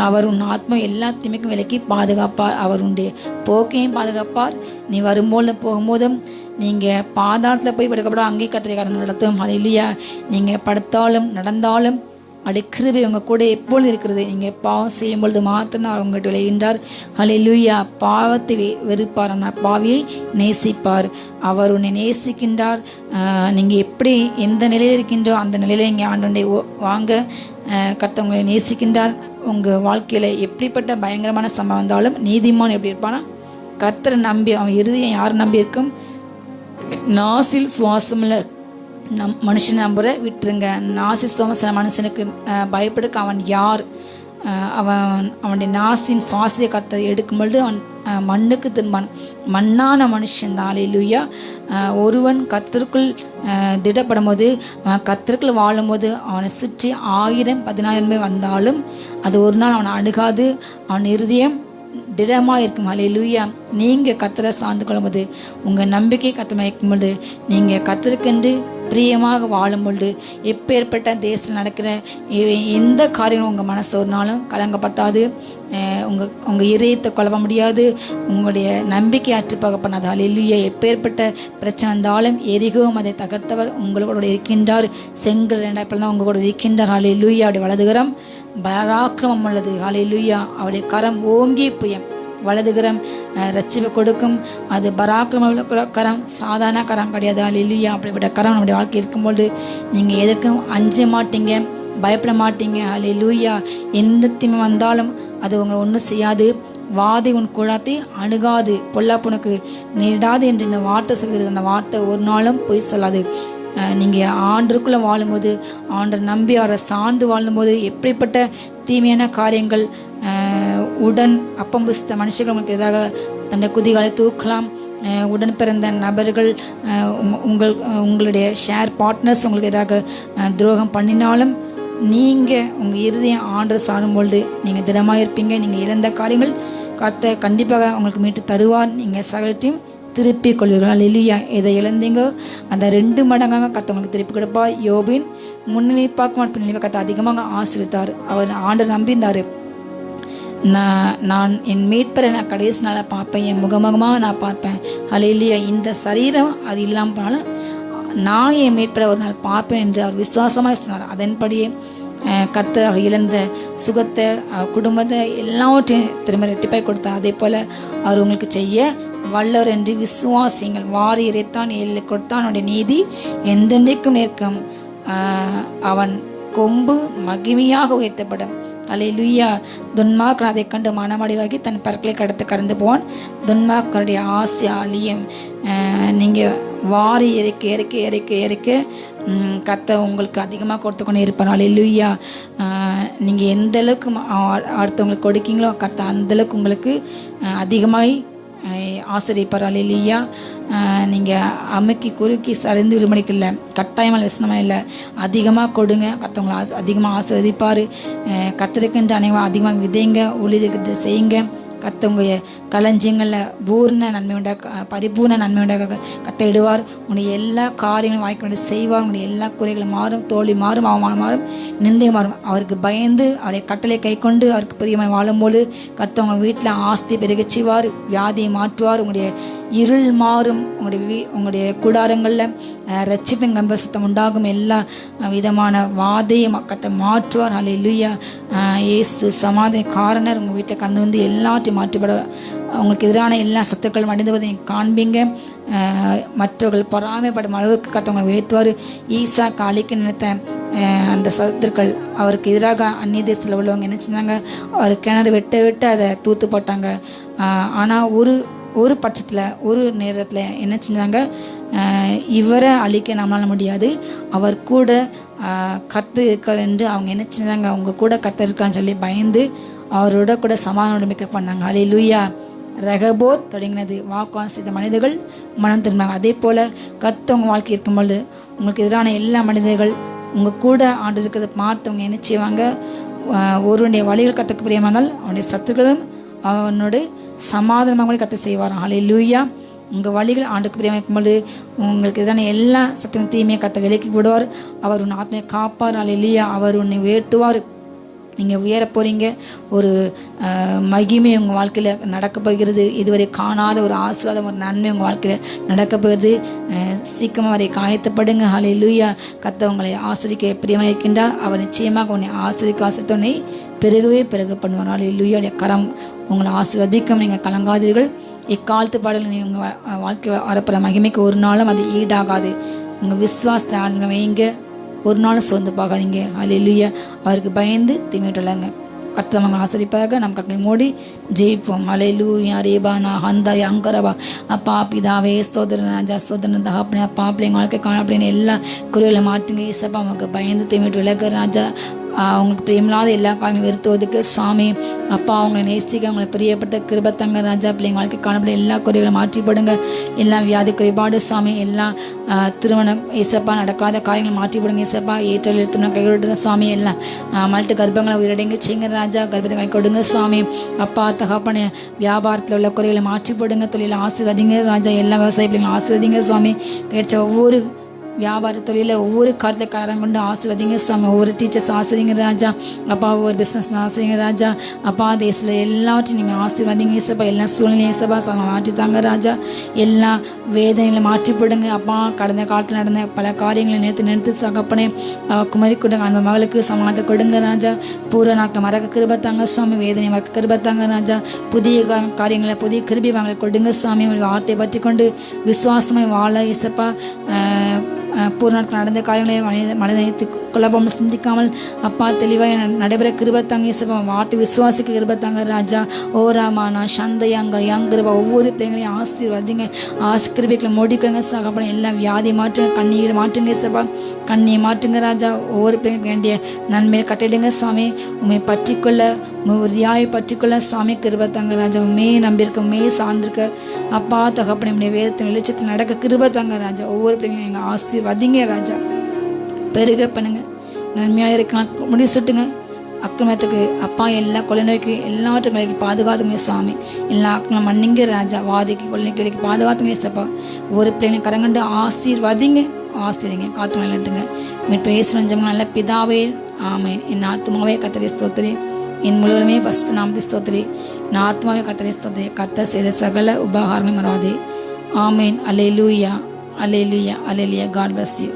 S1: அவர் உன் ஆத்மா எல்லாத்தையுமே விலக்கி பாதுகாப்பார். அவர் உன்னுடைய போக்கையும் பாதுகாப்பார். நீ வரும்போது போகும்போதும் நீங்கள் பாதாளத்தில் போய் படுக்கப்பட அங்கேயே கத்திரிக்காரன் நடத்தும். ஹல்லேலூயா. நீங்கள் படுத்தாலும் நடந்தாலும் அப்படி கிருபை உங்கள் கூட எப்பொழுது இருக்கிறது. நீங்கள் பாவம் செய்யும் பொழுது மாத்திரம் அவர் உங்கள்கிட்ட விளைகின்றார். ஹல்லேலூயா. பாவத்தை வெறுப்பார், ஆனால் பாவியை நேசிப்பார். அவர் உன்னை நேசிக்கின்றார். நீங்கள் எப்படி எந்த நிலையில் இருக்கின்றோ அந்த நிலையில் நீங்கள் ஆண்டவனை வாங்க. கர்த்தர் உங்களை நேசிக்கின்றார். உங்கள் வாழ்க்கையில் எப்படிப்பட்ட பயங்கரமான சம்பவம் வந்தாலும் நீதிமான் எப்படி இருப்பானா, கர்த்தரை நம்பி அவன் இறுதியை யார் நம்பி இருக்கும்? நாசில் சுவாசமில்ல மனுஷனை நம்புற விட்டுருங்க. நாசில் சுவாசம் மனுஷனுக்கு பயப்படுக்க அவன் யார்? அவனுடைய நாசின் சுவாசத்தை கர்த்தர் எடுக்கும் பொழுது அவன் மண்ணுக்கு திரும்பான். மண்ணான மனுஷன்தான். ஹல்லேலூயா. ஒருவன் கர்த்தருக்குள் திடப்படும் போது, கர்த்தருக்குள் வாழும் போது அவனை சுற்றி 1000-10,000 பேர் வந்தாலும் அது ஒரு நாள் அவனை அணுகாது. அவன் இருதயம் திடமாக இருக்கும். ஹல்லேலூயா. நீங்கள் கர்த்தரை சார்ந்து கொள்ளும்போது, உங்கள் நம்பிக்கை கர்த்தர் வைக்கும் பொழுது, நீங்கள் கர்த்தருக்கென்று பிரியமாக வாழும் பொழுது, எப்பேற்பட்ட தேசத்தில் நடக்கிற எந்த காரியமும் உங்கள் மனசு ஒரு நாளும் கலங்கப்பட்டாது. உங்கள் இதயத்தை குழப்ப முடியாது. உங்களுடைய நம்பிக்கை அற்றுப்பாக பண்ணாது. ஹல்லேலூயா. எப்பேற்பட்ட பிரச்சனை வந்தாலும் எரிகவும் அதை தகர்த்தவர் உங்களோட இருக்கின்றார். செங்கல் தான் உங்க கூட இருக்கின்றார். ஹல்லேலூயா. அவருடைய வலதுகரம் பராக்கிரமம் உள்ளது. ஹல்லேலூயா. அவருடைய கரம் ஓங்கி புயம். வலதுகரம் ரட்சிப்பை கொடுக்கும். அது பராக்கிரம கரம், சாதாரண கரம் கிடையாது. ஹல்லேலூயா. அப்படிப்பட்ட கரம் நம்முடைய வாழ்க்கை இருக்கும்போது நீங்கள் எதற்கும் அஞ்ச மாட்டீங்க, பயப்பட மாட்டீங்க. ஹல்லேலூயா. எந்த தீமை வந்தாலும் அது உங்களை ஒன்றும் செய்யாது. வாதை உன் குழாத்தை அணுகாது, பொல்லாப்புனுக்கு நேரிடாது என்று இந்த வார்த்தை சொல்கிறது. அந்த வார்த்தை ஒரு நாளும் பொய் சொல்லாது. நீங்கள் ஆண்டருக்குள்ளே வாழும்போது, ஆண்டரை நம்பி அவரை சார்ந்து வாழும்போது, எப்படிப்பட்ட தீமையான காரியங்கள் உடன் அப்பம் புசித்த மனுஷர்கள் உங்களுக்கு எதிராக தன்னுடைய குதிகளை தூக்கலாம். உடன் பிறந்த நபர்கள், உங்களுடைய ஷேர் பார்ட்னர்ஸ் உங்களுக்கு எதிராக துரோகம் பண்ணினாலும் நீங்கள் உங்கள் இருதயம் ஆண்டரை சாரும் பொழுது நீங்கள் திடமாக இருப்பீங்க. நீங்கள் இழந்த காரியங்கள் கர்த்தர் கண்டிப்பாக உங்களுக்கு மீட்டு தருவார். நீங்கள் சகலத்தையும் திருப்பி கொள்வீர்கள். ஹல்லேலூயா. எதை இழந்தீங்கோ அந்த 2 மடங்காக கர்த்தர் உங்களுக்கு திருப்பி கொடுப்பார். யோபின் முன்னிலை பார்க்க பின்னிலை கர்த்தர் அதிகமாக ஆசீர்வதித்தார். அவர் ஆண்டர் நம்பியிருந்தார். நான் என் மீட்பரை நான் கடைசி நாளை பார்ப்பேன், என் முகமுகமாக நான் பார்ப்பேன். ஹல்லேலூயா. இந்த சரீரம் அது இல்லாமல் போனாலும் நான் என் மீட்பரை ஒரு நாள் பார்ப்பேன் என்று அவர் விசுவாசமாக சொன்னார். அதன்படியே கர்த்தர் அவர் இழந்த சுகத்தை, குடும்பத்தை எல்லாவற்றையும் திரும்ப ரெட்டிப்பாய் கொடுத்தார். அதே போல் அவர் உங்களுக்கு செய்ய வல்லவர் என்று விசுவாசிங்கள். வாரி இறைத்தான், ஏழை கொடுத்தான், அவனுடைய நீதி என்றென்றைக்கும் நிற்கும். அவன் கொம்பு மகிமையாக உயர்த்தப்படும். ஹல்லேலூயா. துன்மார்க்கன் அதை கண்டு மனமடிவாகி தன் பற்களை கடத்து கறந்து போவான். துன்மார்க்கனுடைய ஆசை அழியும். நீங்கள் வாரி இறைக்க இறைக்க இறைக்க இறைக்க கர்த்தர் உங்களுக்கு அதிகமாக கொடுத்து கொண்டு இருப்பார். ஹல்லேலூயா. நீங்கள் எந்த அளவுக்கு அடுத்தவங்களுக்கு கொடுக்கீங்களோ கர்த்தர் அந்தளவுக்கு உங்களுக்கு அதிகமாய் ஆசிரியப்பார். ஹல்லேலூயா. நீங்கள் அமுக்கி குறுக்கி சரிந்து விடுமடிக்கல, கட்டாயமாக விசனமாக இல்லை, அதிகமாக கொடுங்க. கர்த்தவங்களை அதிகமாக ஆசீர்வதிப்பார். கர்த்தருக்குன்ற அனைவரும் அதிகமாக விதைங்க, ஊழியத்தை செய்யுங்க. கர்த்தவங்க களஞ்சியங்களில் பூர்ண நன்மை உண்டாக, பரிபூர்ண நன்மை உண்டாக கட்டளிடுவார். உங்களுடைய எல்லா காரியங்களும் வாய்க்க வேண்டிய செய்வார். உங்களுடைய எல்லா குறைகளும் மாறும், தோல்வி மாறும், அவமானம் மாறும், நிந்தை மாறும். அவருக்கு பயந்து அவருடைய கட்டளை கை கொண்டு அவருக்கு பிரியமாய் வாழும்போது கர்த்தவங்க வீட்டில் ஆஸ்தி பெருகச் செய்வார், வியாதியை மாற்றுவார். உங்களுடைய இருள் மாறும். உங்களுடைய கூடாரங்களில் ரட்சிப்பின் கம்பசத்தம் உண்டாகும். எல்லா விதமான வாதையை கர்த்தர் மாற்றுவார். ஹல்லேலூயா. இயேசு சமாதான காரணர் உங்கள் வீட்டில் கடந்து வந்து எல்லாத்தையும் மாற்றிப்பட உங்களுக்கு எதிரான எல்லா சத்துக்களும் அடைந்துவதை காண்பீங்க. மற்றவர்கள் பொறாமைப்படும் அளவுக்கு கர்த்தவங்களை உயர்த்துவார். ஈசா காளிக்கு நினைத்த அந்த சத்துக்கள் அவருக்கு எதிராக அந்நிய தேசத்தில் உள்ளவங்க என்ன செஞ்சாங்க, அவர் கிணறு வெட்ட அதை தூத்து போட்டாங்க. ஆனால் ஒரு பட்சத்தில் ஒரு நேரத்தில் என்ன செஞ்சாங்க, இவரை அழிக்க நம்மளால முடியாது, அவர் கூட கர்த்தர் இருக்கார் என்று அவங்க என்ன செஞ்சாங்க, அவங்க கூட கர்த்தர் இருக்கான்னு சொல்லி பயந்து அவரோட கூட சமாதான உடம்பை பண்ணாங்க. ஹல்லேலூயா. ரெகபோத் தொடங்கினது வாக்குவாதம் செய்த மனிதர்கள் மனம் திரும்பினாங்க. அதே போல் கர்த்தர் உங்கள் வாழ்க்கை இருக்கும்போது உங்களுக்கு எதிரான எல்லா மனிதர்கள் உங்கள் கூட ஆண்டு இருக்கிறத பார்த்தவங்க என்ன செய்வாங்க, ஒருவனுடைய வழிகள் கற்றுக்க பிரியமானால் அவனுடைய சத்துக்களும் அவனோட சமாதானமாக கூட கற்று செய்வார். ஹல்லேலூயா. உங்கள் வழிகள் ஆண்டுக்கு பிரியமாக இருக்கும்போது உங்களுக்கு எதிரான எல்லா சத்தியம் தீமையை கற்று விலக்கி விடுவார். அவர் உன் ஆத்மையை காப்பார். ஹல்லேலூயா. அவர் உன்னை உயர்த்துவார். நீங்கள் உயர போகிறீங்க. ஒரு மகிமை உங்கள் வாழ்க்கையில் நடக்க போகிறது. இதுவரை காணாத ஒரு ஆசீர்வாதம், ஒரு நன்மை உங்கள் வாழ்க்கையில் நடக்க போகிறது. சீக்கிரமாக வரை காயத்தப்படுங்க. ஹல்லேலூயா. கர்த்தர் உங்களை ஆசீர்வதிக்க பிரியமாக இருக்கின்றார். அவர் நிச்சயமாக உன்னை ஆசீர்வதித்தோனை பெருகவே பெருக பண்ணுவார். ஹல்லேலூயா. கரம் உங்களை ஆசீர்வதிக்கும். நீங்கள் கலங்காதீர்கள். இக்காலத்து பாடல்கள் நீங்கள் உங்கள் வாழ்க்கையில் வரப்போகிற மகிமைக்கு ஒரு நாளும் அது ஈடாகாது. உங்கள் விசுவாசத்தை ஆழ்மை வைங்க. ஒரு நாளும் சோர்ந்து பார்க்காதீங்க. ஹல்லேலூயா. அவருக்கு பயந்து தீமையிட்டலாங்க. கர்த்தர் நம்மை ஆசீர்வதிப்பாக. நம் கட்டளை மூடி ஜெயிப்போம். ஹல்லேலூயா. ரேபானா ஹந்தாய் அங்கரபா. அப்பா பிதாவே ஸ்தோத்திரம் ராஜா, ஸ்தோத்திரம் தகப்பனே. அப்பா பிள்ளைங்க வாழ்க்கை காண அப்படின்னு எல்லா குறைகளை மாட்டுங்க. ஏசப்பா நமக்கு பயந்து தீமையிட்டு விலக ராஜா. அவங்களுக்கு பிரியமில்லாத எல்லா காரியங்களும் வெறுத்துவதுக்கு சுவாமி அப்பா அவங்களை நேசிக்க அவங்களை பிரியப்பட்ட கிருபத்தங்க ராஜா. பிள்ளைங்க வாழ்க்கை காணப்பட எல்லா குறைகளை மாற்றிப்படுங்க. எல்லாம் வியாதி குறைபாடு சுவாமி, எல்லாம் திருமணம் ஏசப்பா நடக்காத காரியங்களை மாற்றிப்படுங்க. ஏசப்பா ஏற்றல் திருமணம் கைவிடுற சுவாமி, எல்லாம் மல்ட்டு கர்ப்பங்களை உயிரடைங்க செய்யுங்க ராஜா. கர்ப்பத்தை கை கொடுங்க சுவாமி. அப்பா தகப்பனே வியாபாரத்தில் உள்ள குறைகளை மாற்றிப்படுங்க. தொழிலை ஆசீர்வதிங்க ராஜா. எல்லா விவசாய பிள்ளைங்களும் ஆசீர்வதிங்க சுவாமி. கிடைச்ச ஒவ்வொரு வியாபார தொழிலில் ஒவ்வொரு காரியத்தில் காரம் கொண்டு ஆசீர்வதிங்க சுவாமி. ஒவ்வொரு டீச்சர்ஸ் ஆசீர்வதிங்க ராஜா. அப்பா ஒவ்வொரு பிஸ்னஸ் ஆசீர்வதிங்க ராஜா. அப்பா தேசத்தில் எல்லாவற்றையும் நீங்கள் ஆசீர்வதிங்க ஏசப்பா. எல்லா சூழ்நிலையும் ஏசப்பா மாற்றித்தாங்க ராஜா. எல்லா வேதனைகளை மாற்றிப்படுங்க அப்பா. கடந்த காலத்தில் நடந்த பல காரியங்களை நிறுத்து தகப்பனே. குமரி கொடுங்க அந்த மகளுக்கு சமாளத்தை கொடுங்க ராஜா. பூர்வ நாட்டில் மறக்க கிருபத்தாங்க சுவாமி. வேதனை மறக்க கிருபத்தாங்க ராஜா. புதிய காரியங்களை புதிய கிருபி வாங்கலை கொடுங்க சுவாமி. ஒரு வார்த்தையை பற்றி கொண்டு விசுவாசமாய் வாழ ஏசப்பா. பூர்வ நாட்கள் நடந்த காரியங்களை மனதை குழப்பம் சிந்திக்காமல் அப்பா தெளிவாக நடைபெற கிருபத்தாங்க இயேசுப்பா. வார்த்தை விசுவாசிக்க கிருபத்தாங்க ராஜா. ஓ ராமானா சந்தையாங்க யாங்கிருபா. ஒவ்வொரு பிள்ளைங்களையும் ஆசீர்வதிங்க. கிருபைகளை மூடிக்கங்க சாகப்பட. எல்லாம் வியாதி மாற்றுங்க, கண்ணீர் மாற்றுங்க இயேசுப்பா. கண்ணியை மாற்றுங்க ராஜா. ஒவ்வொரு பிள்ளைங்களுக்கு வேண்டிய நன்மையை கட்டிடுங்க சுவாமி. உண்மை பற்றிக்கொள்ள உறுதியாய் பற்றிக்கொள்ள சுவாமி கிருபத்தாங்க ராஜா. உண்மையை நம்பியிருக்க, உண்மையை சார்ந்திருக்க அப்பா தகப்பனை உடைய வேதத்தின் வெளிச்சத்தில் நடக்க கிருபத்தாங்க ராஜா. ஒவ்வொரு பிள்ளைங்களும் எங்கள் ஆசீர்வதிங்க ராஜா. பெருக பண்ணுங்க. நன்மையாக இருக்கலாம் முடிச்சுட்டுங்க. அக்கிரமத்துக்கு அப்பா எல்லா கொலை நோய்க்கு எல்லாற்றுங்களுக்கு பாதுகாத்துங்க சுவாமி. எல்லா அக்கிரமம் மன்னிங்க ராஜா. வாதிக்கு கொள்ளை கிளைக்கு பாதுகாத்துங்க ஏசப்பா. ஒவ்வொரு பிள்ளைங்க கரங்கண்டு ஆசீர்வதிங்க. ஆசிரியங்க காத்து நட்டுங்க. மீட்பு இயேசுவின் நல்ல பிதாவே ஆமென். என் ஆத்துமாவே கர்த்தரை ஸ்தோத்திரி. என் முழுவதுமே பரிசுத்த நாமத்தை ஸ்தோத்திரி. என் ஆத்மாவே கர்த்தரை ஸ்தோத்திரி. கர்த்தர் செய்த சகல உபகாரங்களும் மறாதே. ஆமென். அல்லேலூயா. அல்லேலூயா. அல்லேலூயா. God bless you.